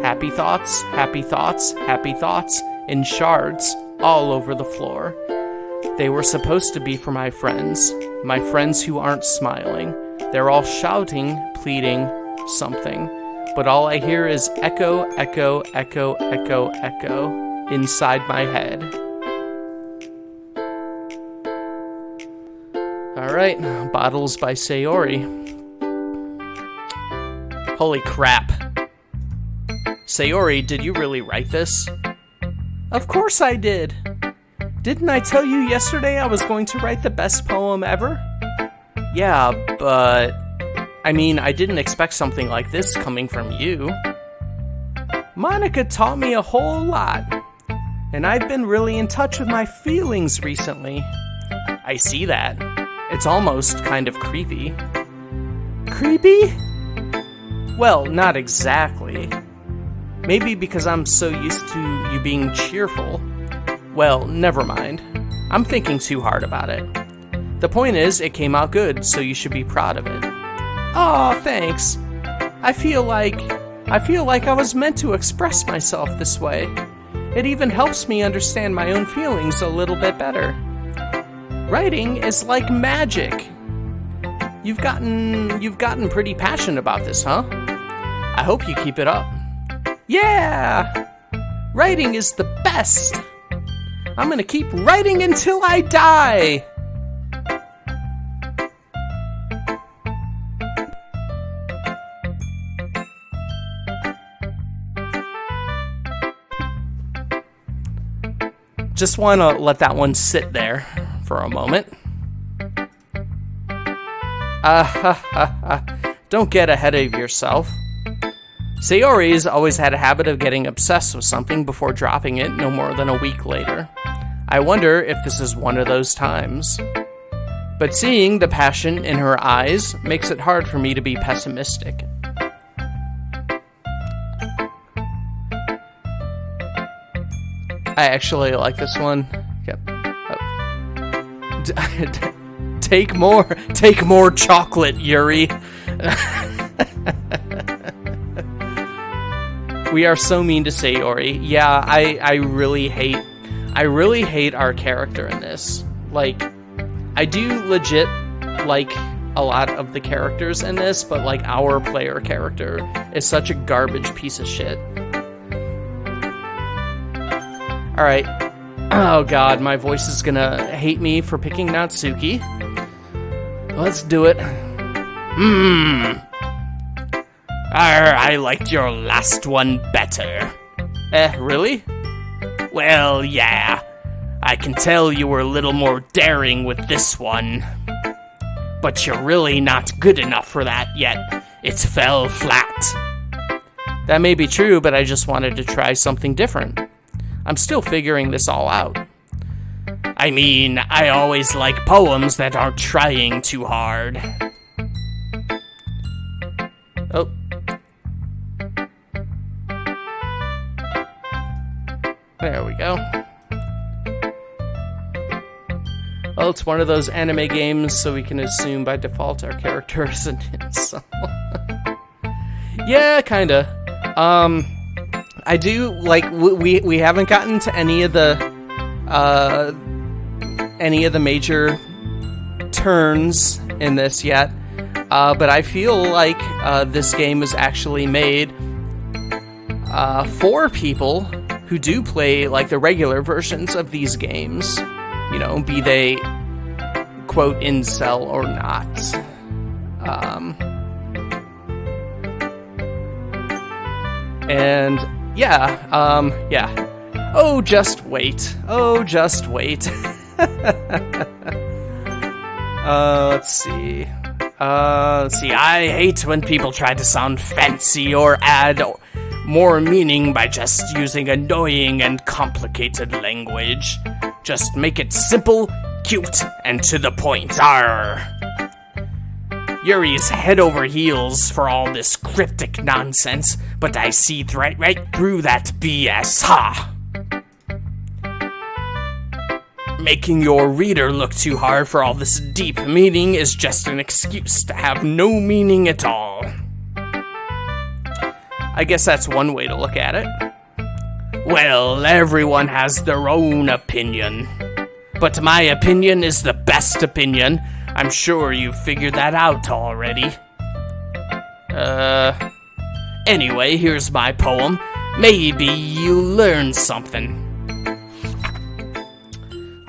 Happy thoughts, happy thoughts, happy thoughts, in shards all over the floor. They were supposed to be for my friends who aren't smiling. They're all shouting, pleading, something. But all I hear is echo, echo, echo, echo, echo inside my head. Alright, Bottles by Sayori. Holy crap. Sayori, did you really write this? Of course I did. Didn't I tell you yesterday I was going to write the best poem ever? Yeah, but... I mean, I didn't expect something like this coming from you. Monica taught me a whole lot. And I've been really in touch with my feelings recently. I see that. It's almost kind of creepy. Creepy? Well, not exactly. Maybe because I'm so used to you being cheerful. Well, never mind. I'm thinking too hard about it. The point is, it came out good, so you should be proud of it. Aw, thanks. I feel like I was meant to express myself this way. It even helps me understand my own feelings a little bit better. Writing is like magic. You've gotten pretty passionate about this, huh? I hope you keep it up. Yeah! Writing is the best! I'm gonna keep writing until I die! Just want to let that one sit there for a moment. Don't get ahead of yourself. Sayori's always had a habit of getting obsessed with something before dropping it no more than a week later. I wonder if this is one of those times. But seeing the passion in her eyes makes it hard for me to be pessimistic. I actually like this one. Yep. Take more chocolate, Yuri. We are so mean to Sayori. Yeah, I really hate our character in this. Like, I do legit like a lot of the characters in this, but like our player character is such a garbage piece of shit. Alright. Oh god, my voice is gonna hate me for picking Natsuki. Let's do it.
I liked your last one better.
Really?
Well, yeah. I can tell you were a little more daring with this one. But you're really not good enough for that yet. It fell flat.
That may be true, but I just wanted to try something different. I'm still figuring this all out.
I mean, I always like poems that aren't trying too hard.
Oh. There we go. Well, it's one of those anime games, so we can assume by default our character isn't in some. Yeah, kinda. I do like we haven't gotten to any of the major turns in this yet, but I feel like this game is actually made for people who do play like the regular versions of these games, you know, be they quote incel or not. And yeah. Oh, just wait. Oh, just wait. Let's see.
I hate when people try to sound fancy or add more meaning by just using annoying and complicated language. Just make it simple, cute, and to the point. Arr! Yuri's head over heels for all this cryptic nonsense, but I see right through that BS, ha! Making your reader look too hard for all this deep meaning is just an excuse to have no meaning at all.
I guess that's one way to look at it.
Well, everyone has their own opinion. But my opinion is the best opinion. I'm sure you figured that out already. Anyway, here's my poem. Maybe you learned something.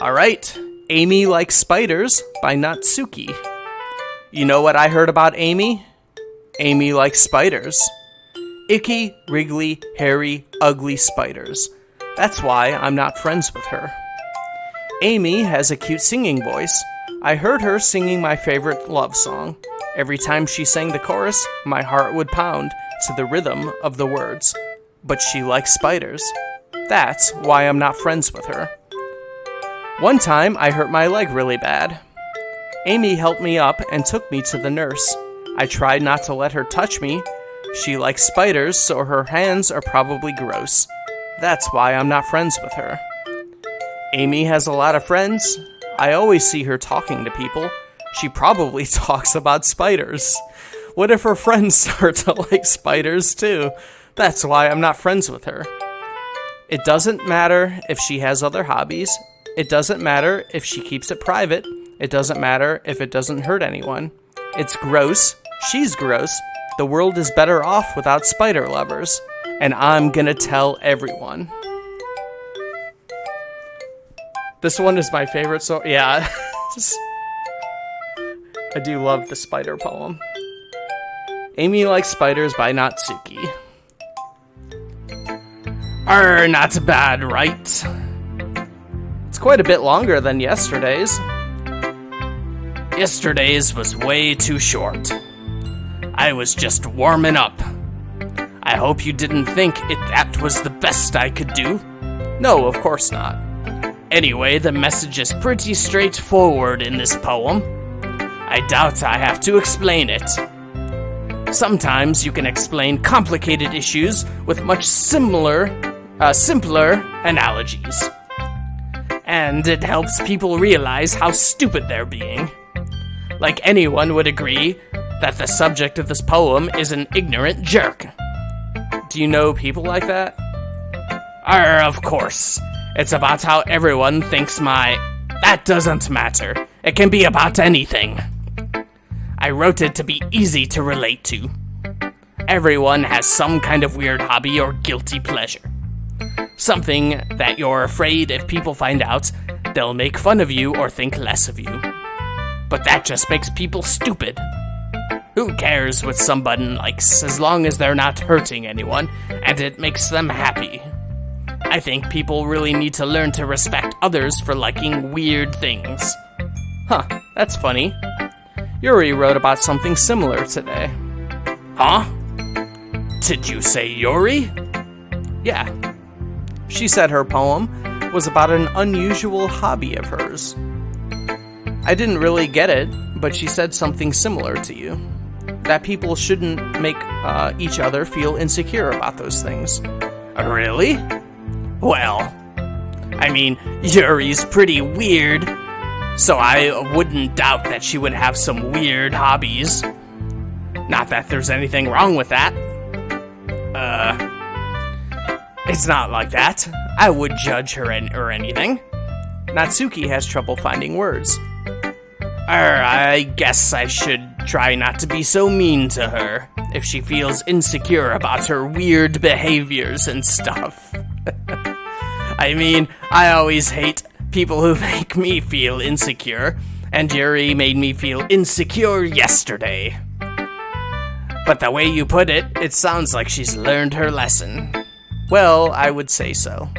Alright, Amy Likes Spiders by Natsuki. You know what I heard about Amy? Amy likes spiders. Icky, wriggly, hairy, ugly spiders. That's why I'm not friends with her. Amy has a cute singing voice. I heard her singing my favorite love song. Every time she sang the chorus, my heart would pound to the rhythm of the words. But she likes spiders. That's why I'm not friends with her. One time, I hurt my leg really bad. Amy helped me up and took me to the nurse. I tried not to let her touch me. She likes spiders, so her hands are probably gross. That's why I'm not friends with her. Amy has a lot of friends. I always see her talking to people. She probably talks about spiders. What if her friends start to like spiders too? That's why I'm not friends with her. It doesn't matter if she has other hobbies. It doesn't matter if she keeps it private. It doesn't matter if it doesn't hurt anyone. It's gross. She's gross. The world is better off without spider lovers. And I'm gonna tell everyone. This one is my favorite, so yeah. I do love the spider poem. Amy Likes Spiders by Natsuki.
Not bad, right?
It's quite a bit longer than yesterday's.
Yesterday's was way too short. I was just warming up. I hope you didn't think that was the best I could do.
No, of course not.
Anyway, the message is pretty straightforward in this poem. I doubt I have to explain it. Sometimes you can explain complicated issues with much simpler analogies. And it helps people realize how stupid they're being. Like anyone would agree that the subject of this poem is an ignorant jerk.
Do you know people like that?
Of course. It's about how everyone thinks that doesn't matter. It can be about anything. I wrote it to be easy to relate to. Everyone has some kind of weird hobby or guilty pleasure. Something that you're afraid if people find out, they'll make fun of you or think less of you. But that just makes people stupid. Who cares what somebody likes as long as they're not hurting anyone and it makes them happy? I think people really need to learn to respect others for liking weird things.
Huh, that's funny. Yuri wrote about something similar today.
Huh? Did you say Yuri?
Yeah. She said her poem was about an unusual hobby of hers. I didn't really get it, but she said something similar to you. That people shouldn't make each other feel insecure about those things.
Really? Well, I mean, Yuri's pretty weird, so I wouldn't doubt that she would have some weird hobbies. Not that there's anything wrong with that. It's not like that. I would judge her or anything.
Natsuki has trouble finding words.
I guess I should try not to be so mean to her if she feels insecure about her weird behaviors and stuff. I mean, I always hate people who make me feel insecure, and Yuri made me feel insecure yesterday. But the way you put it, it sounds like she's learned her lesson.
Well, I would say so.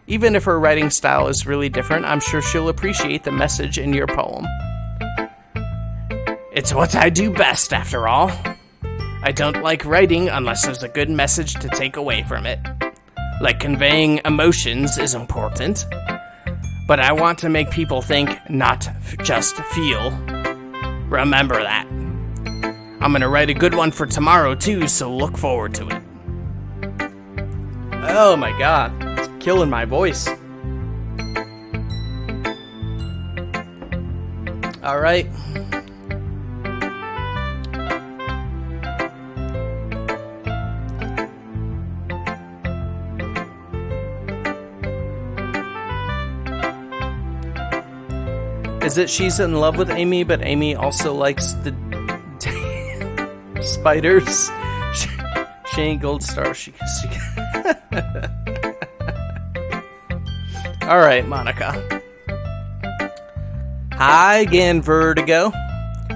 Even if her writing style is really different, I'm sure she'll appreciate the message in your poem.
It's what I do best, after all. I don't like writing unless there's a good message to take away from it. Like conveying emotions is important, but I want to make people think, not just feel. Remember that. I'm gonna write a good one for tomorrow too, so look forward to it.
Oh my god, it's killing my voice. Alright. Is it she's in love with Amy, but Amy also likes the spiders? She ain't Gold Star. She Alright, Monica. Hi again, Vertigo.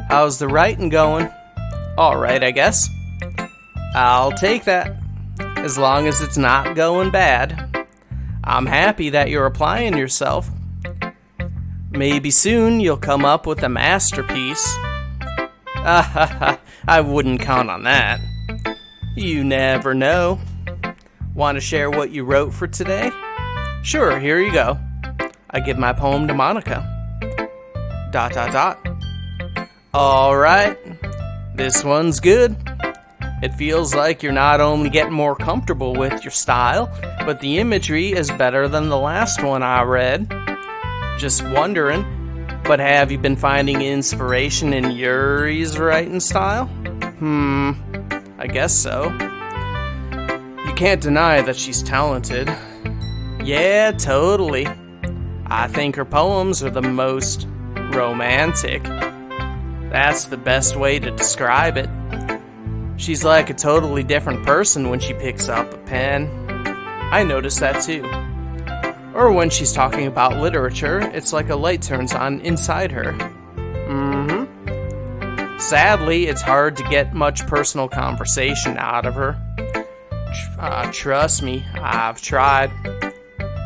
How's the writing going? Alright, I guess. I'll take that. As long as it's not going bad. I'm happy that you're applying yourself. Maybe soon you'll come up with a masterpiece. I wouldn't count on that. You never know. Want to share what you wrote for today? Sure, here you go. I give my poem to Monica. ... Alright, this one's good. It feels like you're not only getting more comfortable with your style, but the imagery is better than the last one I read. Just wondering, but have you been finding inspiration in Yuri's writing style? I guess so. You can't deny that she's talented. Yeah, totally. I think her poems are the most romantic. That's the best way to describe it. She's like a totally different person when she picks up a pen. I noticed that too. Or when she's talking about literature, it's like a light turns on inside her. Sadly, it's hard to get much personal conversation out of her. Trust me, I've tried.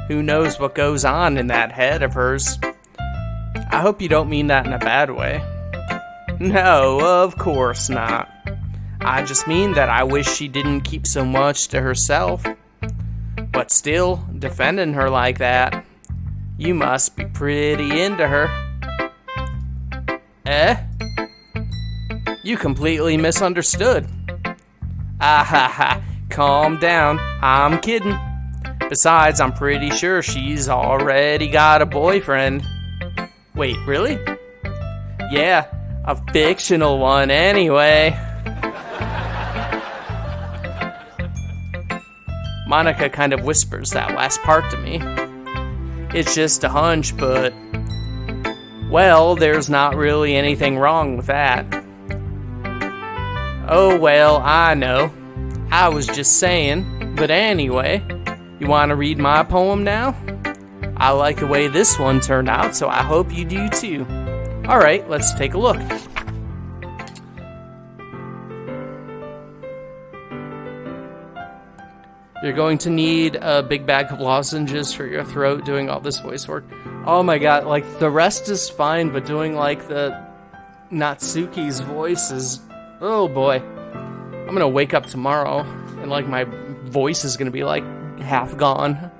Who knows what goes on in that head of hers? I hope you don't mean that in a bad way. No, of course not. I just mean that I wish she didn't keep so much to herself. But still, defending her like that, you must be pretty into her. You completely misunderstood. Calm down, I'm kidding. Besides, I'm pretty sure she's already got a boyfriend. Wait, really? Yeah, a fictional one anyway. Monica kind of whispers that last part to me. It's just a hunch, but... well, there's not really anything wrong with that. Oh, well, I know. I was just saying. But anyway, you want to read my poem now? I like the way this one turned out, so I hope you do too. Alright, let's take a look. You're going to need a big bag of lozenges for your throat doing all this voice work. Oh my god, like, the rest is fine, but doing, like, the Natsuki's voice is... oh boy. I'm gonna wake up tomorrow, and, like, my voice is gonna be, like, half gone.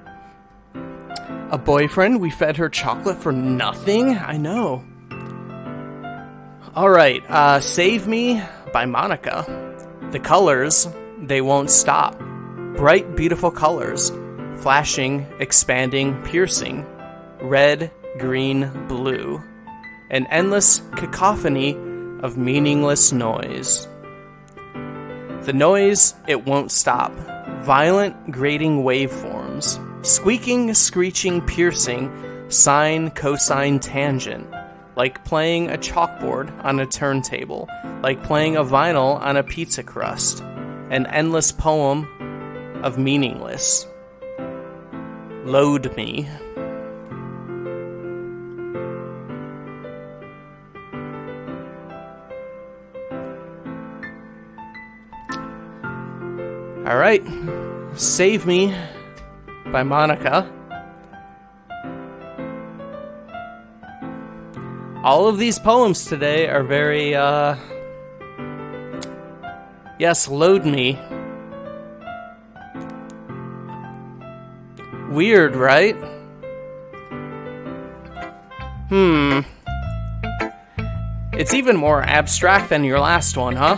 A boyfriend? We fed her chocolate for nothing? I know. Alright, Save Me by Monica. The colors, they won't stop. Bright, beautiful colors, flashing, expanding, piercing, red, green, blue, an endless cacophony of meaningless noise. The noise, it won't stop, violent, grating waveforms, squeaking, screeching, piercing, sine, cosine, tangent, like playing a chalkboard on a turntable, like playing a vinyl on a pizza crust, an endless poem of meaningless. Load me. Alright. Save Me by Monica. All of these poems today are very, yes, load me. Weird, right? It's even more abstract than your last one, huh?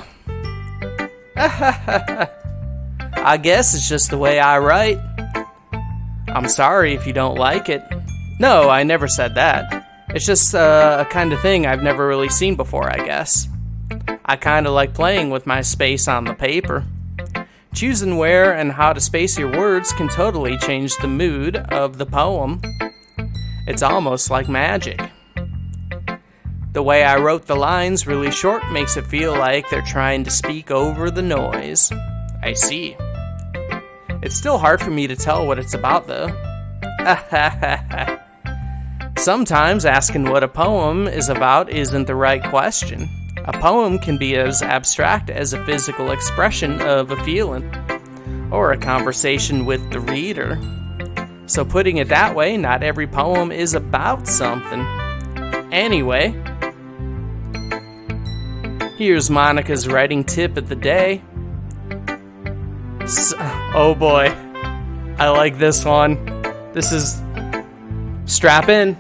I guess it's just the way I write. I'm sorry if you don't like it. No, I never said that. It's just a kind of thing I've never really seen before, I guess. I kind of like playing with my space on the paper. Choosing where and how to space your words can totally change the mood of the poem. It's almost like magic. The way I wrote the lines really short makes it feel like they're trying to speak over the noise. I see. It's still hard for me to tell what it's about, though. Sometimes asking what a poem is about isn't the right question. A poem can be as abstract as a physical expression of a feeling, or a conversation with the reader. So putting it that way, not every poem is about something. Anyway, here's Monica's writing tip of the day. Oh boy, I like this one. This is... strap in.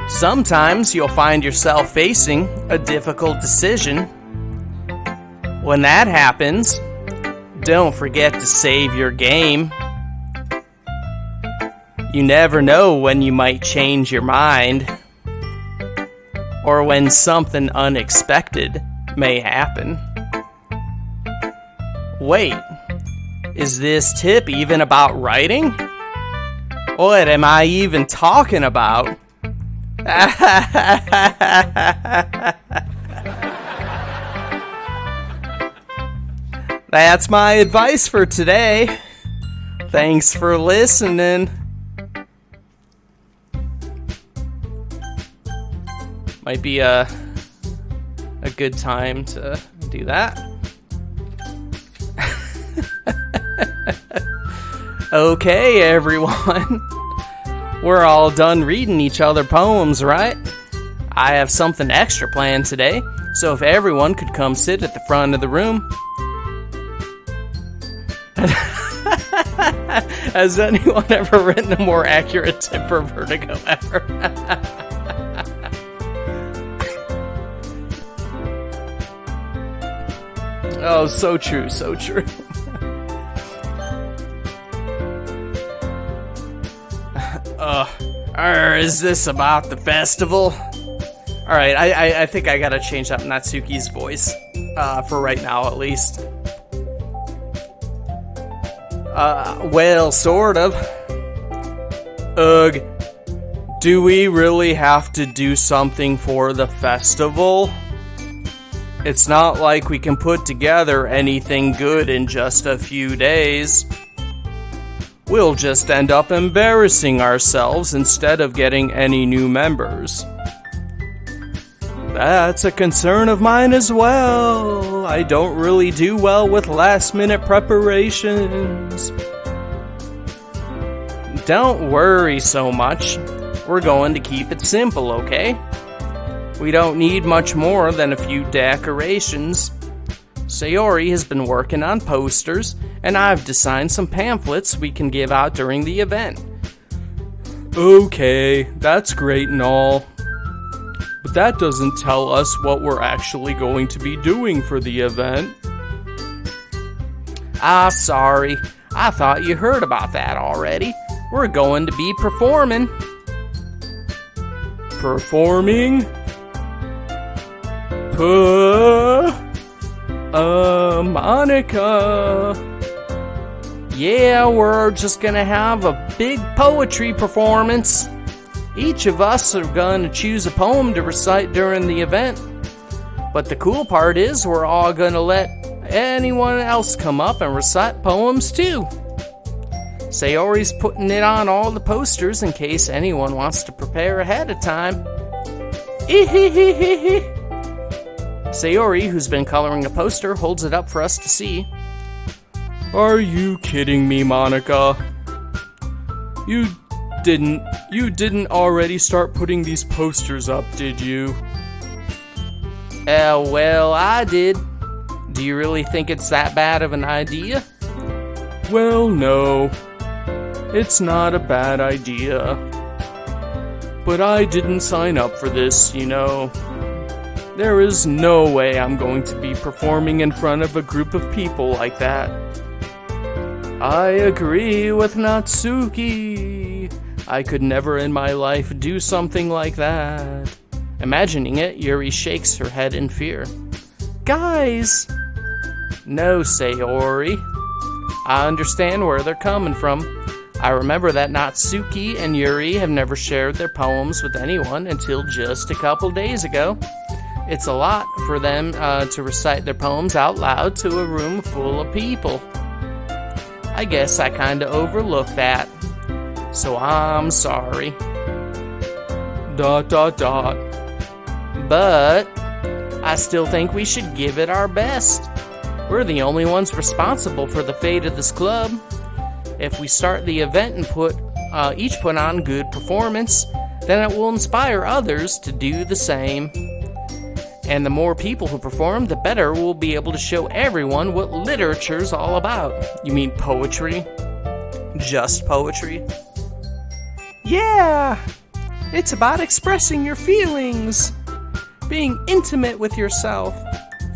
Sometimes you'll find yourself facing a difficult decision. When that happens, don't forget to save your game. You never know when you might change your mind, or when something unexpected may happen. Wait, is this tip even about writing? What am I even talking about? That's my advice for today. Thanks for listening. Might be a good time to do that. Okay, everyone. We're all done reading each other poems, right? I have something extra planned today, so if everyone could come sit at the front of the room. Has anyone ever written a more accurate tip for Vertigo ever? Oh, so true, so true. Is this about the festival? Alright, I think I gotta change up Natsuki's voice. For right now, at least. Well, sort of. Ugh. Do we really have to do something for the festival? It's not like we can put together anything good in just a few days. We'll just end up embarrassing ourselves instead of getting any new members. That's a concern of mine as well. I don't really do well with last-minute preparations. Don't worry so much. We're going to keep it simple, okay? We don't need much more than a few decorations. Sayori has been working on posters, and I've designed some pamphlets we can give out during the event. Okay, that's great and all. But that doesn't tell us what we're actually going to be doing for the event. Ah, sorry. I thought you heard about that already. We're going to be performing. Performing? Monica. Yeah, we're just gonna have a big poetry performance. Each of us are gonna choose a poem to recite during the event. But the cool part is we're all gonna let anyone else come up and recite poems too. Sayori's putting it on all the posters in case anyone wants to prepare ahead of time. Sayori, who's been coloring a poster, holds it up for us to see.
Are you kidding me, Monica? You didn't already start putting these posters up, did you?
Well, I did. Do you really think it's that bad of an idea?
Well, no. It's not a bad idea. But I didn't sign up for this, you know. There is no way I'm going to be performing in front of a group of people like that. I agree with Natsuki. I could never in my life do something like that. Imagining it, Yuri shakes her head in fear. Guys! No, Sayori. I understand where they're coming from. I remember that Natsuki and Yuri have never shared their poems with anyone until just a couple days ago. It's a lot for them to recite their poems out loud to a room full of people. I guess I kinda overlooked that. So I'm sorry. ... But I still think we should give it our best. We're the only ones responsible for the fate of this club. If we start the event and each put on good performance, then it will inspire others to do the same. And the more people who perform, the better we'll be able to show everyone what literature's all about. You mean poetry? Just poetry? Yeah! It's about expressing your feelings, being intimate with yourself,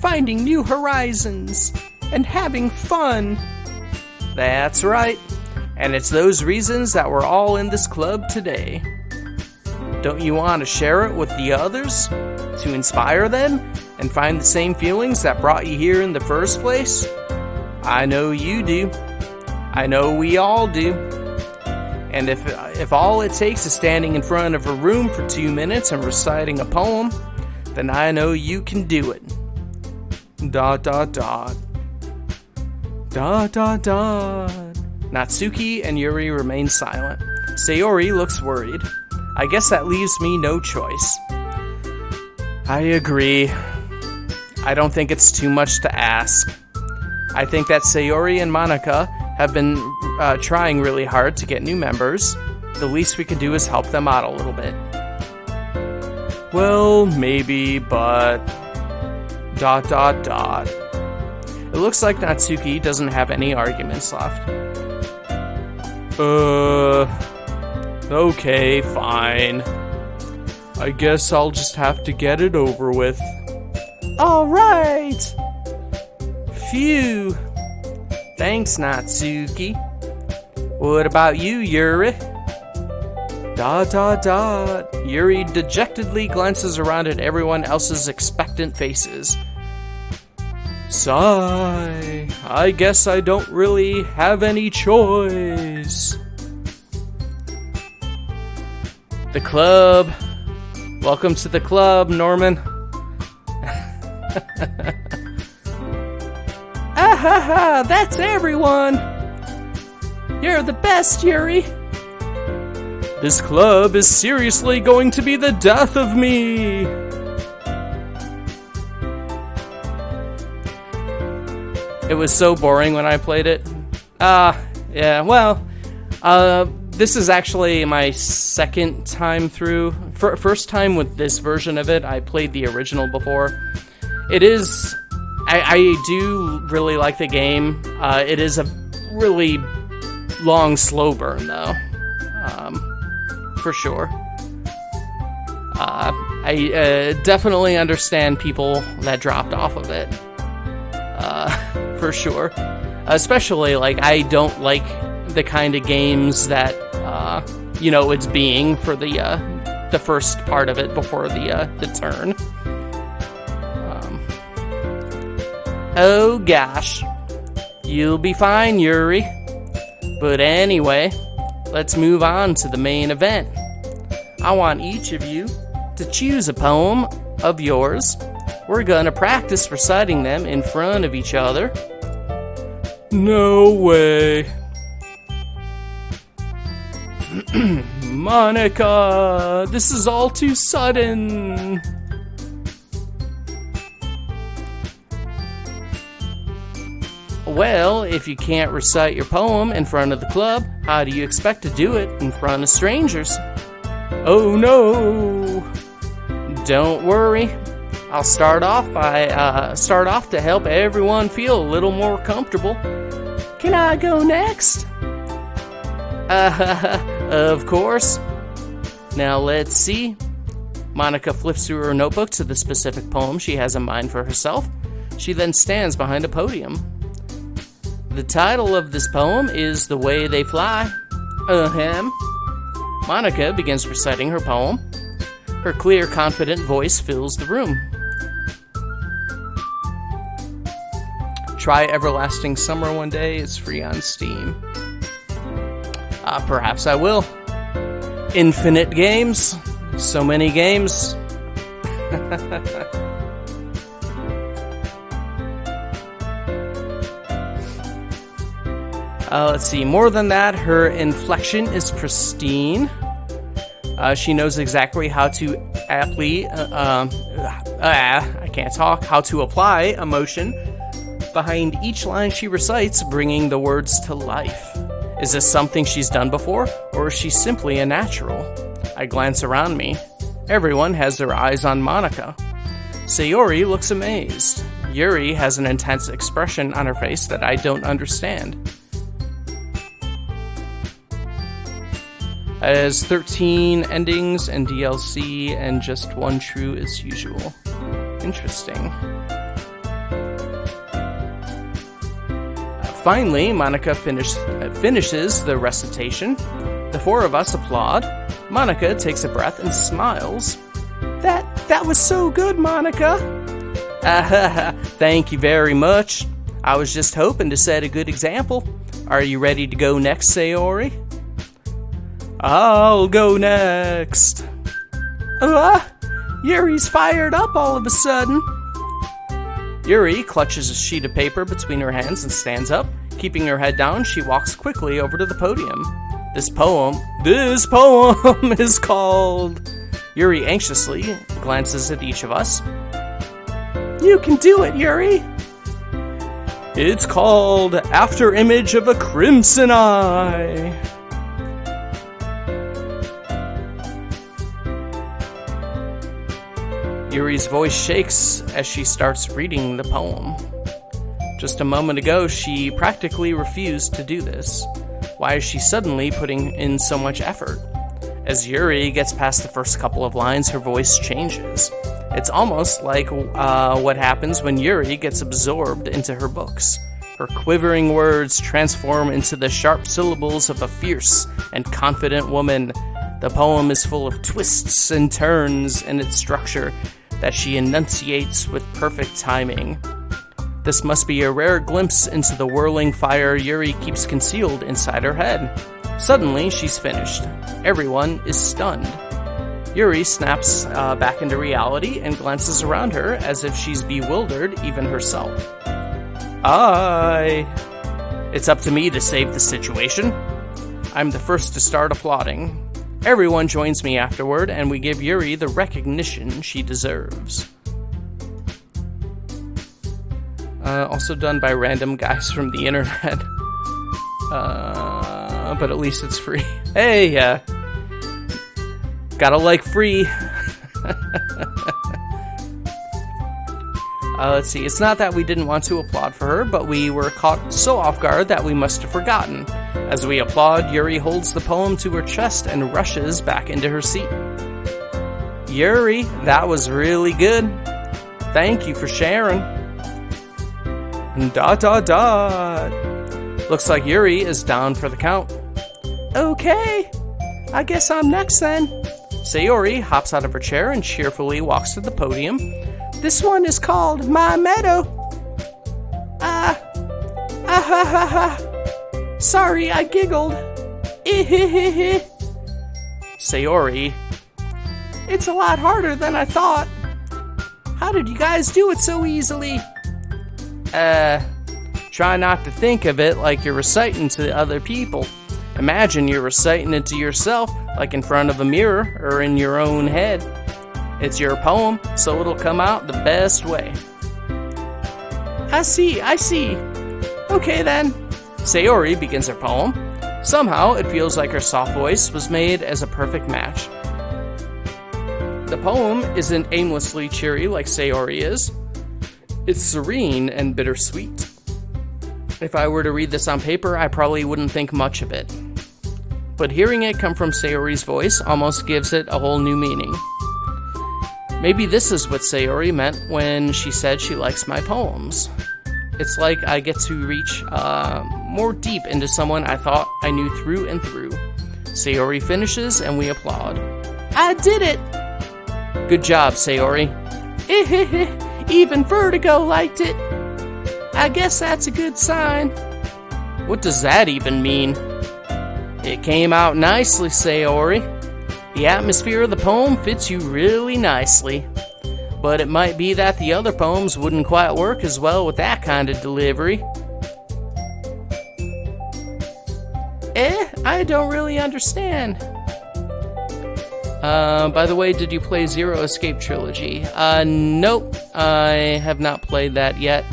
finding new horizons, and having fun. That's right. And it's those reasons that we're all in this club today. Don't you want to share it with the others? To inspire them and find the same feelings that brought you here in the first place? I know you do. I know we all do. And if all it takes is standing in front of a room for 2 minutes and reciting a poem, then I know you can do it. ... Natsuki and Yuri remain silent. Sayori looks worried. I guess that leaves me no choice. I agree. I don't think it's too much to ask. I think that Sayori and Monica have been trying really hard to get new members. The least we can do is help them out a little bit. Well, maybe, but... ...
It looks like Natsuki doesn't have any arguments left.
Okay, fine. I guess I'll just have to get it over with.
Alright! Phew! Thanks, Natsuki. What about you, Yuri? ... Yuri dejectedly glances around at everyone else's expectant faces.
Sigh. I guess I don't really have any choice.
The club. Welcome to the club, Norman. Ahaha, that's everyone. You're the best, Yuri.
This club is seriously going to be the death of me.
It was so boring when I played it. Yeah, well, this is actually my second time through. First time with this version of it. I played the original before. It is... I do really like the game. It is a really long, slow burn, though. For sure. I definitely understand people that dropped off of it. For sure. Especially, like, I don't like the kind of games that, it's being for the first part of it before the turn. Oh gosh. You'll be fine, Yuri. But anyway, let's move on to the main event. I want each of you to choose a poem of yours. We're gonna practice reciting them in front of each other.
No way.
Monica, this is all too sudden. Well, if you can't recite your poem in front of the club, how do you expect to do it in front of strangers?
Oh no!
Don't worry. I'll start off to help everyone feel a little more comfortable.
Can I go next?
Of course. Now let's see. Monica flips through her notebook to the specific poem she has in mind for herself. She then stands behind a podium. The title of this poem is The Way They Fly. Ahem. Monica begins reciting her poem. Her clear, confident voice fills the room. Try Everlasting Summer one day. It's free on Steam. Perhaps I will. Infinite games. So many games. Let's see. More than that, her inflection is pristine. She knows exactly how to how to apply emotion behind each line she recites, bringing the words to life. Is this something she's done before, or is she simply a natural? I glance around me. Everyone has their eyes on Monica. Sayori looks amazed. Yuri has an intense expression on her face that I don't understand. It has 13 endings and DLC and just one true as usual. Interesting. Finally, Monica finishes the recitation. The four of us applaud. Monica takes a breath and smiles. That was so good, Monica. Thank you very much. I was just hoping to set a good example. Are you ready to go next, Sayori? I'll go next.
Yuri's fired up all of a sudden.
Yuri clutches a sheet of paper between her hands and stands up. Keeping her head down, she walks quickly over to the podium. This poem is called... Yuri anxiously glances at each of us.
You can do it, Yuri.
It's called After Image of a Crimson Eye.
Yuri's voice shakes as she starts reading the poem. Just a moment ago, she practically refused to do this. Why is she suddenly putting in so much effort? As Yuri gets past the first couple of lines, her voice changes. It's almost like what happens when Yuri gets absorbed into her books. Her quivering words transform into the sharp syllables of a fierce and confident woman. The poem is full of twists and turns in its structure that she enunciates with perfect timing. This must be a rare glimpse into the whirling fire Yuri keeps concealed inside her head. Suddenly, she's finished. Everyone is stunned. Yuri snaps back into reality and glances around her as if she's bewildered even herself. It's up to me to save the situation. I'm the first to start applauding. Everyone joins me afterward, and we give Yuri the recognition she deserves. Also done by random guys from the internet. But at least it's free. Hey, gotta like free. Let's see. It's not that we didn't want to applaud for her, but we were caught so off guard that we must have forgotten. As we applaud, Yuri holds the poem to her chest and rushes back into her seat. Yuri, that was really good. Thank you for sharing. ... Looks like Yuri is down for the count.
Okay, I guess I'm next then.
Sayori hops out of her chair and cheerfully walks to the podium.
This one is called My Meadow. Sorry, I giggled.
Sayori.
It's a lot harder than I thought. How did you guys do it so easily?
Try not to think of it like you're reciting to other people. Imagine you're reciting it to yourself, like in front of a mirror or in your own head. It's your poem, so it'll come out the best way.
I see.
Okay then. Sayori begins her poem. Somehow, it feels like her soft voice was made as a perfect match. The poem isn't aimlessly cheery like Sayori is. It's serene and bittersweet. If I were to read this on paper, I probably wouldn't think much of it. But hearing it come from Sayori's voice almost gives it a whole new meaning. Maybe this is what Sayori meant when she said she likes my poems. It's like I get to reach more deep into someone I thought I knew through and through. Sayori finishes and we applaud. I did it! Good job, Sayori. Even Vertigo liked it. I guess that's a good sign. What does that even mean? It came out nicely, Sayori. The atmosphere of the poem fits you really nicely. But it might be that the other poems wouldn't quite work as well with that kind of delivery. I don't really understand. By the way, did you play Zero Escape Trilogy? Nope, I have not played that yet.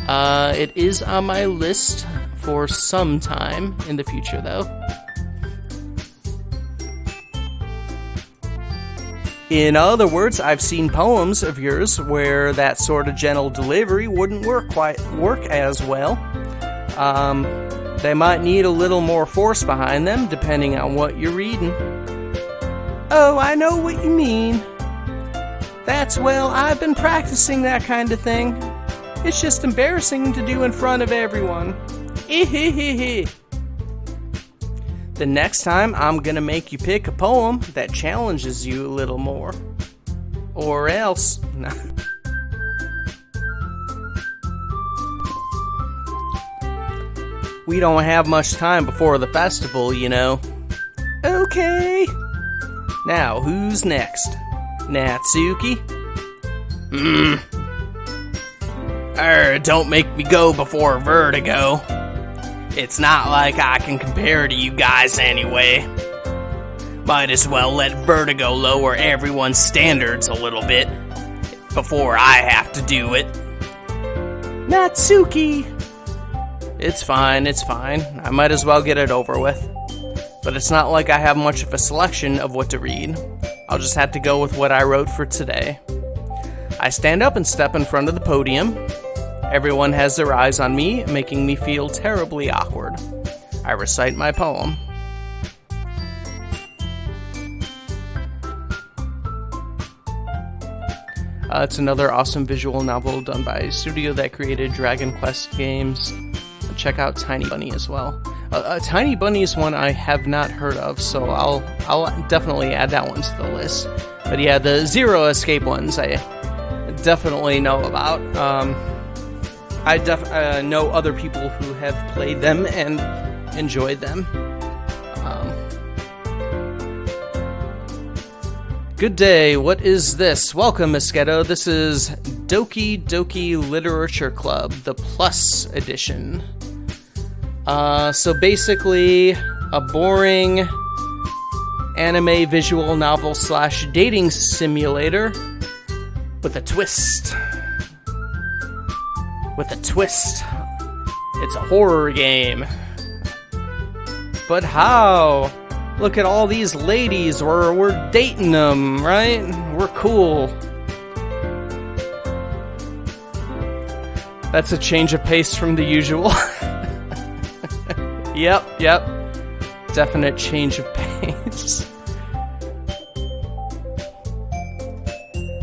It is on my list for some time in the future, though. In other words, I've seen poems of yours where that sort of gentle delivery wouldn't work as well. They might need a little more force behind them, depending on what you're reading. Oh, I know what you mean. I've been practicing that kind of thing. It's just embarrassing to do in front of everyone. The next time, I'm gonna make you pick a poem that challenges you a little more. Or else. We don't have much time before the festival, you know. Okay. Now, who's next? Natsuki?
Don't make me go before Vertigo. It's not like I can compare to you guys anyway. Might as well let Vertigo lower everyone's standards a little bit before I have to do it.
Natsuki! It's fine. I might as well get it over with. But it's not like I have much of a selection of what to read. I'll just have to go with what I wrote for today. I stand up and step in front of the podium. Everyone has their eyes on me, making me feel terribly awkward. I recite my poem. It's another awesome visual novel done by a studio that created Dragon Quest games. Check out Tiny Bunny as well. Tiny Bunny is one I have not heard of, so I'll definitely add that one to the list. But yeah, the Zero Escape ones I definitely know about. I know other people who have played them and enjoyed them. Good day, what is this? Welcome, Mosquito. This is Doki Doki Literature Club, the Plus edition. So basically, a boring anime visual novel / dating simulator with a twist. It's a horror game. But how? Look at all these ladies. We're dating them, right? We're cool. That's a change of pace from the usual. Yep. Definite change of pace.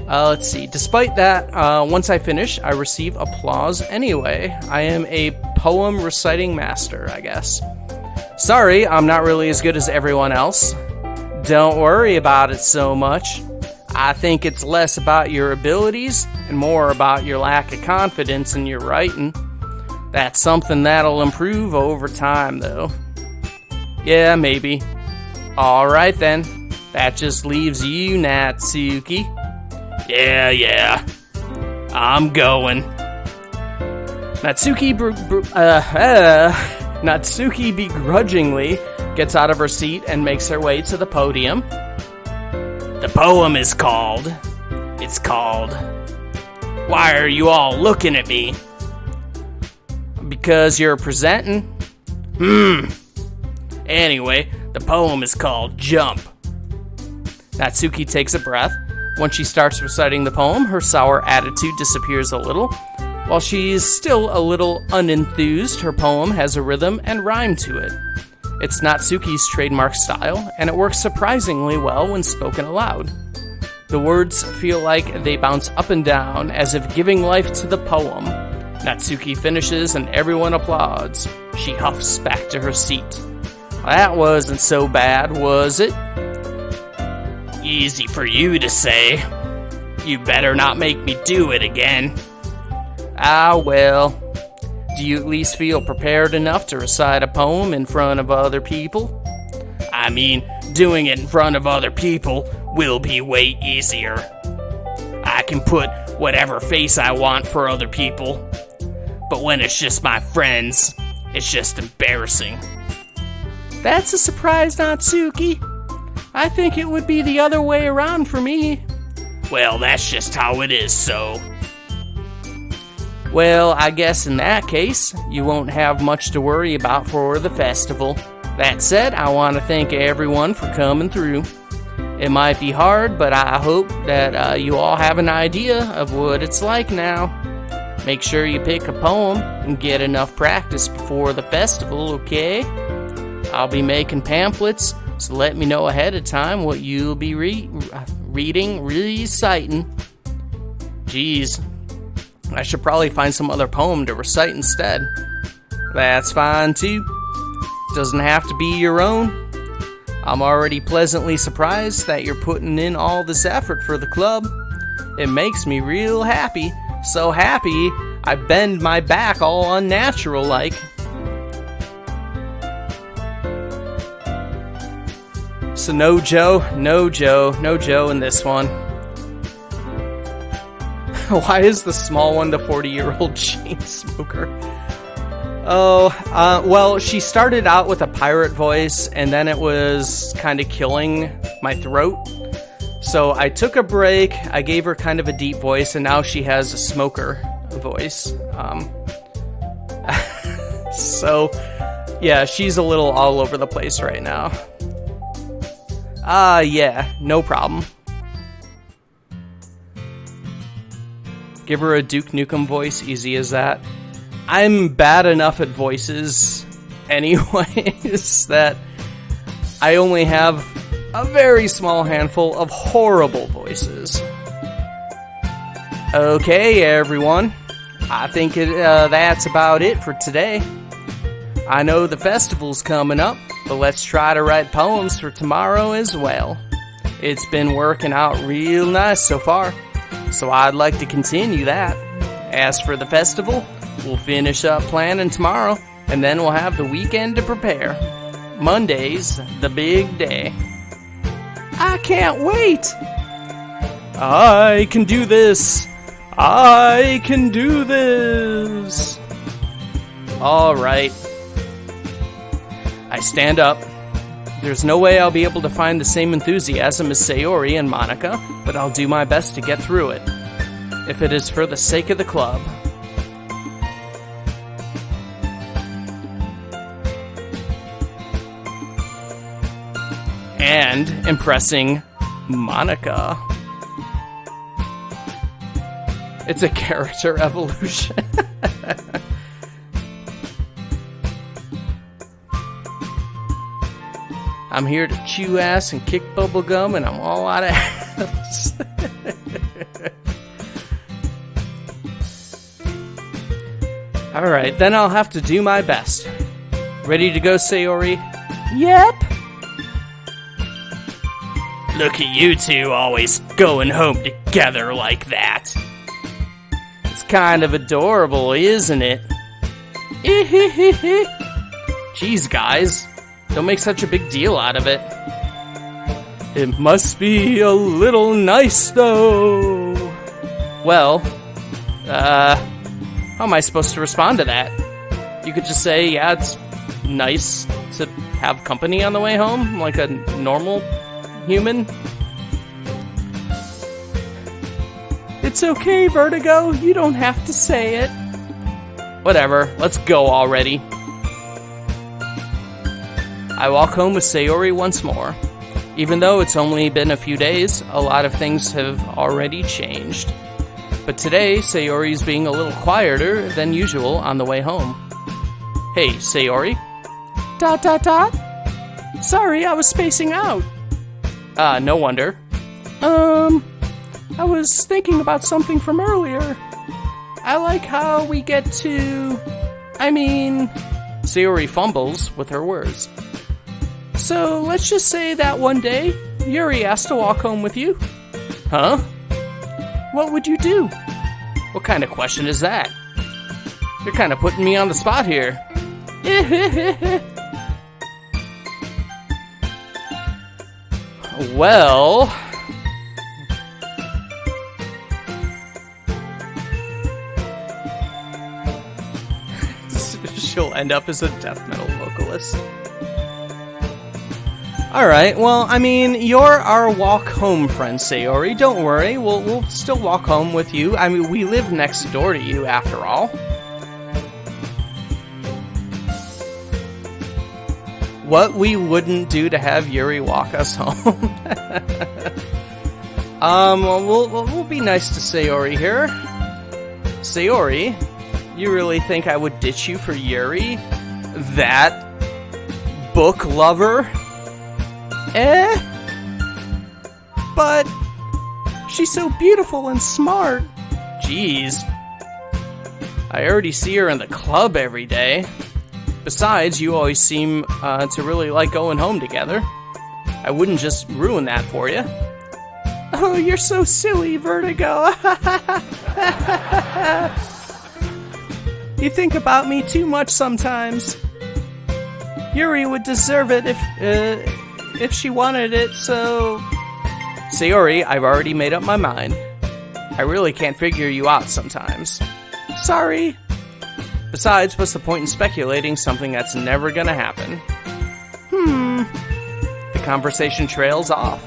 Let's see. Despite that, once I finish, I receive applause anyway. I am a poem reciting master, I guess. Sorry, I'm not really as good as everyone else. Don't worry about it so much. I think it's less about your abilities and more about your lack of confidence in your writing. That's something that'll improve over time, though. Yeah, maybe. Alright then. That just leaves you, Natsuki.
Yeah. I'm going.
Natsuki begrudgingly gets out of her seat and makes her way to the podium.
The poem is called... Why are you all looking at me? Because you're presenting. Anyway, the poem is called Jump.
Natsuki takes a breath. When she starts reciting the poem, her sour attitude disappears a little. While she's still a little unenthused, her poem has a rhythm and rhyme to it. It's Natsuki's trademark style, and it works surprisingly well when spoken aloud. The words feel like they bounce up and down, as if giving life to the poem. Natsuki finishes and everyone applauds. She huffs back to her seat. That wasn't so bad, was it?
Easy for you to say. You better not make me do it again.
Ah, well. Do you at least feel prepared enough to recite a poem in front of other people?
I mean, doing it in front of other people will be way easier. I can put whatever face I want for other people. But when it's just my friends, it's just embarrassing.
That's a surprise, Natsuki. I think it would be the other way around for me.
Well, that's just how it is, so.
Well, I guess in that case, you won't have much to worry about for the festival. That said, I want to thank everyone for coming through. It might be hard, but I hope that you all have an idea of what it's like now. Make sure you pick a poem and get enough practice before the festival, okay? I'll be making pamphlets, so let me know ahead of time what you'll be reciting. Geez, I should probably find some other poem to recite instead. That's fine too. Doesn't have to be your own. I'm already pleasantly surprised that you're putting in all this effort for the club. It makes me real happy. So happy, I bend my back all unnatural like. So no Joe in this one. Why is the small one the 40-year-old chain smoker? Well, she started out with a pirate voice, and then it was kind of killing my throat. So I took a break, I gave her kind of a deep voice, and now she has a smoker voice. So, yeah, she's a little all over the place right now. Yeah, no problem. Give her a Duke Nukem voice, easy as that. I'm bad enough at voices anyways that I only have a very small handful of horrible voices. Okay, everyone. I think that's about it for today. I know the festival's coming up, but let's try to write poems for tomorrow as well. It's been working out real nice so far, so I'd like to continue that. As for the festival, we'll finish up planning tomorrow, and then we'll have the weekend to prepare. Monday's the big day. I can't wait! I can do this! I can do this! Alright. I stand up. There's no way I'll be able to find the same enthusiasm as Sayori and Monica, but I'll do my best to get through it. If it is for the sake of the club. And impressing Monica. It's a character evolution. I'm here to chew ass and kick bubblegum, and I'm all out of ass. Alright, then I'll have to do my best. Ready to go, Sayori? Yep.
Look at you two always going home together like that.
It's kind of adorable, isn't it? Jeez, guys. Don't make such a big deal out of it. It must be a little nice, though. Well, how am I supposed to respond to that? You could just say, yeah, it's nice to have company on the way home, like a normal human. It's okay, Vertigo. You don't have to say it. Whatever, let's go already. I walk home with Sayori once more. Even though it's only been a few days, a lot of things have already changed. But today, Sayori's being a little quieter than usual on the way home. Hey, Sayori?
Dot dot dot? Sorry, I was spacing out.
No wonder.
I was thinking about something from earlier. I like how we get to...
Sayori fumbles with her words.
So, let's just say that one day, Yuri asked to walk home with you.
Huh?
What would you do?
What kind of question is that? You're kind of putting me on the spot here. Well... She'll end up as a death metal vocalist. Alright, well, you're our walk home friend, Sayori. Don't worry, we'll still walk home with you. We live next door to you, after all. What we wouldn't do to have Yuri walk us home. We'll be nice to Sayori here. Sayori, you really think I would ditch you for Yuri? That book lover?
But she's so beautiful and smart.
Jeez. I already see her in the club every day. Besides, you always seem to really like going home together. I wouldn't just ruin that for you.
Oh, you're so silly, Vertigo. You think about me too much sometimes. Yuri would deserve it if she wanted it, so...
Sayori, I've already made up my mind. I really can't figure you out sometimes.
Sorry.
Besides, what's the point in speculating something that's never gonna happen? The conversation trails off.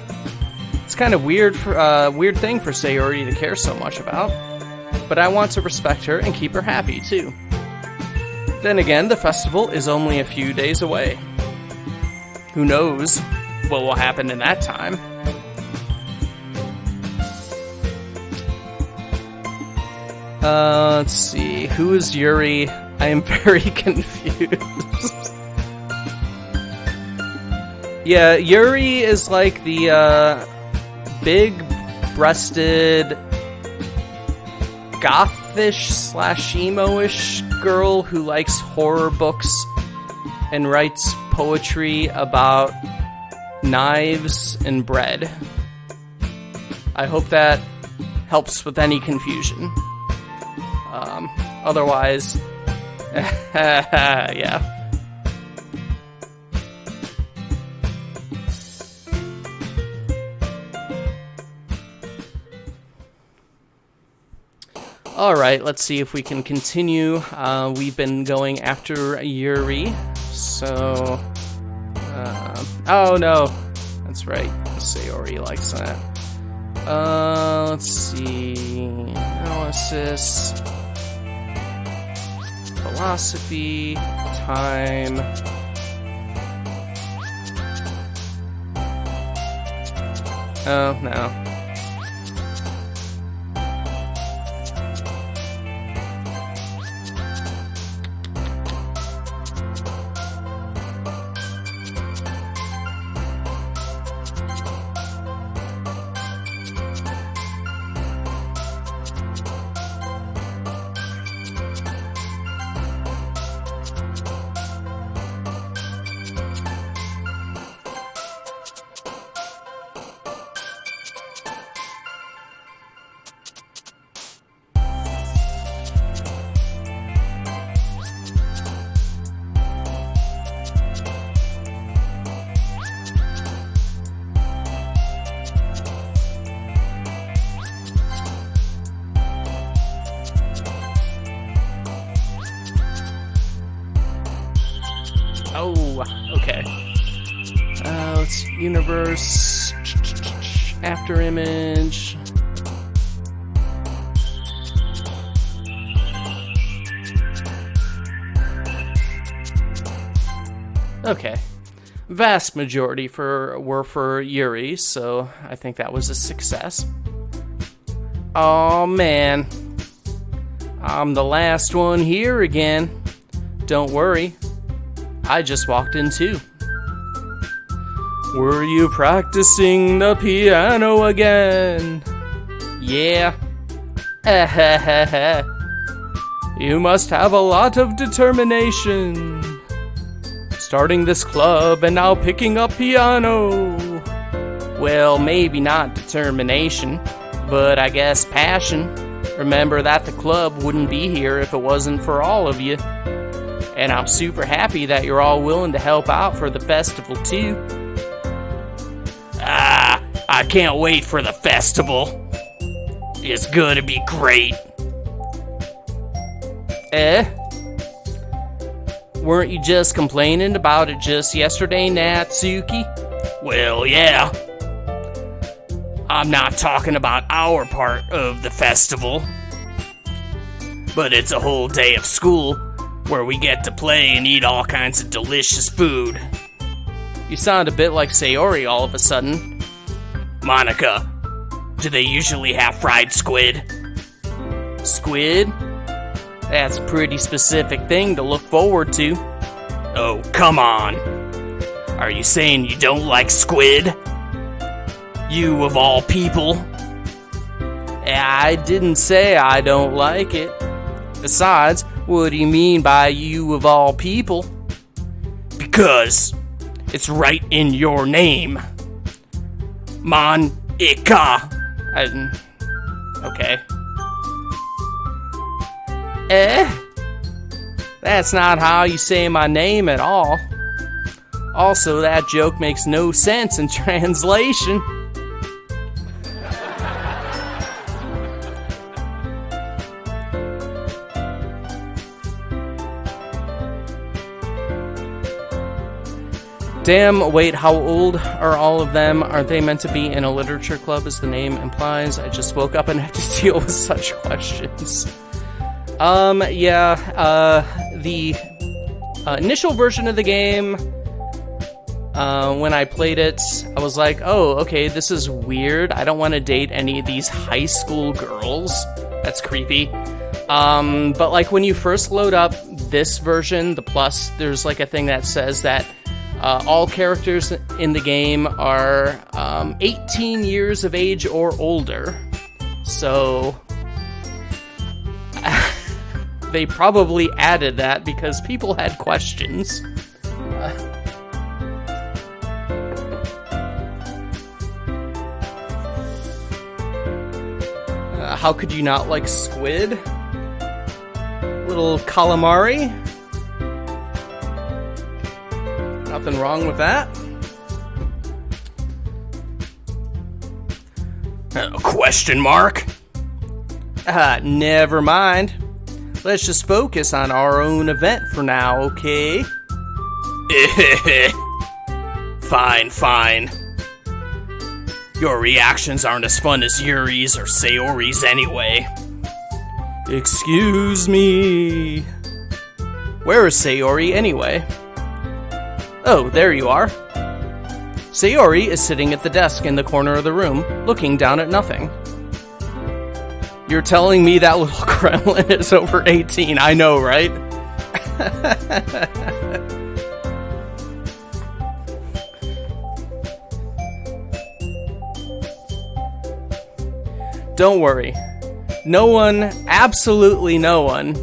It's kind of weird thing for Sayori to care so much about. But I want to respect her and keep her happy, too. Then again, the festival is only a few days away. Who knows what will happen in that time? Let's see. Who is Yuri? I am very confused. Yeah, Yuri is like the big-breasted, gothish/emo-ish girl who likes horror books and writes poetry about knives and bread. I hope that helps with any confusion. Otherwise, yeah. Alright, let's see if we can continue. We've been going after Yuri, so... oh no, that's right, Sayori likes that. Let's see... analysis... philosophy... time... oh, no. Oh, okay. Let's universe, after image. Okay. Vast majority were for Yuri, so I think that was a success. Oh man. I'm the last one here again. Don't worry. I just walked in too.
Were you practicing the piano again?
Yeah.
You must have a lot of determination. Starting this club and now picking up piano.
Well, maybe not determination, but I guess passion. Remember that the club wouldn't be here if it wasn't for all of you. And I'm super happy that you're all willing to help out for the festival too.
I can't wait for the festival. It's gonna be great.
Weren't you just complaining about it just yesterday, Natsuki?
Well, yeah. I'm not talking about our part of the festival. But it's a whole day of school where we get to play and eat all kinds of delicious food.
You sound a bit like Sayori all of a sudden.
Monica, do they usually have fried squid?
Squid? That's a pretty specific thing to look forward to.
Oh, come on. Are you saying you don't like squid? You of all people?
I didn't say I don't like it. Besides, what do you mean by you of all people?
Because it's right in your name. Monica.
Okay. That's not how you say my name at all. Also, that joke makes no sense in translation. Damn, wait, how old are all of them? Aren't they meant to be in a literature club, as the name implies? I just woke up and had to deal with such questions. The initial version of the game, when I played it, I was like, oh, okay, this is weird. I don't want to date any of these high school girls. That's creepy. But like when you first load up this version, the Plus, there's like a thing that says that all characters in the game are 18 years of age or older. So they probably added that because people had questions. How could you not like squid? Little calamari? Nothing wrong with that.
Question mark?
Never mind. Let's just focus on our own event for now, okay?
Fine. Your reactions aren't as fun as Yuri's or Sayori's anyway.
Excuse me. Where is Sayori anyway? Oh, there you are. Sayori is sitting at the desk in the corner of the room, looking down at nothing. You're telling me that little gremlin is over 18, I know, right? Don't worry. No one, absolutely no one,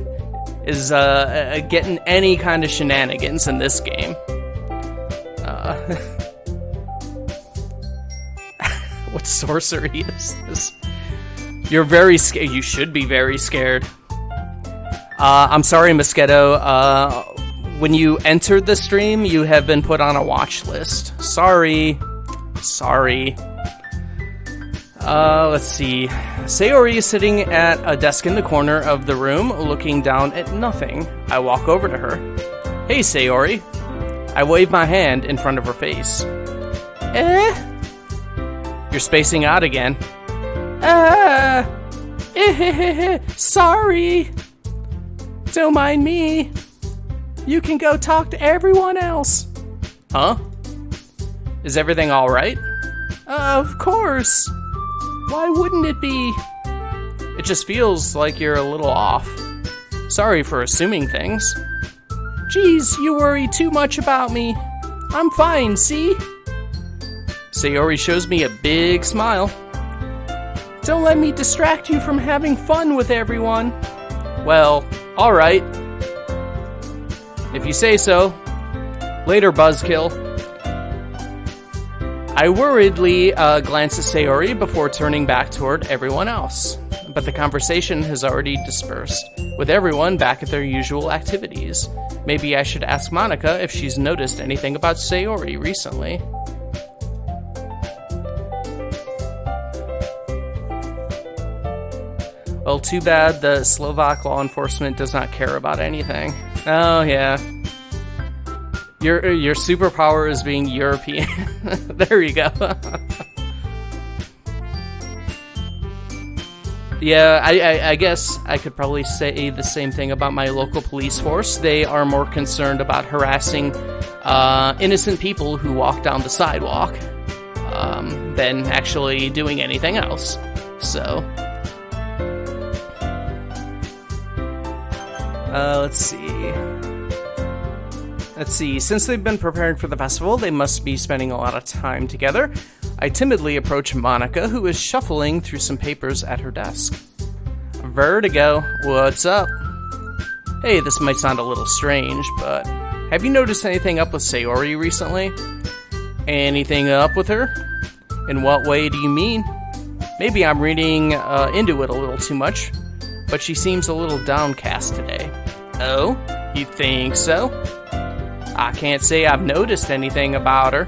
is getting any kind of shenanigans in this game. What sorcery is this? You're very scared. You should be very scared. I'm sorry, Mosquito. When you entered the stream, you have been put on a watch list. Sorry. Let's see. Sayori is sitting at a desk in the corner of the room, looking down at nothing. I walk over to her. Hey, Sayori. I wave my hand in front of her face. You're spacing out again. Sorry. Don't mind me. You can go talk to everyone else. Huh? Is everything alright?
Of course. Why wouldn't it be?
It just feels like you're a little off. Sorry for assuming things.
Geez, you worry too much about me. I'm fine, see?
Sayori shows me a big smile.
Don't let me distract you from having fun with everyone.
Well, alright. If you say so. Later, buzzkill. I worriedly glance at Sayori before turning back toward everyone else. But the conversation has already dispersed, with everyone back at their usual activities. Maybe I should ask Monica if she's noticed anything about Sayori recently. Well, too bad the Slovak law enforcement does not care about anything. Oh, yeah. Your superpower is being European. There you go. Yeah, I guess I could probably say the same thing about my local police force. They are more concerned about harassing innocent people who walk down the sidewalk than actually doing anything else. So, let's see. Since they've been preparing for the festival, they must be spending a lot of time together. I timidly approach Monica, who is shuffling through some papers at her desk. Vertigo, what's up? Hey, this might sound a little strange, but have you noticed anything up with Sayori recently? Anything up with her? In what way do you mean? Maybe I'm reading into it a little too much, but she seems a little downcast today. Oh, you think so? I can't say I've noticed anything about her.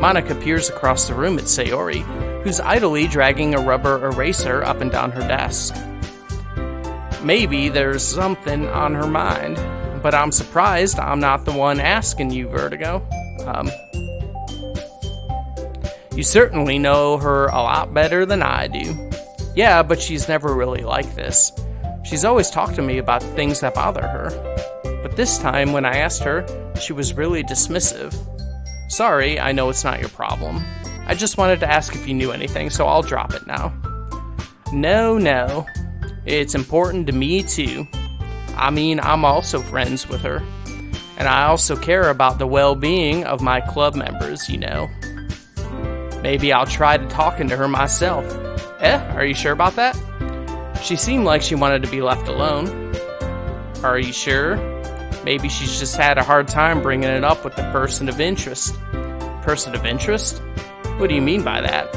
Monica peers across the room at Sayori, who's idly dragging a rubber eraser up and down her desk. Maybe there's something on her mind, but I'm surprised I'm not the one asking you, Vertigo. You certainly know her a lot better than I do. Yeah, but she's never really like this. She's always talked to me about things that bother her. But this time, when I asked her, she was really dismissive. Sorry, I know it's not your problem. I just wanted to ask if you knew anything, so I'll drop it now. No. It's important to me, too. I mean, I'm also friends with her. And I also care about the well-being of my club members, you know. Maybe I'll try talking to her myself. Are you sure about that? She seemed like she wanted to be left alone. Are you sure? Maybe she's just had a hard time bringing it up with the person of interest. Person of interest? What do you mean by that?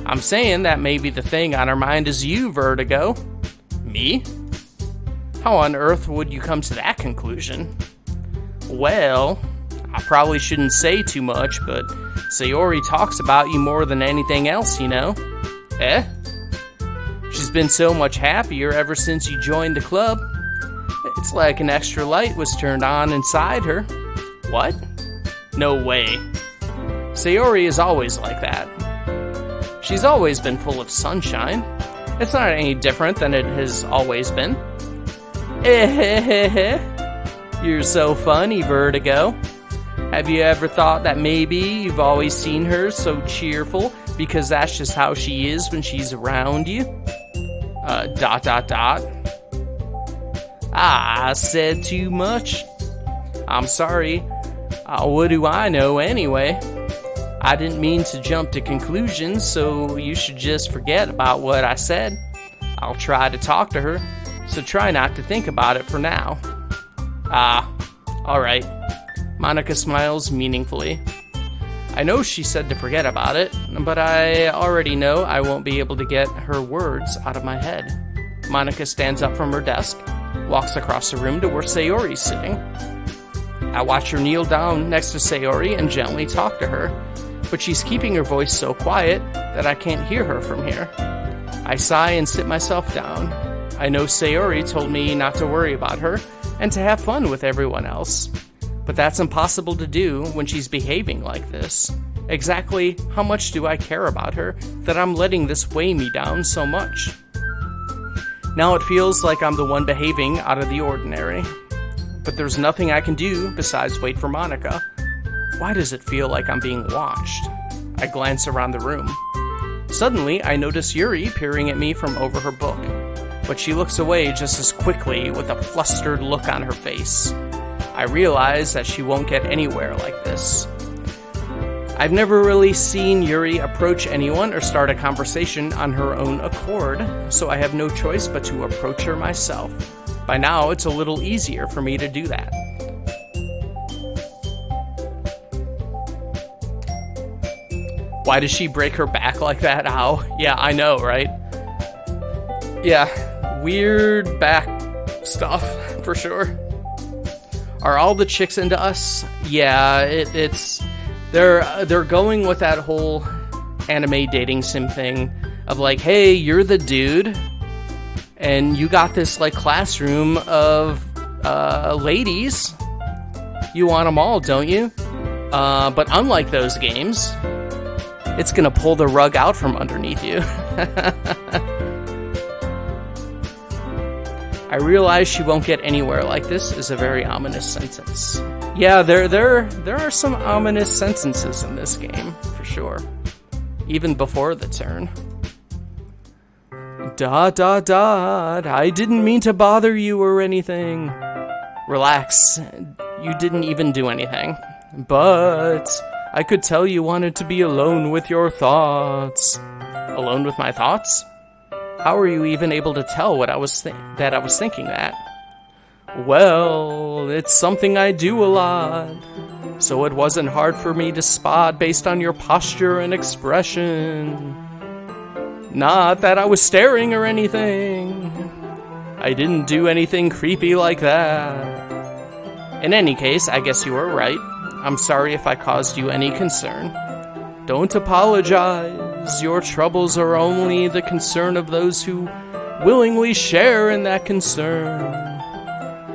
I'm saying that maybe the thing on her mind is you, Vertigo. Me? How on earth would you come to that conclusion? Well, I probably shouldn't say too much, but Sayori talks about you more than anything else, you know. She's been so much happier ever since you joined the club. It's like an extra light was turned on inside her. What? No way. Sayori is always like that. She's always been full of sunshine. It's not any different than it has always been. You're so funny, Vertigo. Have you ever thought that maybe you've always seen her so cheerful because that's just how she is when she's around you? I said too much. I'm sorry. What do I know anyway? I didn't mean to jump to conclusions, so you should just forget about what I said. I'll try to talk to her, so try not to think about it for now. Alright. Monica smiles meaningfully. I know she said to forget about it, but I already know I won't be able to get her words out of my head. Monica stands up from her desk, walks across the room to where Sayori's sitting. I watch her kneel down next to Sayori and gently talk to her, but she's keeping her voice so quiet that I can't hear her from here. I sigh and sit myself down. I know Sayori told me not to worry about her and to have fun with everyone else, but that's impossible to do when she's behaving like this. Exactly how much do I care about her that I'm letting this weigh me down so much? Now it feels like I'm the one behaving out of the ordinary. But there's nothing I can do besides wait for Monica. Why does it feel like I'm being watched? I glance around the room. Suddenly, I notice Yuri peering at me from over her book, but she looks away just as quickly with a flustered look on her face. I realize that she won't get anywhere like this. I've never really seen Yuri approach anyone or start a conversation on her own accord, so I have no choice but to approach her myself. By now, it's a little easier for me to do that. Why does she break her back like that? Ow. Yeah, I know, right? Yeah, weird back stuff, for sure. Are all the chicks into us? Yeah, it's... They're going with that whole anime dating sim thing of like, hey, you're the dude, and you got this like classroom of ladies. You want them all, don't you? But unlike those games, it's gonna pull the rug out from underneath you. I realize she won't get anywhere like this is a very ominous sentence. Yeah, there are some ominous sentences in this game, for sure. Even before the turn. ... I didn't mean to bother you or anything. Relax, you didn't even do anything. But I could tell you wanted to be alone with your thoughts. Alone with my thoughts? How were you even able to tell what I was thinking that? Well, it's something I do a lot, so it wasn't hard for me to spot based on your posture and expression. Not that I was staring or anything. I didn't do anything creepy like that. In any case, I guess you were right. I'm sorry if I caused you any concern. Don't apologize. Your troubles are only the concern of those who willingly share in that concern.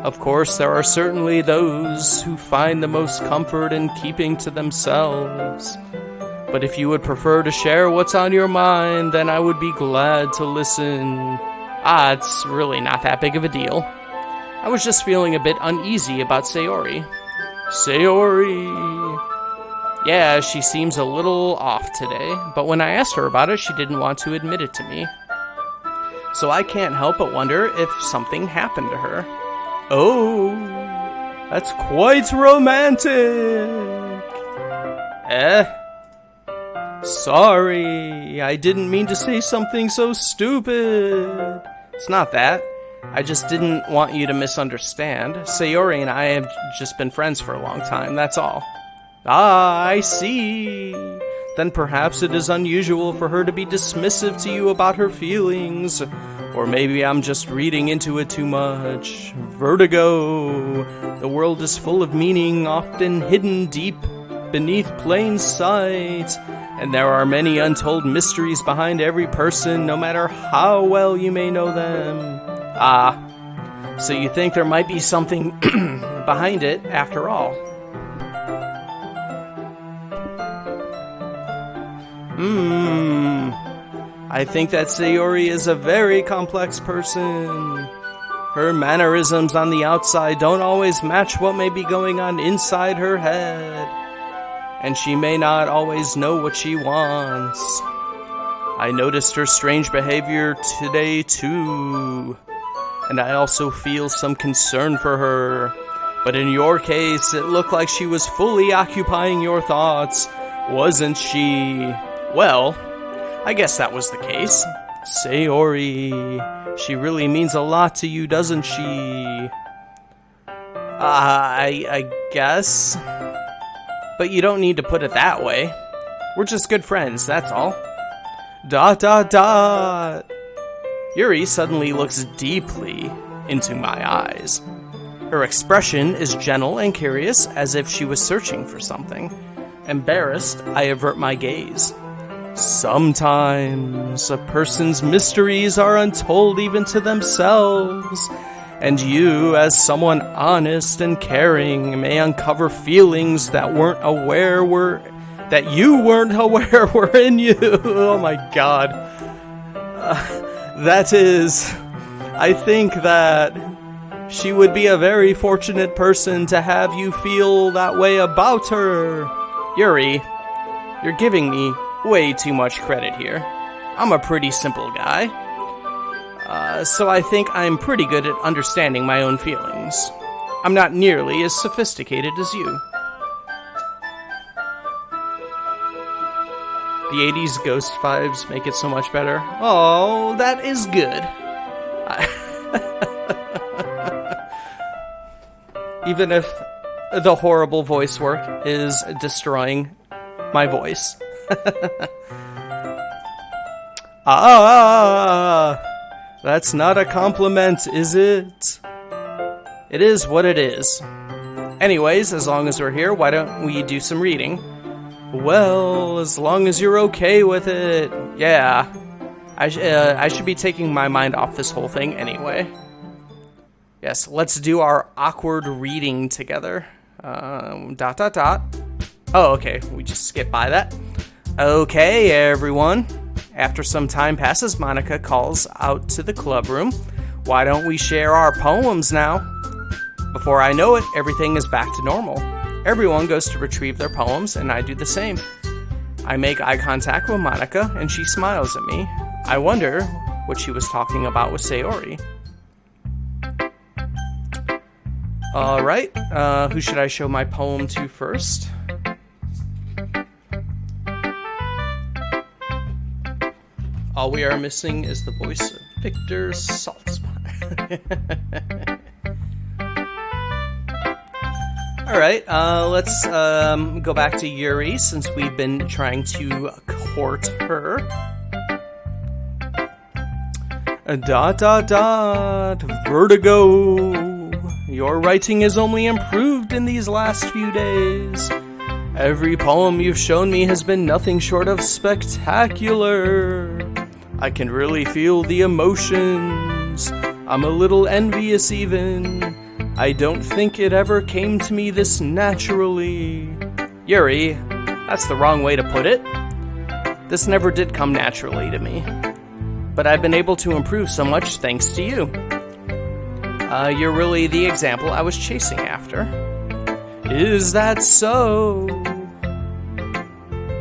Of course, there are certainly those who find the most comfort in keeping to themselves. But if you would prefer to share what's on your mind, then I would be glad to listen. It's really not that big of a deal. I was just feeling a bit uneasy about Sayori. Sayori. Yeah, she seems a little off today, but when I asked her about it, she didn't want to admit it to me. So I can't help but wonder if something happened to her. Oh, that's quite romantic. Sorry, I didn't mean to say something so stupid. It's not that. I just didn't want you to misunderstand. Sayori and I have just been friends for a long time, that's all. I see. Then perhaps it is unusual for her to be dismissive to you about her feelings. Or maybe I'm just reading into it too much. Vertigo. The world is full of meaning, often hidden deep beneath plain sight. And there are many untold mysteries behind every person, no matter how well you may know them. So you think there might be something behind it after all? I think that Sayori is a very complex person. Her mannerisms on the outside don't always match what may be going on inside her head. And she may not always know what she wants. I noticed her strange behavior today too. And I also feel some concern for her. But in your case, it looked like she was fully occupying your thoughts, wasn't she? Well, I guess that was the case. Sayori, she really means a lot to you, doesn't she? I guess. But you don't need to put it that way. We're just good friends, that's all. ... Yuri suddenly looks deeply into my eyes. Her expression is gentle and curious, as if she was searching for something. Embarrassed, I avert my gaze. Sometimes a person's mysteries are untold even to themselves, and you, as someone honest and caring, may uncover feelings that you weren't aware were in you. Oh my god. That is, I think that
She would be a very fortunate person to have you feel that way about her. Yuri, you're giving me way too much credit here. I'm a pretty simple guy. So I think I'm pretty good at understanding my own feelings. I'm not nearly as sophisticated as you. The 80s ghost vibes make it so much better. Oh, that is good. Even if the horrible voice work is destroying my voice. That's not a compliment, is it? It is what it is. Anyways, as long as we're here, why don't we do some reading? Well, as long as you're okay with it. Yeah. I should be taking my mind off this whole thing anyway. Yes, let's do our awkward reading together. ... Oh, okay, we just skip by that. Okay, everyone. After some time passes, Monica calls out to the club room. Why don't we share our poems now? Before I know it, everything is back to normal. Everyone goes to retrieve their poems, and I do the same. I make eye contact with Monica, and she smiles at me. I wonder what she was talking about with Sayori. Alright, who should I show my poem to first? All we are missing is the voice of Victor Saltzpine. Alright, let's go back to Yuri, since we've been trying to court her. Vertigo. Your writing has only improved in these last few days. Every poem you've shown me has been nothing short of spectacular. I can really feel the emotions. I'm a little envious even. I don't think it ever came to me this naturally. Yuri, that's the wrong way to put it. This never did come naturally to me. But I've been able to improve so much thanks to you. You're really the example I was chasing after. Is that so?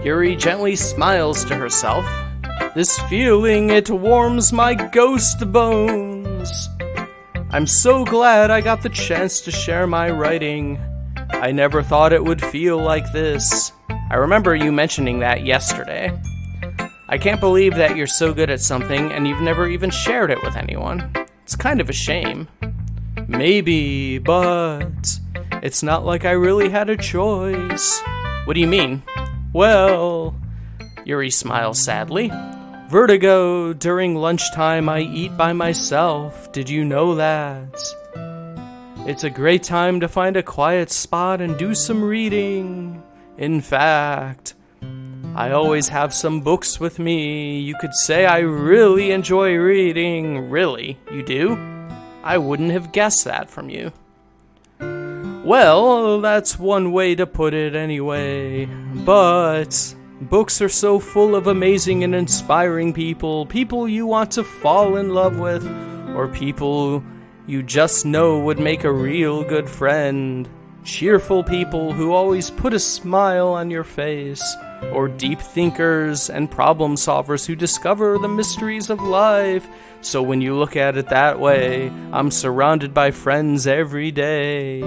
Yuri gently smiles to herself. This feeling, it warms my ghost bones. I'm so glad I got the chance to share my writing. I never thought it would feel like this. I remember you mentioning that yesterday. I can't believe that you're so good at something and you've never even shared it with anyone. It's kind of a shame. Maybe, but it's not like I really had a choice. What do you mean? Well, Yuri smiles sadly. Vertigo, during lunchtime I eat by myself. Did you know that? It's a great time to find a quiet spot and do some reading. In fact, I always have some books with me. You could say I really enjoy reading. Really? You do? I wouldn't have guessed that from you. Well, that's one way to put it anyway. But books are so full of amazing and inspiring people. People you want to fall in love with. Or people you just know would make a real good friend. Cheerful people who always put a smile on your face. Or deep thinkers and problem solvers who discover the mysteries of life. So when you look at it that way, I'm surrounded by friends every day,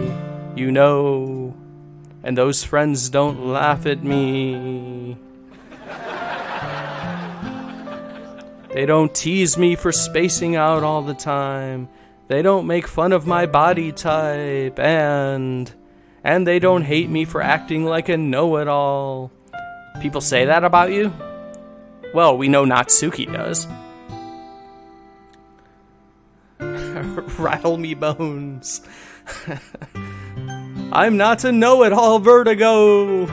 you know, and those friends don't laugh at me. They don't tease me for spacing out all the time. They don't make fun of my body type, and they don't hate me for acting like a know-it-all. People say that about you? Well, we know Natsuki does. Rattle me bones. I'm not a know-it-all, Vertigo.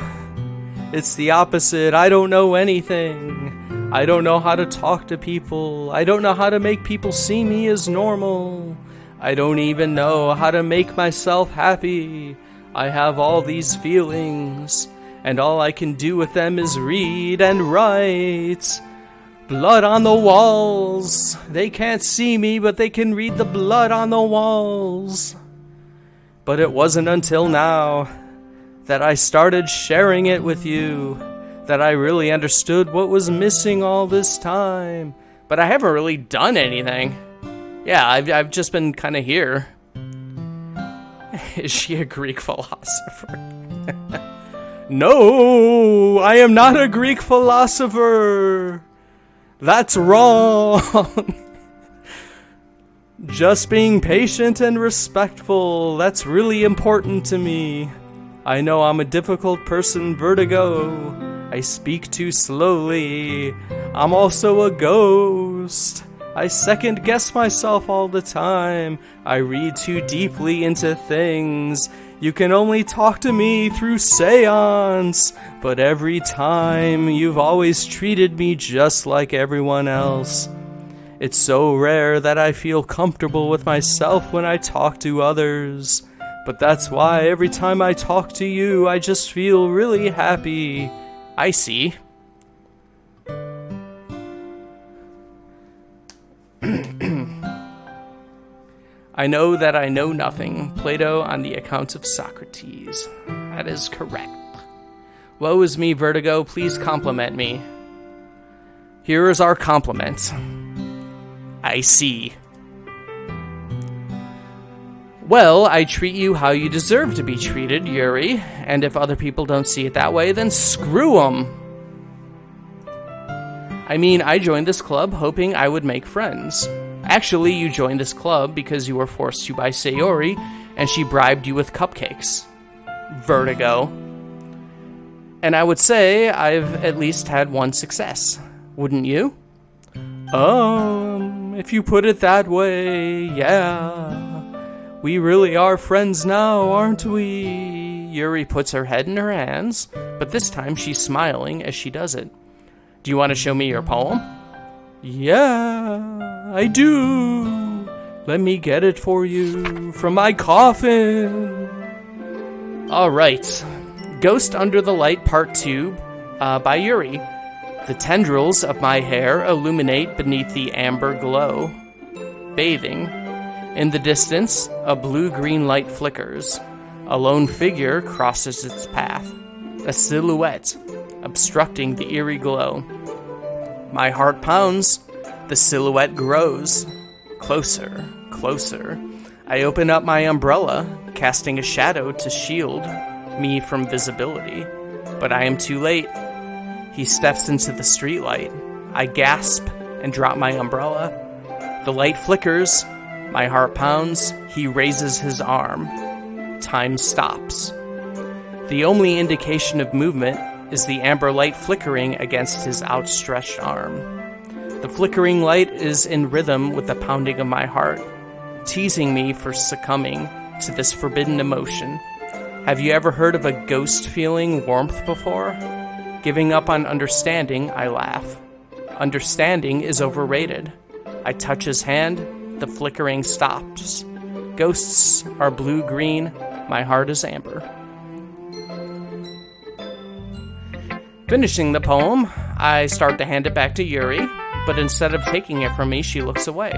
It's the opposite. I don't know anything. I don't know how to talk to people. I don't know how to make people see me as normal. I don't even know how to make myself happy. I have all these feelings, and all I can do with them is read and write.
Blood on the walls. They can't see me, but they can read the blood on the walls. But it wasn't until now that I started sharing it with you that I really understood what was missing all this time. But I haven't really done anything. Yeah, I've just been kind of here. Is she a Greek philosopher? No, I am not a Greek philosopher. That's wrong. Just being patient and respectful, that's really important to me. I know I'm a difficult person, Vertigo. I speak too slowly. I'm also a ghost. I second guess myself all the time. I read too deeply into things. You can only talk to me through seance. But every time, you've always treated me just like everyone else. It's so rare that I feel comfortable with myself when I talk to others. But that's why every time I talk to you, I just feel really happy. I see. I know that I know nothing. Plato on the account of Socrates. That is correct. Woe is me, Vertigo. Please compliment me. Here is our compliment. I see. Well, I treat you how you deserve to be treated, Yuri. And if other people don't see it that way, then screw them. I mean, I joined this club hoping I would make friends. Actually, you joined this club because you were forced to by Sayori, and she bribed you with cupcakes. Vertigo. And I would say I've at least had one success. Wouldn't you? If you put it that way, yeah. We really are friends now, aren't we? Yuri puts her head in her hands, but this time she's smiling as she does it. Do you want to show me your poem? Yeah, I do. Let me get it for you from my coffin. All right. Ghost Under the Light Part 2 by Yuri. The tendrils of my hair illuminate beneath the amber glow. Bathing. In the distance, a blue-green light flickers. A lone figure crosses its path. A silhouette, obstructing the eerie glow. My heart pounds. The silhouette grows. Closer, closer. I open up my umbrella, casting a shadow to shield me from visibility. But I am too late. He steps into the streetlight. I gasp and drop my umbrella. The light flickers. My heart pounds. He raises his arm. Time stops. The only indication of movement is the amber light flickering against his outstretched arm. The flickering light is in rhythm with the pounding of my heart, teasing me for succumbing to this forbidden emotion. Have you ever heard of a ghost feeling warmth before? Giving up on understanding, I laugh. Understanding is overrated. I touch his hand, the flickering stops. Ghosts are blue-green, my heart is amber. Finishing the poem, I start to hand it back to Yuri, but instead of taking it from me, she looks away.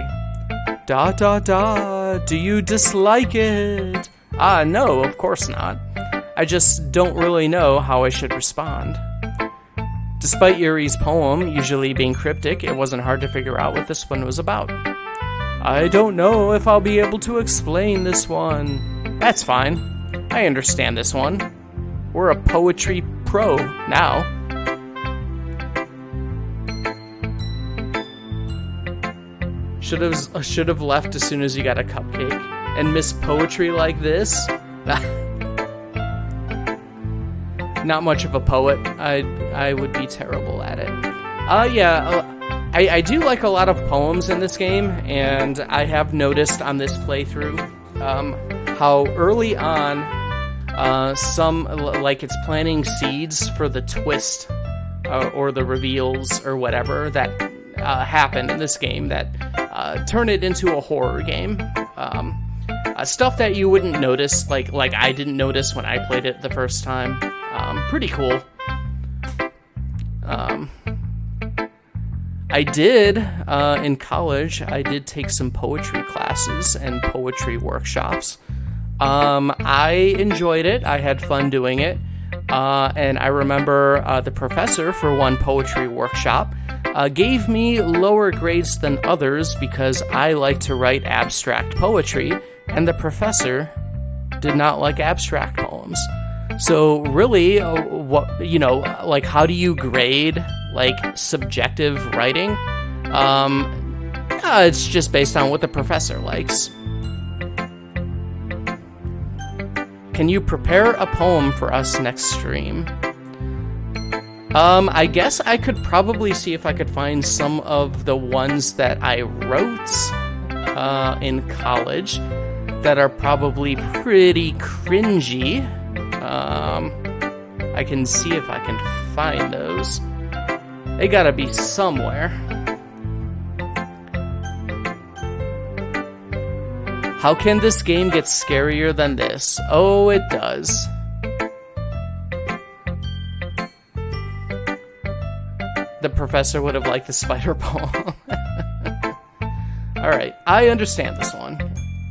Do you dislike it? No, of course not. I just don't really know how I should respond. Despite Yuri's poem usually being cryptic, it wasn't hard to figure out what this one was about. I don't know if I'll be able to explain this one. That's fine. I understand this one. We're a poetry pro now. Should have left as soon as you got a cupcake. And miss poetry like this? Not much of a poet. I would be terrible at it. I do like a lot of poems in this game, and I have noticed on this playthrough how early on some, like, it's planting seeds for the twist or the reveals or whatever that happen in this game that turn it into a horror game. Stuff that you wouldn't notice, like I didn't notice when I played it the first time. Pretty cool. I did, in college, I did take some poetry classes and poetry workshops. I enjoyed it. I had fun doing it. And I remember the professor for one poetry workshop gave me lower grades than others because I like to write abstract poetry, and the professor did not like abstract poems. So really, how do you grade like subjective writing? It's just based on what the professor likes. Can you prepare a poem for us next stream? I guess I could probably see if I could find some of the ones that I wrote in college that are probably pretty cringy. I can see if I can find those. They gotta be somewhere. How can this game get scarier than this? Oh, it does. The professor would have liked the spider poem. Alright, I understand this one. ...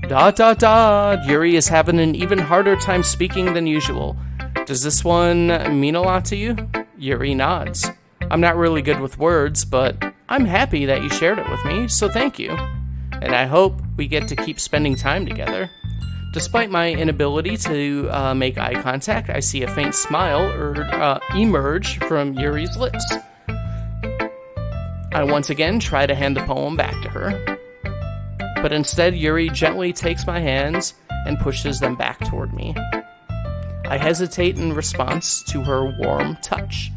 Yuri is having an even harder time speaking than usual. Does this one mean a lot to you? Yuri nods. I'm not really good with words, but I'm happy that you shared it with me, so thank you. And I hope we get to keep spending time together. Despite my inability to make eye contact, I see a faint smile emerge from Yuri's lips. I once again try to hand the poem back to her. But instead, Yuri gently takes my hands and pushes them back toward me. I hesitate in response to her warm touch.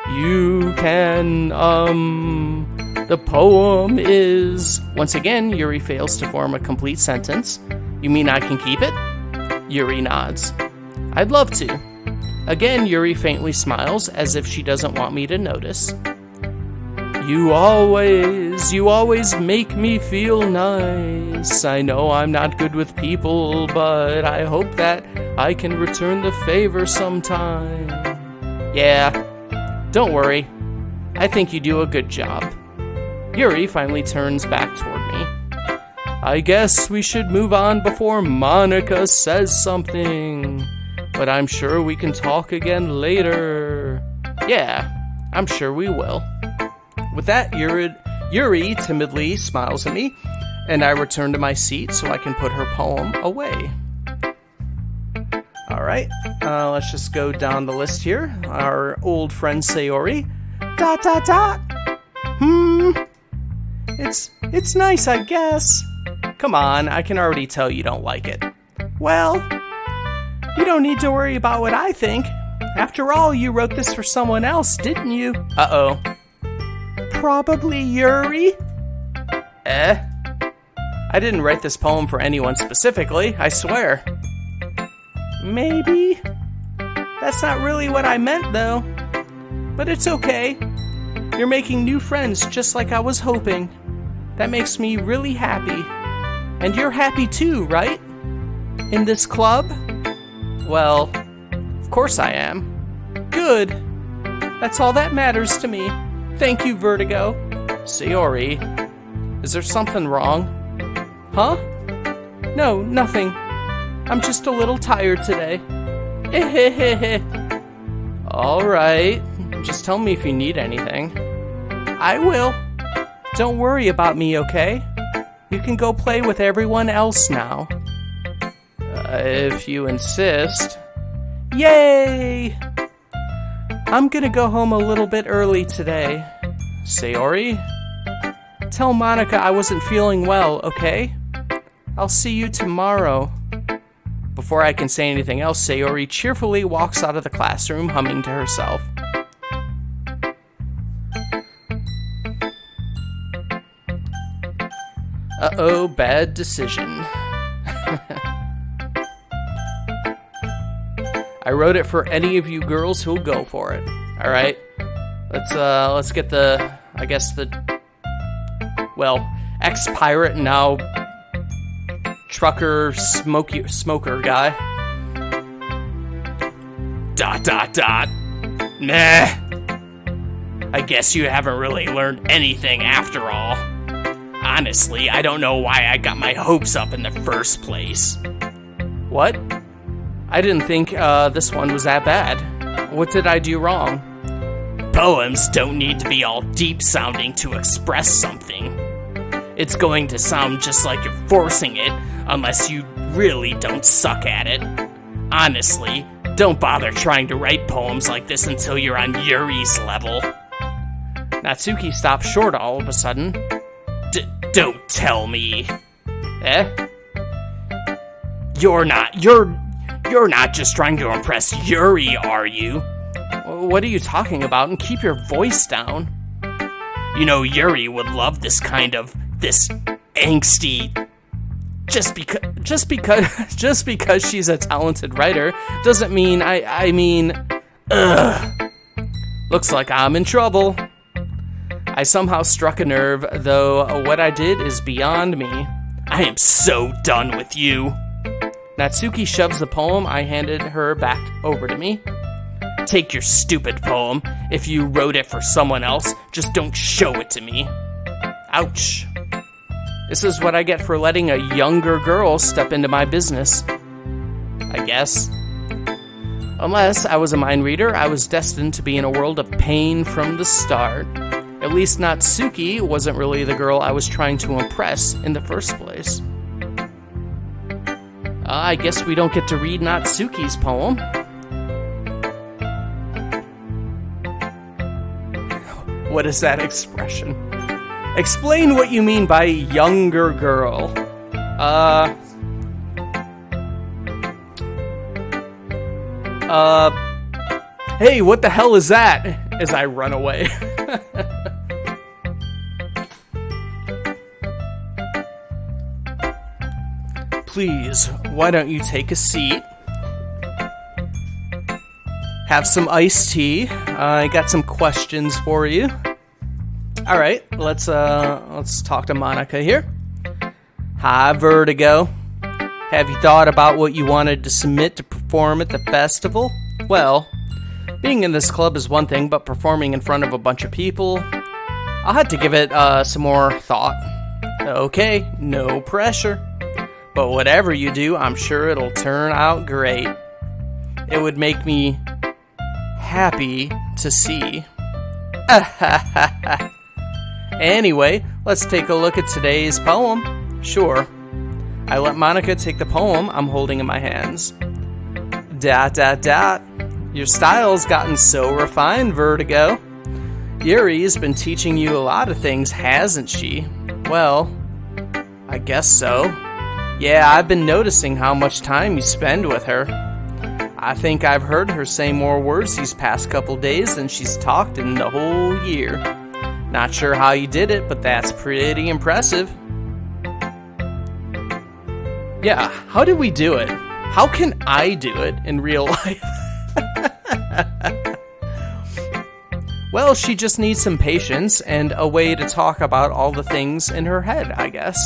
You can, the poem is... Once again, Yuri fails to form a complete sentence. You mean I can keep it? Yuri nods. I'd love to. Again, Yuri faintly smiles as if she doesn't want me to notice. You always make me feel nice. I know I'm not good with people, but I hope that I can return the favor sometime. Yeah, don't worry. I think you do a good job. Yuri finally turns back toward me. I guess we should move on before Monica says something. But I'm sure we can talk again later. Yeah, I'm sure we will. With that, Yuri timidly smiles at me, and I return to my seat so I can put her poem away. Alright, let's just go down the list here. Our old friend Sayori. ... It's nice, I guess. Come on, I can already tell you don't like it. Well, you don't need to worry about what I think. After all, you wrote this for someone else, didn't you? Uh-oh. Probably Yuri? I didn't write this poem for anyone specifically, I swear. Maybe? That's not really what I meant, though. But it's okay. You're making new friends just like I was hoping. That makes me really happy. And you're happy too, right? In this club? Well, of course I am. Good. That's all that matters to me. Thank you, Vertigo. Sayori, is there something wrong? Huh? No, nothing. I'm just a little tired today. Alright, just tell me if you need anything. I will. Don't worry about me, okay? You can go play with everyone else now. If you insist. Yay! I'm gonna go home a little bit early today. Sayori? Tell Monica I wasn't feeling well, okay? I'll see you tomorrow. Before I can say anything else, Sayori cheerfully walks out of the classroom, humming to herself. Uh-oh, bad decision. I wrote it for any of you girls who'll go for it. All right, let's get the, I guess ex-pirate now trucker smoker guy. ... Nah.
I guess you haven't really learned anything after all. Honestly, I don't know why I got my hopes up in the first place.
What? I didn't think this one was that bad. What did I do wrong?
Poems don't need to be all deep-sounding to express something. It's going to sound just like you're forcing it, unless you really don't suck at it. Honestly, don't bother trying to write poems like this until you're on Yuri's level.
Natsuki stopped short all of a sudden.
Don't tell me.
Eh?
You're not just trying to impress Yuri, are you?
What are you talking about? And keep your voice down.
You know, Yuri would love this angsty. Just
because she's a talented writer doesn't mean I mean. Looks like I'm in trouble. I somehow struck a nerve, though what I did is beyond me.
I am so done with you.
Natsuki shoves the poem I handed her back over to me.
Take your stupid poem. If you wrote it for someone else, just don't show it to me.
Ouch. This is what I get for letting a younger girl step into my business. I guess. Unless I was a mind reader, I was destined to be in a world of pain from the start. At least Natsuki wasn't really the girl I was trying to impress in the first place. I guess we don't get to read Natsuki's poem. What is that expression? Explain what you mean by younger girl. Hey, what the hell is that? As I run away. Please, why don't you take a seat? Have some iced tea. I got some questions for you. All right, let's talk to Monica here. Hi, Vertigo. Have you thought about what you wanted to submit to perform at the festival? Well, being in this club is one thing, but performing in front of a bunch of people, I'll have to give it some more thought. Okay, no pressure. But whatever you do, I'm sure it'll turn out great. It would make me happy to see. Anyway, let's take a look at today's poem. Sure. I let Monica take the poem I'm holding in my hands. ... Your style's gotten so refined, Vertigo. Yuri's been teaching you a lot of things, hasn't she? Well, I guess so. Yeah, I've been noticing how much time you spend with her. I think I've heard her say more words these past couple days than she's talked in the whole year. Not sure how you did it, but that's pretty impressive. Yeah, how did we do it? How can I do it in real life? Well, she just needs some patience and a way to talk about all the things in her head, I guess.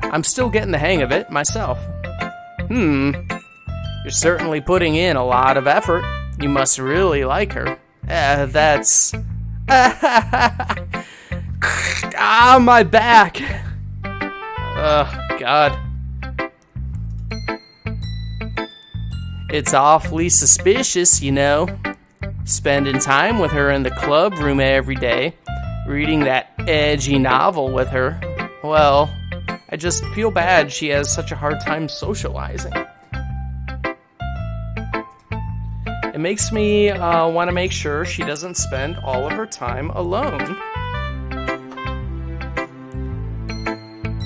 I'm still getting the hang of it myself. You're certainly putting in a lot of effort. You must really like her. That's... Ah, my back! God. It's awfully suspicious, you know. Spending time with her in the club room every day, reading that edgy novel with her. Well, I just feel bad she has such a hard time socializing. It makes me want to make sure she doesn't spend all of her time alone.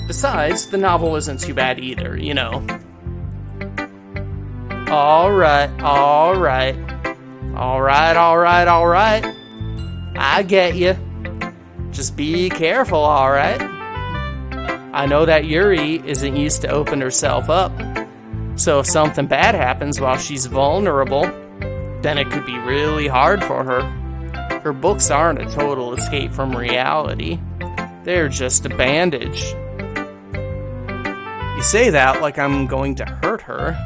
Besides, the novel isn't too bad either, you know. Alright. I get you. Just be careful, alright? I know that Yuri isn't used to open herself up, so if something bad happens while she's vulnerable, then it could be really hard for her. Her books aren't a total escape from reality. They're just a bandage. You say that like I'm going to hurt her.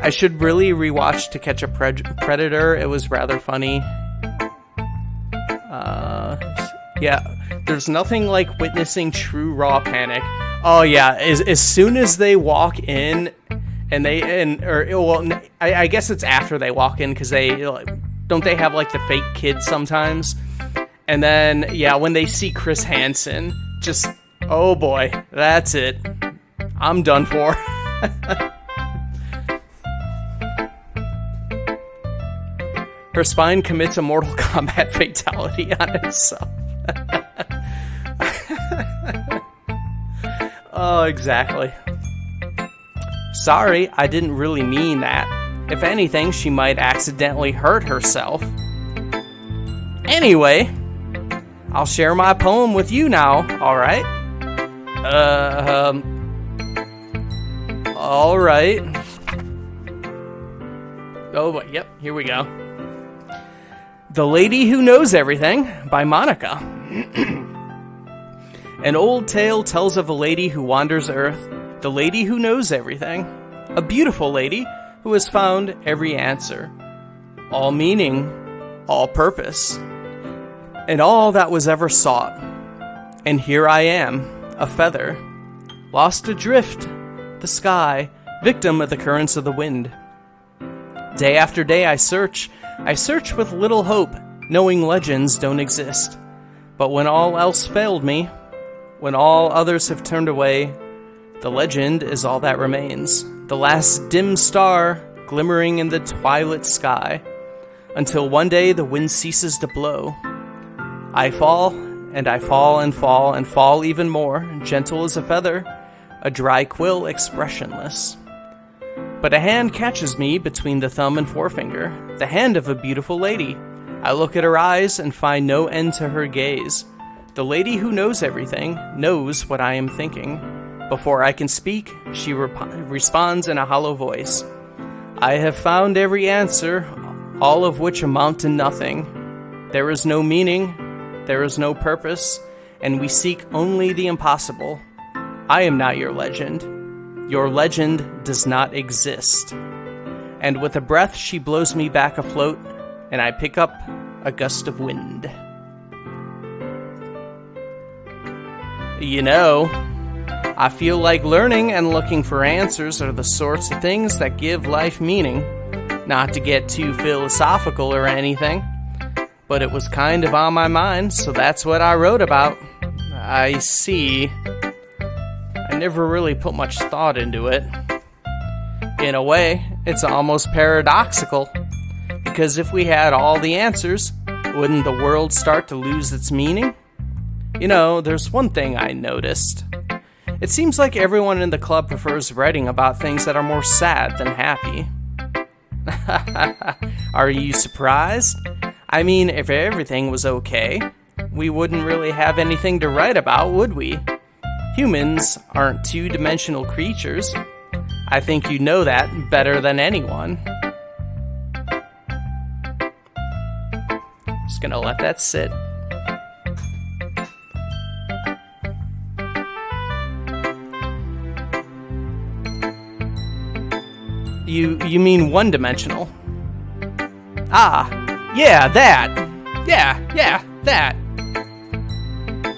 I should really rewatch To Catch a Predator. It was rather funny. Yeah, there's nothing like witnessing true raw panic. Oh yeah, as soon as they walk in, I guess it's after they walk in, because don't they have like the fake kids sometimes? And then yeah, when they see Chris Hansen, just oh boy, that's it. I'm done for. Her spine commits a Mortal Kombat fatality on itself. Oh, exactly. Sorry, I didn't really mean that. If anything, she might accidentally hurt herself. Anyway, I'll share my poem with you now, alright? Alright. Oh, yep, here we go. The Lady Who Knows Everything by Monica. An old tale tells of a lady who wanders Earth, the lady who knows everything. A beautiful lady who has found every answer, all meaning, all purpose, and all that was ever sought. And here I am, a feather, lost adrift, the sky, victim of the currents of the wind. Day after day I search with little hope, knowing legends don't exist. But when all else failed me, when all others have turned away, the legend is all that remains, the last dim star glimmering in the twilight sky, until one day the wind ceases to blow. I fall, and I fall and fall and fall even more, gentle as a feather, a dry quill expressionless. But a hand catches me between the thumb and forefinger, the hand of a beautiful lady. I look at her eyes and find no end to her gaze. The lady who knows everything knows what I am thinking. Before I can speak, she responds in a hollow voice. I have found every answer, all of which amount to nothing. There is no meaning, there is no purpose, and we seek only the impossible. I am not your legend. Your legend does not exist. And with a breath, she blows me back afloat, and I pick up a gust of wind. You know, I feel like learning and looking for answers are the sorts of things that give life meaning. Not to get too philosophical or anything, but it was kind of on my mind, so that's what I wrote about. I see. I never really put much thought into it. In a way, it's almost paradoxical, because if we had all the answers, wouldn't the world start to lose its meaning? You know, there's one thing I noticed. It seems like everyone in the club prefers writing about things that are more sad than happy. Are you surprised? I mean, if everything was okay, we wouldn't really have anything to write about, would we? Humans aren't two-dimensional creatures. I think you know that better than anyone. Just gonna let that sit. You mean one-dimensional? Ah, yeah, that. Yeah, that.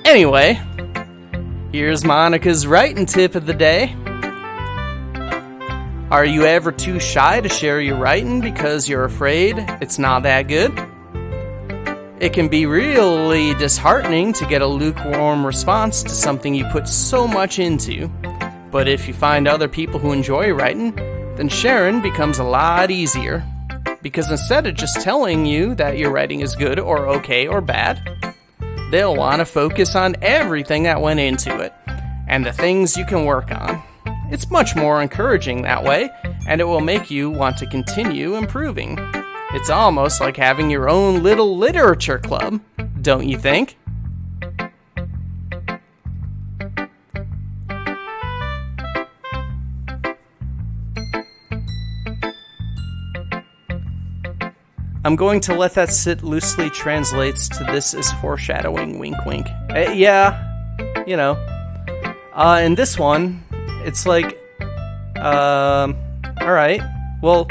Anyway, here's Monica's writing tip of the day. Are you ever too shy to share your writing because you're afraid it's not that good? It can be really disheartening to get a lukewarm response to something you put so much into. But if you find other people who enjoy writing, then sharing becomes a lot easier. Because instead of just telling you that your writing is good or okay or bad, they'll want to focus on everything that went into it and the things you can work on. It's much more encouraging that way, and it will make you want to continue improving. It's almost like having your own little literature club, don't you think? I'm going to let that sit loosely translates to this is foreshadowing, wink wink. Yeah, you know. In this one, it's like, alright, Well,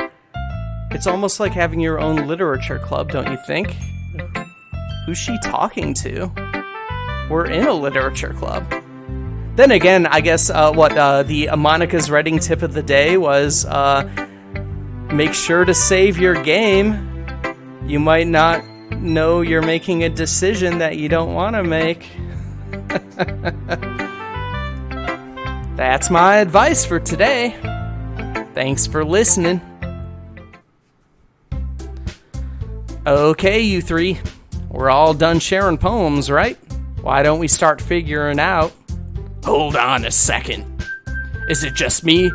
it's almost like having your own literature club, don't you think? Who's she talking to? We're in a literature club. Then again, I guess the Monica's writing tip of the day was make sure to save your game. You might not know you're making a decision that you don't want to make. That's my advice for today. Thanks for listening. Okay, you three. We're all done sharing poems, right? Why don't we start figuring out?
Hold on a second. Is it just me?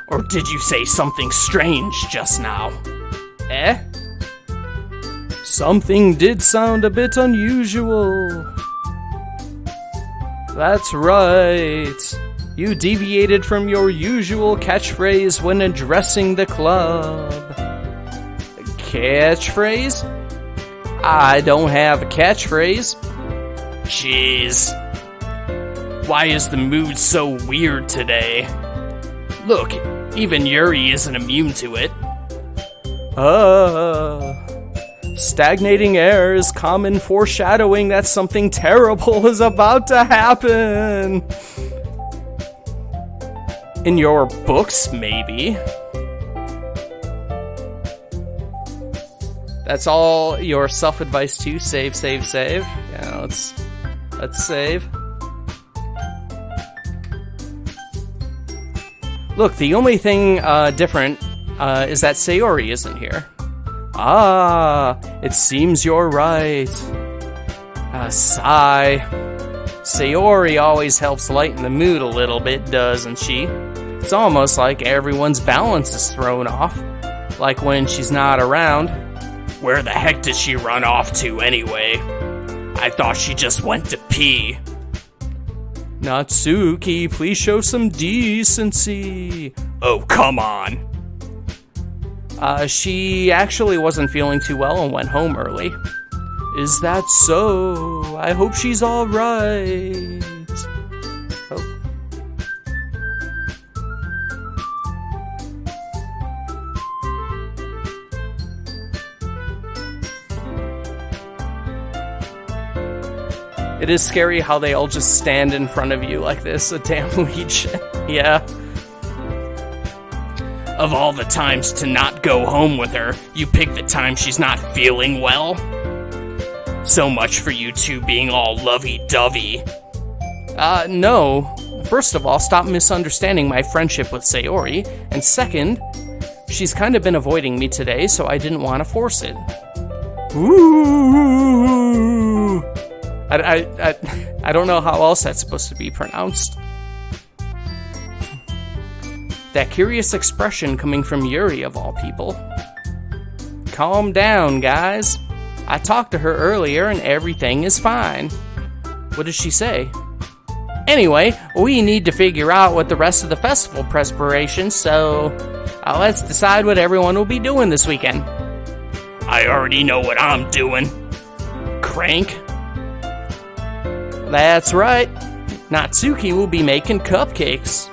Or did you say something strange just now?
Eh? Something did sound a bit unusual. That's right. You deviated from your usual catchphrase when addressing the club. Catchphrase? I don't have a catchphrase.
Jeez. Why is the mood so weird today? Look, even Yuri isn't immune to it.
Stagnating air is common foreshadowing that something terrible is about to happen. In your books, maybe. That's all your self-advice too. Save. Yeah, let's save. Look, the only thing different is that Sayori isn't here. Ah, it seems you're right. Sigh. Sayori always helps lighten the mood a little bit, doesn't she? It's almost like everyone's balance is thrown off. Like when she's not around.
Where the heck did she run off to anyway? I thought she just went to pee.
Natsuki, please show some decency.
Oh, come on.
She actually wasn't feeling too well and went home early. Is that so? I hope she's all right. Oh. It is scary how they all just stand in front of you like this, a damn leech. Yeah.
Of all the times to not go home with her, you pick the time she's not feeling well? So much for you two being all lovey-dovey.
No. First of all, stop misunderstanding my friendship with Sayori. And second, she's kind of been avoiding me today, so I didn't want to force it. Ooh. I don't know how else that's supposed to be pronounced. That curious expression coming from Yuri, of all people. Calm down, guys. I talked to her earlier and everything is fine. What did she say? Anyway, we need to figure out what the rest of the festival preparations, so let's decide what everyone will be doing this weekend.
I already know what I'm doing. Crank.
That's right. Natsuki will be making cupcakes.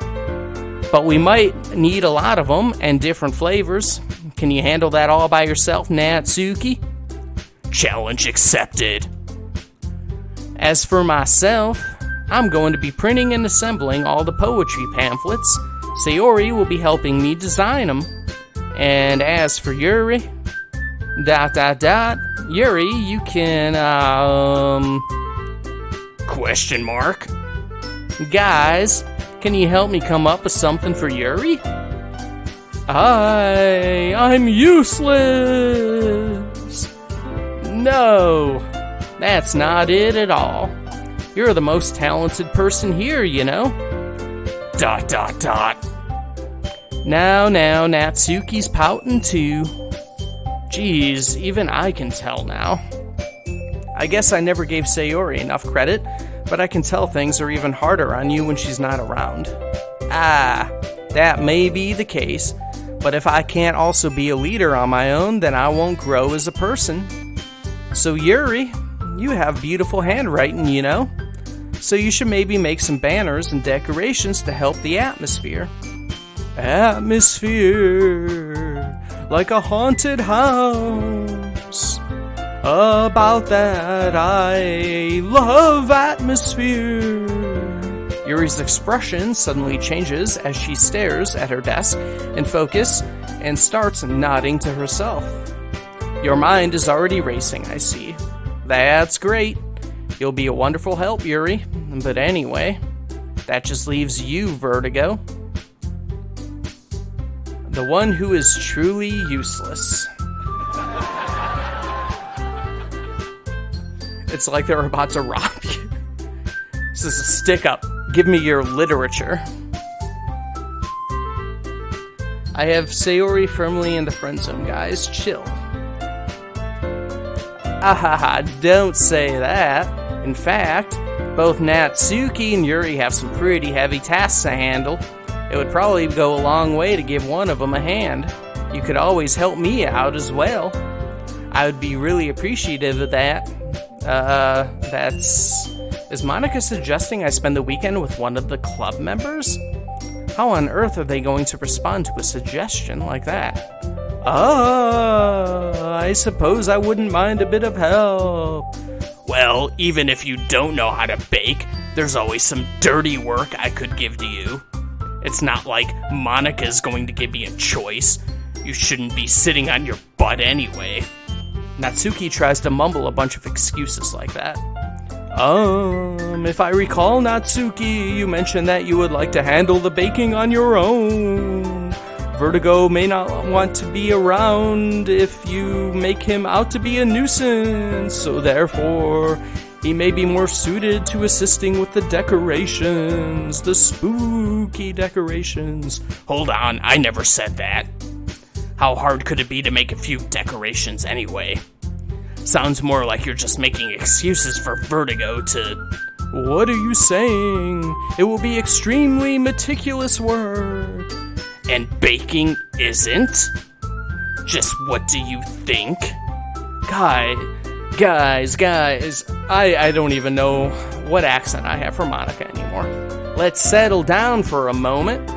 But we might need a lot of them and different flavors. Can you handle that all by yourself, Natsuki?
Challenge accepted.
As for myself, I'm going to be printing and assembling all the poetry pamphlets. Sayori will be helping me design them. And as for Yuri, Yuri, you can,
Question mark?
Guys, can you help me come up with something for Yuri? I'm useless. No, that's not it at all. You're the most talented person here, you know. ... Now, Natsuki's pouting too. Geez, even I can tell now. I guess I never gave Sayori enough credit, but I can tell things are even harder on you when she's not around. That may be the case, but if I can't also be a leader on my own, then I won't grow as a person. So Yuri, you have beautiful handwriting, you know? So you should maybe make some banners and decorations to help the atmosphere.
atmosphere like a haunted house. About that, I love atmosphere. Yuri's expression suddenly changes as she stares at her desk in focus and starts nodding to herself. Your mind is already racing, I see. That's great. You'll be a wonderful help, Yuri. But anyway, that just leaves you, Vertigo. The one who is truly useless. It's like they're about to rob you. This is a stick up. Give me your literature. I have Sayori firmly in the friend zone, guys. Chill. Ahaha, don't say that. In fact, both Natsuki and Yuri have some pretty heavy tasks to handle. It would probably go a long way to give one of them a hand. You could always help me out as well. I would be really appreciative of that. Is Monica suggesting I spend the weekend with one of the club members? How on earth are they going to respond to a suggestion like that? I suppose I wouldn't mind a bit of help.
Well, even if you don't know how to bake, there's always some dirty work I could give to you. It's not like Monica's going to give me a choice. You shouldn't be sitting on your butt anyway.
Natsuki tries to mumble a bunch of excuses like that. If I recall, Natsuki, you mentioned that you would like to handle the baking on your own. Vertigo may not want to be around if you make him out to be a nuisance, so therefore, he may be more suited to assisting with the decorations, the spooky decorations.
Hold on, I never said that. How hard could it be to make a few decorations anyway? Sounds more like you're just making excuses for Vertigo to...
What are you saying? It will be extremely meticulous work.
And baking isn't? Just what do you think?
Guys, I don't even know what accent I have for Monica anymore. Let's settle down for a moment.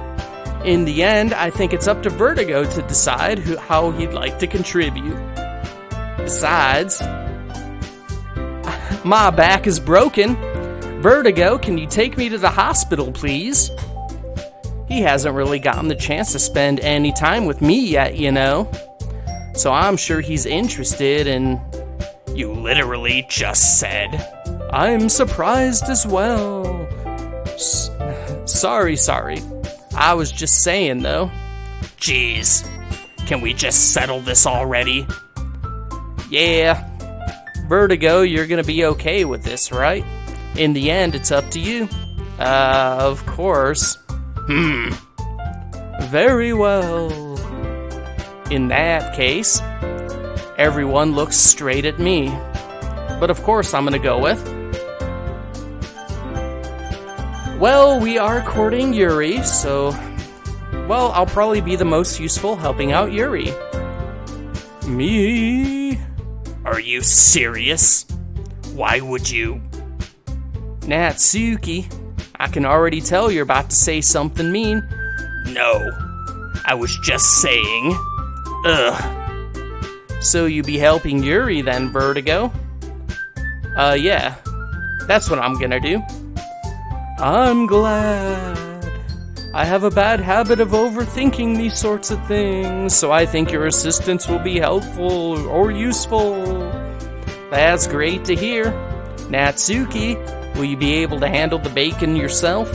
In the end, I think it's up to Vertigo to decide how he'd like to contribute. Besides, my back is broken. Vertigo, can you take me to the hospital, please? He hasn't really gotten the chance to spend any time with me yet, you know. So I'm sure he's interested in...
You literally just said.
I'm surprised as well. Sorry. I was just saying, though.
Jeez. Can we just settle this already?
Yeah. Vertigo, you're gonna be okay with this, right? In the end, it's up to you. Of course. Very well. In that case, everyone looks straight at me. But of course I'm gonna go with... Well, we are courting Yuri, so... Well, I'll probably be the most useful helping out Yuri. Me?
Are you serious? Why would you?
Natsuki, I can already tell you're about to say something mean.
No, I was just saying. Ugh.
So you be helping Yuri then, Vertigo? Yeah. That's what I'm gonna do. I'm glad. I have a bad habit of overthinking these sorts of things, so I think your assistance will be helpful or useful. That's great to hear. Natsuki, will you be able to handle the bacon yourself?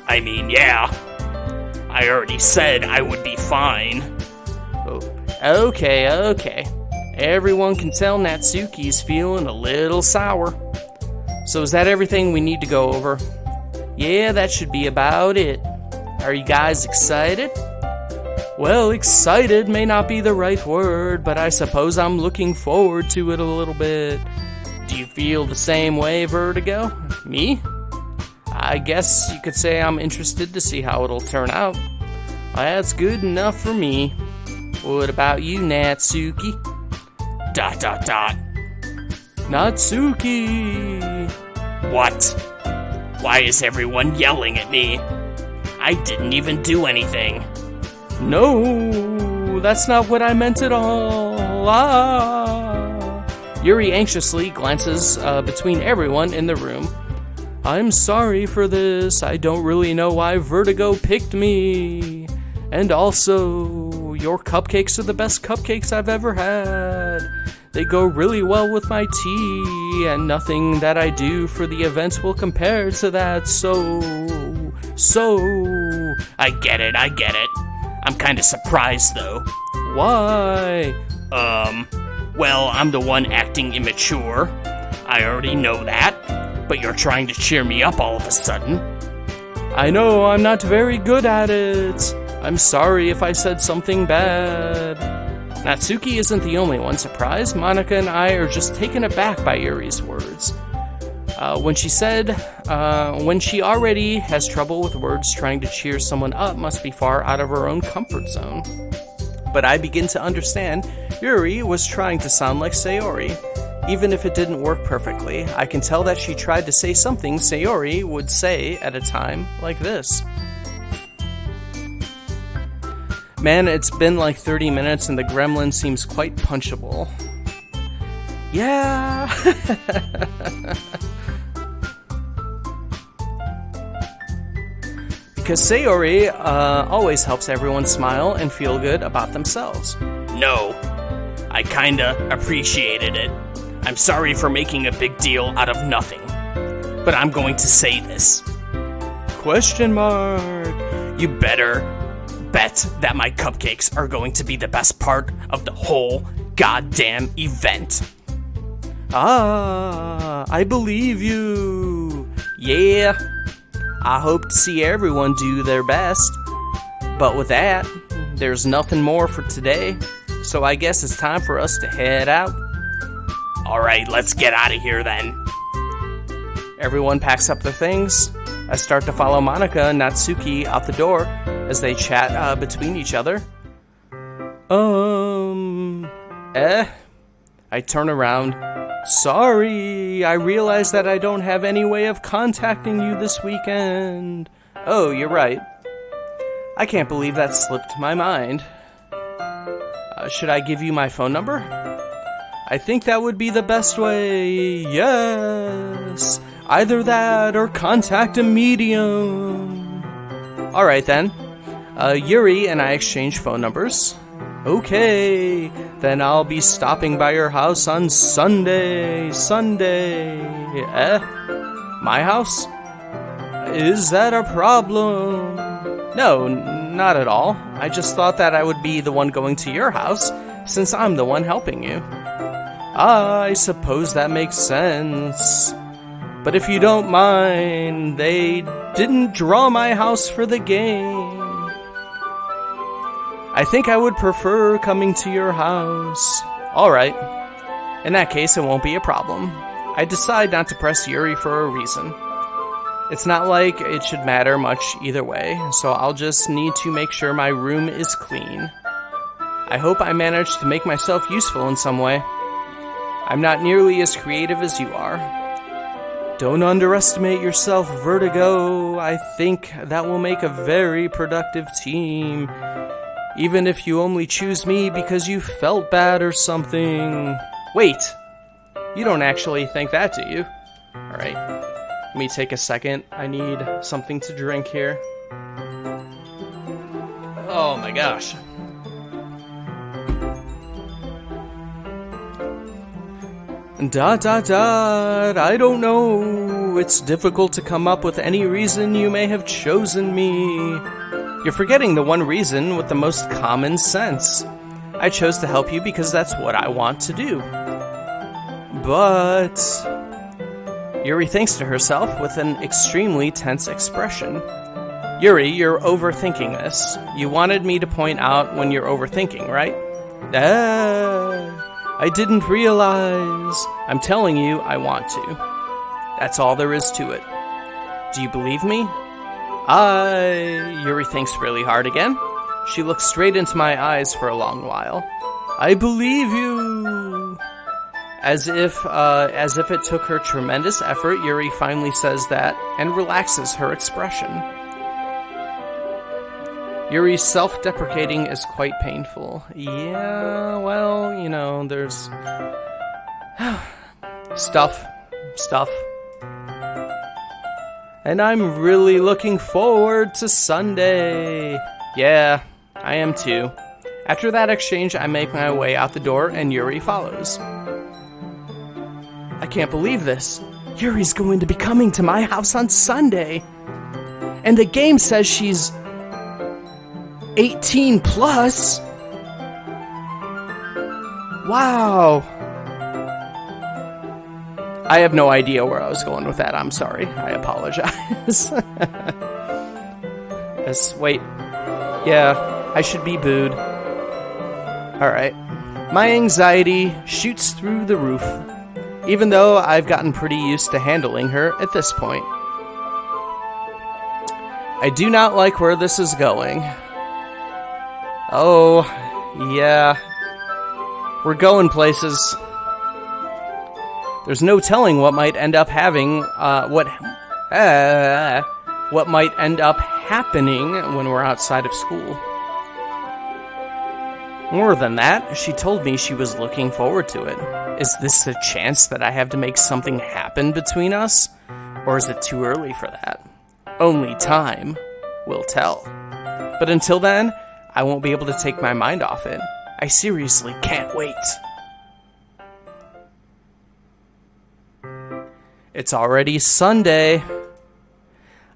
I mean, yeah. I already said I would be fine.
Oh, okay. Everyone can tell Natsuki's feeling a little sour. So is that everything we need to go over? Yeah, that should be about it. Are you guys excited? Well, excited may not be the right word, but I suppose I'm looking forward to it a little bit. Do you feel the same way, Vertigo? Me? I guess you could say I'm interested to see how it'll turn out. Well, that's good enough for me. What about you, Natsuki? ... Natsuki!
What? Why is everyone yelling at me? I didn't even do anything.
No, that's not what I meant at all. Yuri anxiously glances between everyone in the room. I'm sorry for this. I don't really know why Vertigo picked me. And also, your cupcakes are the best cupcakes I've ever had. They go really well with my tea, and nothing that I do for the event will compare to that, so...
I get it. I'm kinda surprised, though.
Why?
Well, I'm the one acting immature. I already know that. But you're trying to cheer me up all of a sudden.
I know I'm not very good at it. I'm sorry if I said something bad. Natsuki isn't the only one surprised. Monica and I are just taken aback by Yuri's words. When she already has trouble with words, trying to cheer someone up must be far out of her own comfort zone. But I begin to understand Yuri was trying to sound like Sayori. Even if it didn't work perfectly, I can tell that she tried to say something Sayori would say at a time like this. Man, it's been like 30 minutes and the gremlin seems quite punchable. Yeah. Because Sayori always helps everyone smile and feel good about themselves.
No, I kinda appreciated it. I'm sorry for making a big deal out of nothing, but I'm going to say this.
Question mark.
You better bet that my cupcakes are going to be the best part of the whole goddamn event.
I believe you. Yeah, I hope to see everyone do their best. But with that, there's nothing more for today, so I guess it's time for us to head out.
Alright, let's get out of here then.
Everyone packs up their things. I start to follow Monica and Natsuki out the door as they chat between each other. I turn around. Sorry, I realize that I don't have any way of contacting you this weekend. Oh, you're right. I can't believe that slipped my mind. Should I give you my phone number? I think that would be the best way. Yes. Either that or contact a medium. Alright then. Yuri and I exchange phone numbers. Okay. Then I'll be stopping by your house on Sunday. My house? Is that a problem? No, not at all. I just thought that I would be the one going to your house, since I'm the one helping you. I suppose that makes sense. But if you don't mind, they didn't draw my house for the game. I think I would prefer coming to your house. Alright. In that case, it won't be a problem. I decide not to press Yuri for a reason. It's not like it should matter much either way, so I'll just need to make sure my room is clean. I hope I managed to make myself useful in some way. I'm not nearly as creative as you are. Don't underestimate yourself, Vertigo. I think that will make a very productive team. Even if you only choose me because you felt bad or something. Wait, you don't actually think that, do you? Alright, let me take a second. I need something to drink here. Oh my gosh. I don't know. It's difficult to come up with any reason you may have chosen me. You're forgetting the one reason with the most common sense. I chose to help you because that's what I want to do. But... Yuri thinks to herself with an extremely tense expression. Yuri, you're overthinking this. You wanted me to point out when you're overthinking, right? I didn't realize. I'm telling you, I want to. That's all there is to it. Do you believe me? Yuri thinks really hard again. She looks straight into my eyes for a long while. I believe you. As if it took her tremendous effort, Yuri finally says that and relaxes her expression.
Yuri's self-deprecating is quite painful. Yeah, well, you know, there's... Stuff. And I'm really looking forward to Sunday. Yeah, I am too. After that exchange, I make my way out the door and Yuri follows. I can't believe this. Yuri's going to be coming to my house on Sunday. And the game says she's 18 plus. Wow. I have no idea where I was going with that. I'm sorry. I apologize. Wait. Yeah, I should be booed. Alright. My anxiety shoots through the roof, even though I've gotten pretty used to handling her at this point. I do not like where this is going. Oh, yeah. We're going places. There's no telling what might end up what might end up happening when we're outside of school. More than that, she told me she was looking forward to it. Is this a chance that I have to make something happen between us? Or is it too early for that? Only time will tell. But until then, I won't be able to take my mind off it. I seriously can't wait. It's already Sunday.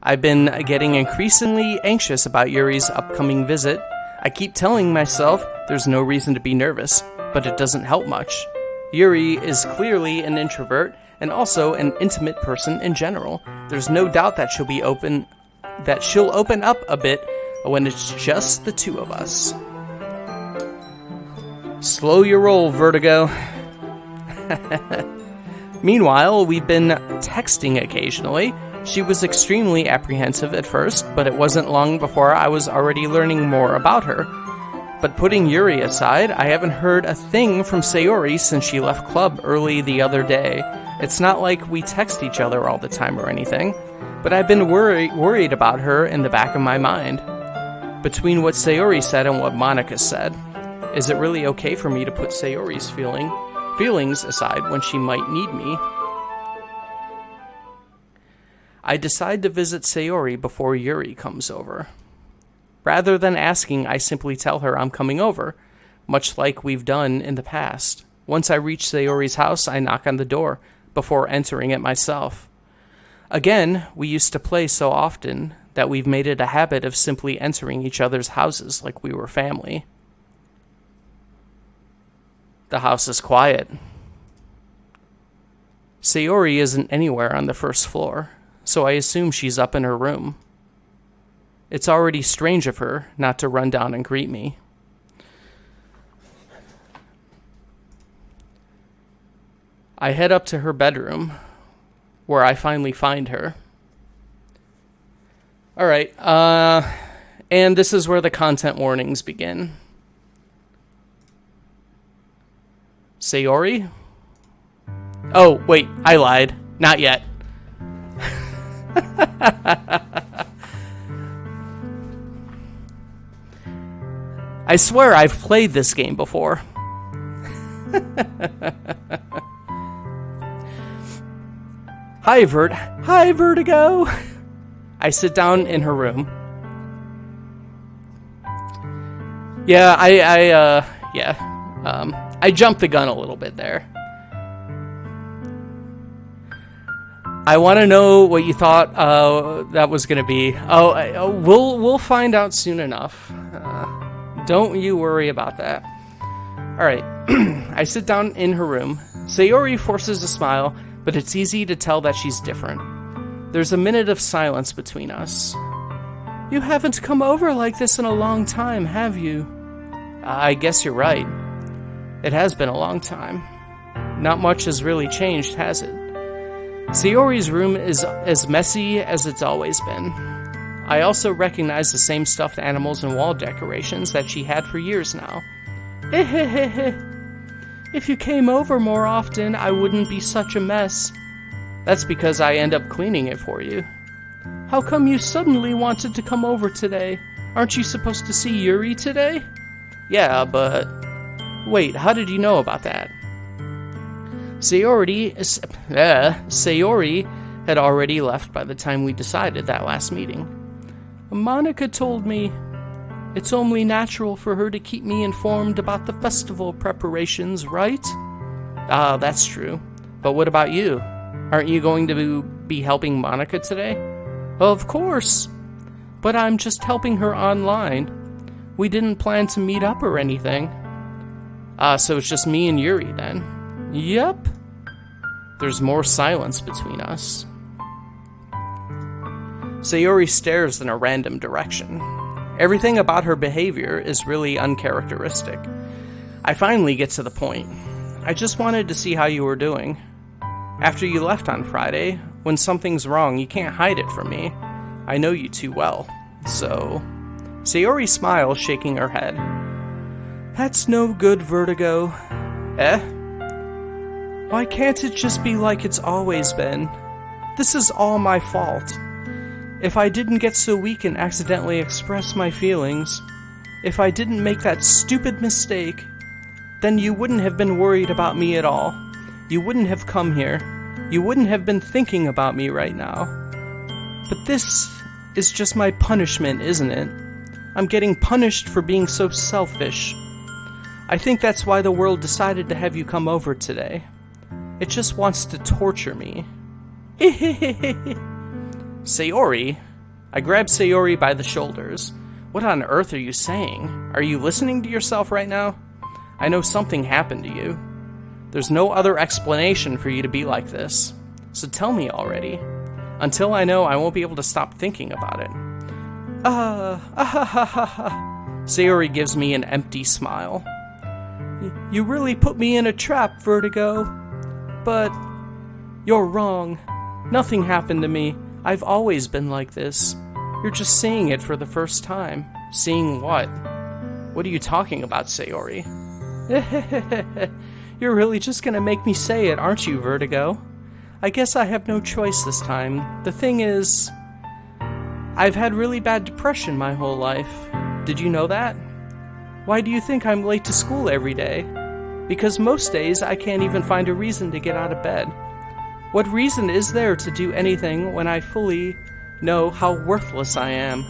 I've been getting increasingly anxious about Yuri's upcoming visit. I keep telling myself there's no reason to be nervous, but it doesn't help much. Yuri is clearly an introvert and also an intimate person in general. There's no doubt that she'll open up a bit when it's just the two of us. Slow your roll, Vertigo. Meanwhile, we've been texting occasionally. She was extremely apprehensive at first, but it wasn't long before I was already learning more about her. But putting Yuri aside, I haven't heard a thing from Sayori since she left club early the other day. It's not like we text each other all the time or anything, but I've been worried about her in the back of my mind. Between what Sayori said and what Monica said, is it really okay for me to put Sayori's feelings aside when she might need me? I decide to visit Sayori before Yuri comes over. Rather than asking, I simply tell her I'm coming over, much like we've done in the past. Once I reach Sayori's house, I knock on the door before entering it myself. Again, we used to play so often that we've made it a habit of simply entering each other's houses like we were family. The house is quiet. Sayori isn't anywhere on the first floor, so I assume she's up in her room. It's already strange of her not to run down and greet me. I head up to her bedroom, where I finally find her. Alright, and this is where the content warnings begin. Sayori? Oh, wait, I lied. Not yet. I swear I've played this game before. Hi, Vertigo. I sit down in her room. Yeah, I jumped the gun a little bit there. I want to know what you thought that was going to be. We'll find out soon enough. Don't you worry about that. Alright, I sit down in her room. Sayori forces a smile, but it's easy to tell that she's different. There's a minute of silence between us. You haven't come over like this in a long time, have you? I guess you're right. It has been a long time. Not much has really changed, has it? Sayori's room is as messy as it's always been. I also recognize the same stuffed animals and wall decorations that she had for years now. If you came over more often, I wouldn't be such a mess. That's because I end up cleaning it for you. How come you suddenly wanted to come over today? Aren't you supposed to see Yuri today? Yeah, but... Wait, how did you know about that? Sayori had already left by the time we decided that last meeting. Monica told me it's only natural for her to keep me informed about the festival preparations, right? Ah, that's true. But what about you? Aren't you going to be helping Monica today? Of course. But I'm just helping her online. We didn't plan to meet up or anything. So it's just me and Yuri then? Yep. There's more silence between us. Sayori stares in a random direction. Everything about her behavior is really uncharacteristic. I finally get to the point. I just wanted to see how you were doing. After you left on Friday, when something's wrong, you can't hide it from me. I know you too well. So... Sayori smiles, shaking her head. That's no good, Vertigo. Eh? Why can't it just be like it's always been? This is all my fault. If I didn't get so weak and accidentally express my feelings, if I didn't make that stupid mistake, then you wouldn't have been worried about me at all. You wouldn't have come here. You wouldn't have been thinking about me right now. But this is just my punishment, isn't it? I'm getting punished for being so selfish. I think that's why the world decided to have you come over today. It just wants to torture me. Sayori? I grab Sayori by the shoulders. What on earth are you saying? Are you listening to yourself right now? I know something happened to you. There's no other explanation for you to be like this. So tell me already. Until I know, I won't be able to stop thinking about it. Sayori gives me an empty smile. You really put me in a trap, Vertigo. But you're wrong. Nothing happened to me. I've always been like this. You're just seeing it for the first time. Seeing what? What are you talking about, Sayori? You're really just gonna make me say it, aren't you, Vertigo? I guess I have no choice this time. The thing is, I've had really bad depression my whole life. Did you know that? Why do you think I'm late to school every day? Because most days I can't even find a reason to get out of bed. What reason is there to do anything when I fully know how worthless I am?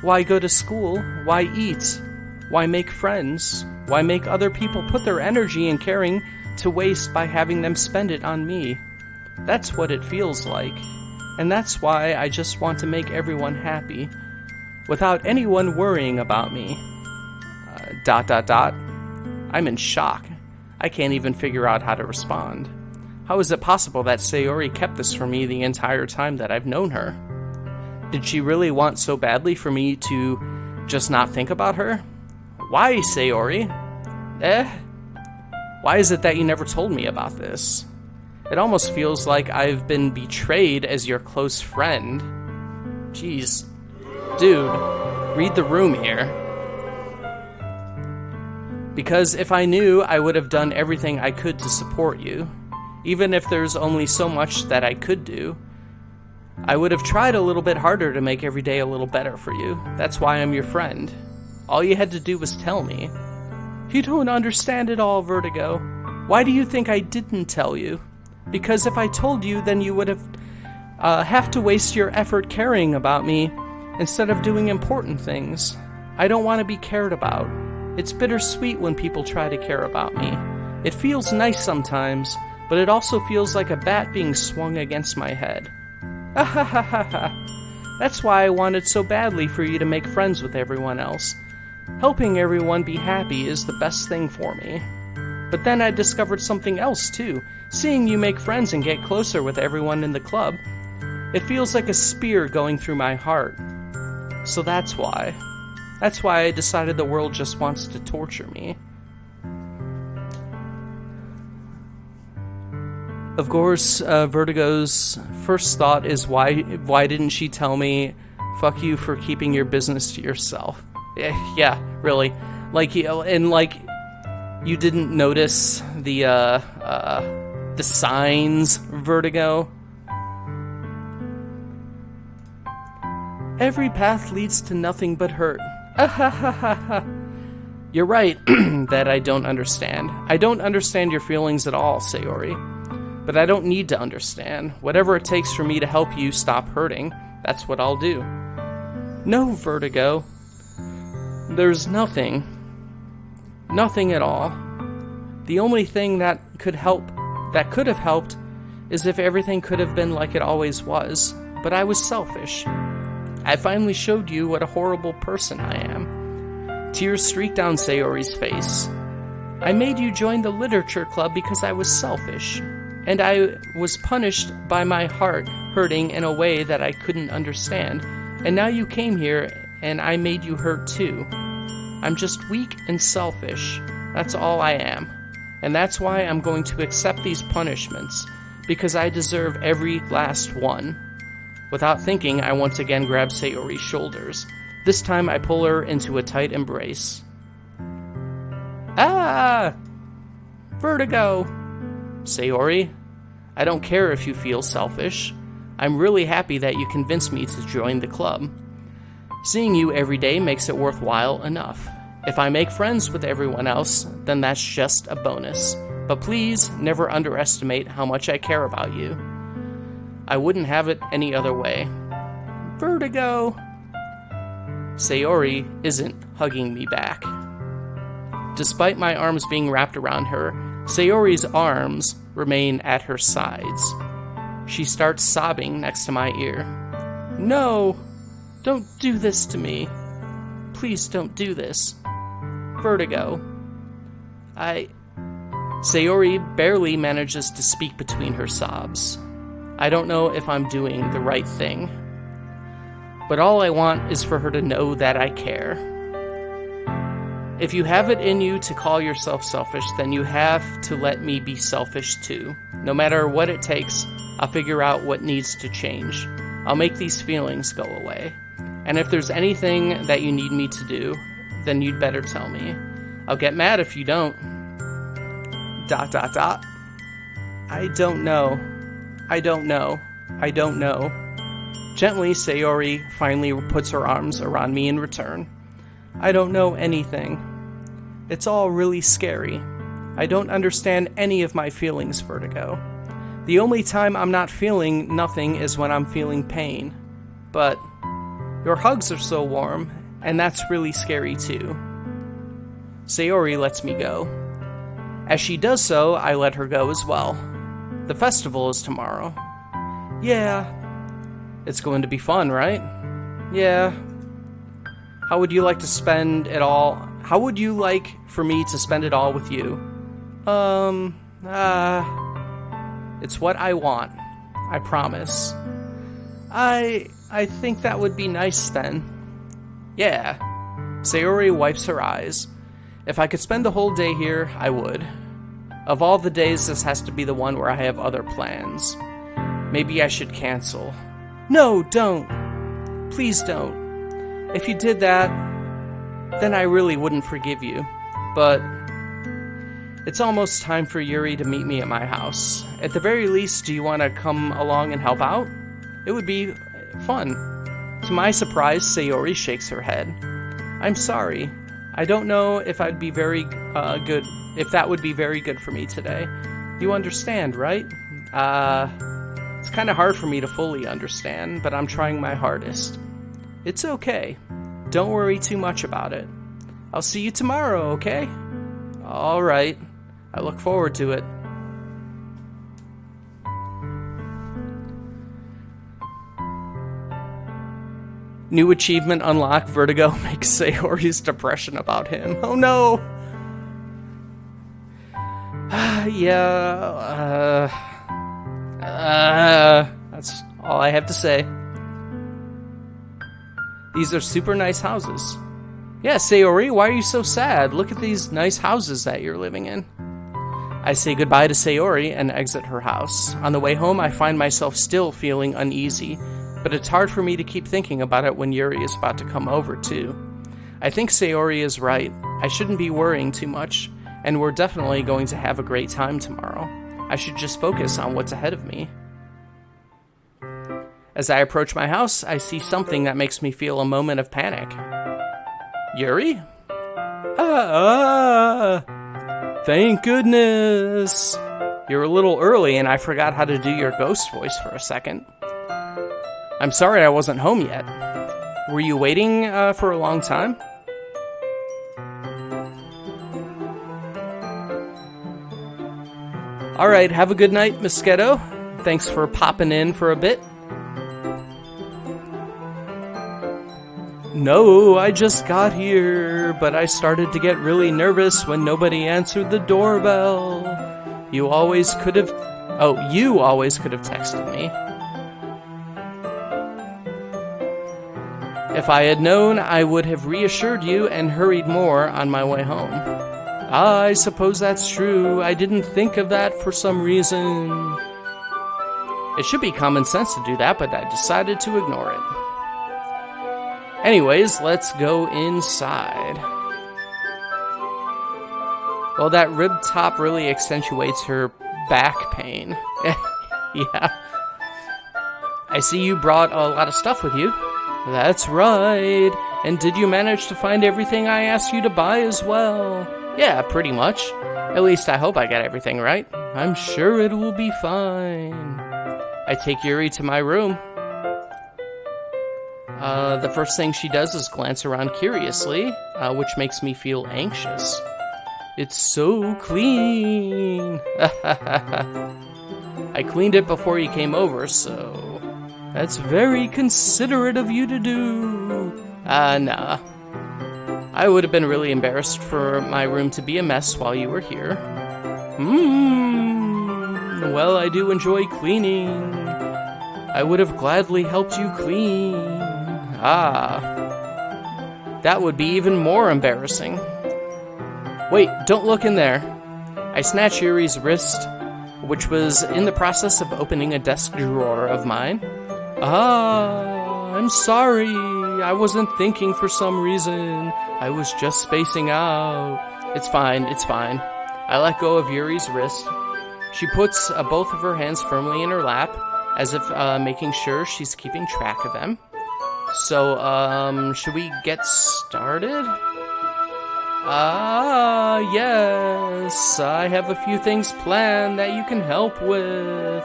Why go to school? Why eat? Why make friends? Why make other people put their energy and caring to waste by having them spend it on me? That's what it feels like. And that's why I just want to make everyone happy, without anyone worrying about me. ... I'm in shock. I can't even figure out how to respond. How is it possible that Sayori kept this from me the entire time that I've known her? Did she really want so badly for me to just not think about her? Why, Sayori? Why is it that you never told me about this? It almost feels like I've been betrayed as your close friend. Jeez. Dude, read the room here. Because if I knew, I would have done everything I could to support you. Even if there's only so much that I could do. I would have tried a little bit harder to make every day a little better for you. That's why I'm your friend. All you had to do was tell me. You don't understand it all, Vertigo. Why do you think I didn't tell you? Because if I told you, then you would have to waste your effort caring about me instead of doing important things. I don't want to be cared about. It's bittersweet when people try to care about me. It feels nice sometimes, but it also feels like a bat being swung against my head. That's why I wanted so badly for you to make friends with everyone else. Helping everyone be happy is the best thing for me. But then I discovered something else too. Seeing you make friends and get closer with everyone in the club, it feels like a spear going through my heart. So that's why. That's why I decided the world just wants to torture me. Of course, Vertigo's first thought is why didn't she tell me, fuck you for keeping your business to yourself? Yeah, really. You didn't notice the signs, Vertigo? Every path leads to nothing but hurt. You're right that I don't understand. I don't understand your feelings at all, Sayori. But I don't need to understand. Whatever it takes for me to help you stop hurting, that's what I'll do. No, Vertigo. There's nothing. Nothing at all. The only thing that could have helped, is if everything could have been like it always was. But I was selfish. I finally showed you what a horrible person I am. Tears streaked down Sayori's face. I made you join the literature club because I was selfish. And I was punished by my heart hurting in a way that I couldn't understand. And now you came here and I made you hurt too. I'm just weak and selfish. That's all I am. And that's why I'm going to accept these punishments, because I deserve every last one. Without thinking, I once again grab Sayori's shoulders. This time I pull her into a tight embrace. Ah! Vertigo! Sayori, I don't care if you feel selfish. I'm really happy that you convinced me to join the club. Seeing you every day makes it worthwhile enough. If I make friends with everyone else, then that's just a bonus. But please, never underestimate how much I care about you. I wouldn't have it any other way. Vertigo! Sayori isn't hugging me back. Despite my arms being wrapped around her, Sayori's arms remain at her sides. She starts sobbing next to my ear. No! Don't do this to me. Please don't do this. Vertigo. Sayori barely manages to speak between her sobs. I don't know if I'm doing the right thing. But all I want is for her to know that I care. If you have it in you to call yourself selfish, then you have to let me be selfish too. No matter what it takes, I'll figure out what needs to change. I'll make these feelings go away. And if there's anything that you need me to do, then you'd better tell me. I'll get mad if you don't. ... I don't know. I don't know. I don't know. Gently, Sayori finally puts her arms around me in return. I don't know anything. It's all really scary. I don't understand any of my feelings, Vertigo. The only time I'm not feeling nothing is when I'm feeling pain. But your hugs are so warm, and that's really scary too. Sayori lets me go. As she does so, I let her go as well. The festival is tomorrow. Yeah. It's going to be fun, right? Yeah. How would you like to spend it all? How would you like for me to spend it all with you? It's what I want. I promise. I think that would be nice then. Yeah. Sayori wipes her eyes. If I could spend the whole day here, I would. Of all the days, this has to be the one where I have other plans. Maybe I should cancel. No, don't. Please don't. If you did that, then I really wouldn't forgive you. But it's almost time for Yuri to meet me at my house. At the very least, do you want to come along and help out? It would be fun. To my surprise, Sayori shakes her head. I'm sorry. I don't know if I'd be very good, if that would be very good for me today. You understand, right? It's kind of hard for me to fully understand, but I'm trying my hardest. It's okay. Don't worry too much about it. I'll see you tomorrow, okay? All right. I look forward to it. New achievement unlocked. Vertigo makes Sayori's depression about him. Oh no! That's all I have to say. These are super nice houses. Yeah, Sayori, why are you so sad? Look at these nice houses that you're living in. I say goodbye to Sayori and exit her house. On the way home, I find myself still feeling uneasy, but it's hard for me to keep thinking about it when Yuri is about to come over, too. I think Sayori is right. I shouldn't be worrying too much, and we're definitely going to have a great time tomorrow. I should just focus on what's ahead of me. As I approach my house, I see something that makes me feel a moment of panic. Yuri?
Thank goodness.
You're a little early and I forgot how to do your ghost voice for a second. I'm sorry I wasn't home yet. Were you waiting for a long time? Alright, have a good night, Mosquito. Thanks for popping in for a bit.
No, I just got here, but I started to get really nervous when nobody answered the doorbell.
You always could have texted me. If I had known, I would have reassured you and hurried more on my way home.
I suppose that's true. I didn't think of that for some reason.
It should be common sense to do that, but I decided to ignore it. Anyways, let's go inside. Well, that rib top really accentuates her back pain. Yeah. I see you brought a lot of stuff with you.
That's right. And did you manage to find everything I asked you to buy as well?
Yeah, pretty much. At least I hope I got everything right.
I'm sure it will be fine.
I take Yuri to my room. The first thing she does is glance around curiously, which makes me feel anxious.
It's so clean.
I cleaned it before you came over, so...
That's very considerate of you to do.
Nah. I would have been really embarrassed for my room to be a mess while you were here.
Well, I do enjoy cleaning. I would have gladly helped you clean.
That would be even more embarrassing. Wait, don't look in there. I snatch Yuri's wrist, which was in the process of opening a desk drawer of mine.
I'm sorry. I wasn't thinking for some reason. I was just spacing out.
It's fine. I let go of Yuri's wrist. She puts both of her hands firmly in her lap, as if making sure she's keeping track of them. So, should we get started?
Yes. I have a few things planned that you can help with.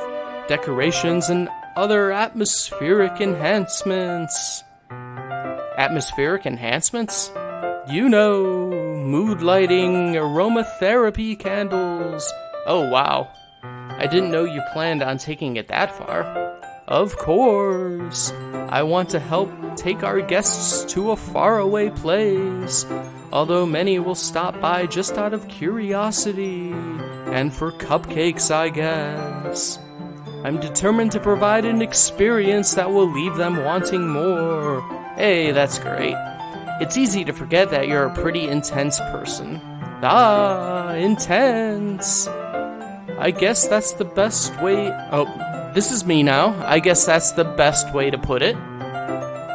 Decorations and other atmospheric enhancements.
Atmospheric enhancements?
You know, mood lighting, aromatherapy candles.
Oh, wow. I didn't know you planned on taking it that far.
Of course. I want to help take our guests to a faraway place, although many will stop by just out of curiosity, and for cupcakes, I guess. I'm determined to provide an experience that will leave them wanting more.
Hey, that's great. It's easy to forget that you're a pretty intense person.
Intense. I guess that's the best way...
Oh, this is me now. I guess that's the best way to put it.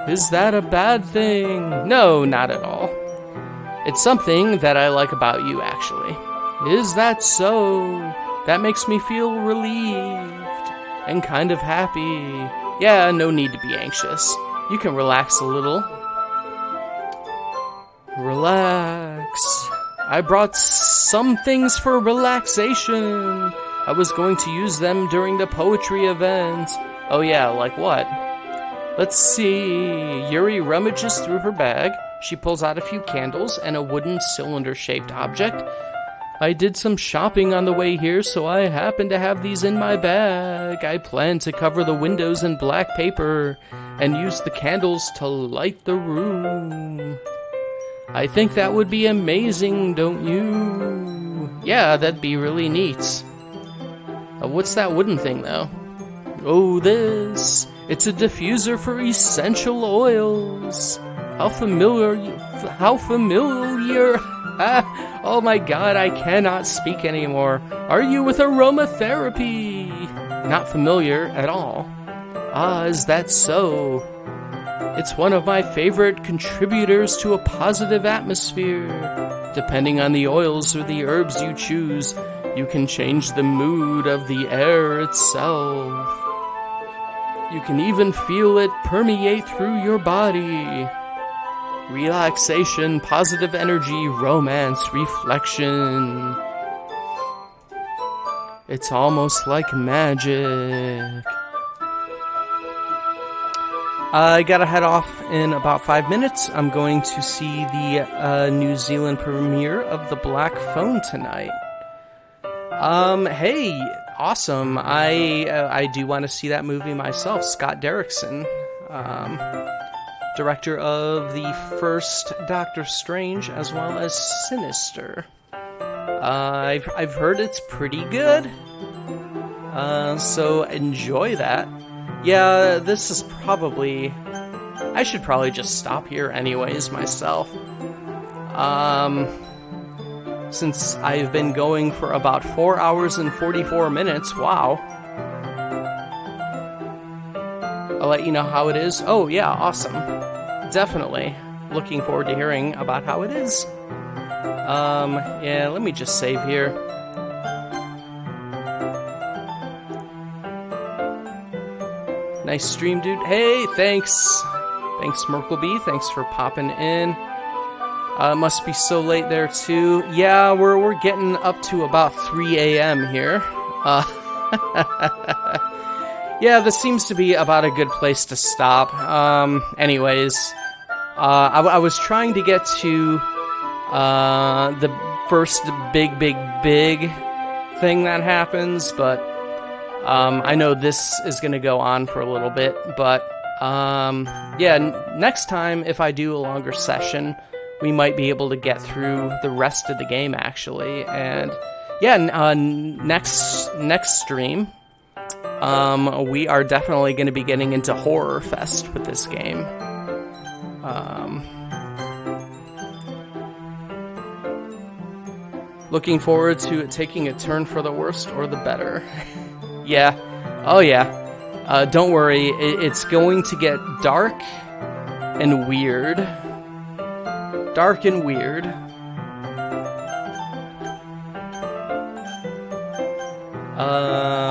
Is that a bad thing?
No, not at all. It's something that I like about you, actually.
Is that so? That makes me feel relieved and kind of happy.
Yeah, no need to be anxious. You can relax a little.
Relax. I brought some things for relaxation. I was going to use them during the poetry event.
Oh yeah, like what?
Let's see.
Yuri rummages through her bag. She pulls out a few candles and a wooden cylinder-shaped object.
I did some shopping on the way here, so I happen to have these in my bag. I plan to cover the windows in black paper and use the candles to light the room. I think that would be amazing, don't you?
Yeah, that'd be really neat. What's that wooden thing, though?
Oh, this. It's a diffuser for essential oils. How familiar... Oh my god, I cannot speak anymore. Are you with aromatherapy?
Not familiar at all.
Is that so? It's one of my favorite contributors to a positive atmosphere. Depending on the oils or the herbs you choose, you can change the mood of the air itself. You can even feel it permeate through your body. Relaxation, positive energy, romance, reflection. It's almost like magic. I gotta head off in about 5 minutes. I'm going to see the New Zealand premiere of The Black Phone tonight. Hey, awesome. I do want to see that movie myself. Scott Derrickson, director of the first Doctor Strange as well as Sinister. I've heard it's pretty good. So enjoy that. Yeah, this is probably... I should probably just stop here anyways myself. Since I've been going for about 4 hours and 44 minutes, wow. I'll let you know how it is. Oh yeah, awesome. Definitely. Looking forward to hearing about how it is. Yeah, let me just save here. Nice stream, dude. Hey, thanks. Thanks, Merkleby. Thanks for popping in. Must be so late there, too. Yeah, we're getting up to about 3 a.m. here. Yeah, this seems to be about a good place to stop. Anyways, I was trying to get to the first big thing that happens, but I know this is going to go on for a little bit, but yeah, next time if I do a longer session, we might be able to get through the rest of the game, actually. And yeah, next stream, we are definitely going to be getting into Horror Fest with this game. Looking forward to it taking a turn for the worst or the better. Yeah. Oh, yeah. Don't worry. It's going to get dark and weird. Dark and weird.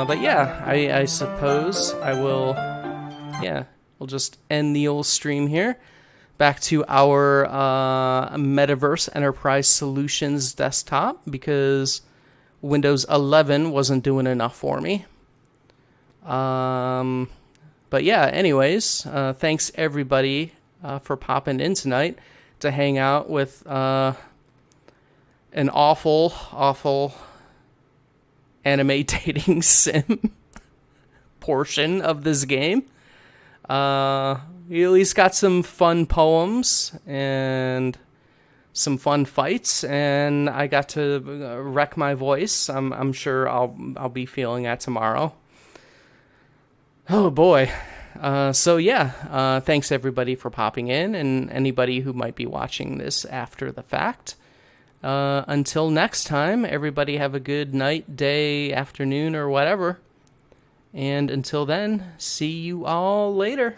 But yeah, I suppose I will... Yeah, we'll just end the old stream here. Back to our Metaverse Enterprise Solutions desktop, because Windows 11 wasn't doing enough for me. But yeah, anyways, thanks everybody for popping in tonight to hang out with an awful anime dating sim portion of this game. We at least got some fun poems and some fun fights, and I got to wreck my voice. I'm sure I'll be feeling that tomorrow. Oh boy. So yeah, thanks everybody for popping in, and anybody who might be watching this after the fact. Until next time, everybody have a good night, day, afternoon, or whatever. And until then, see you all later.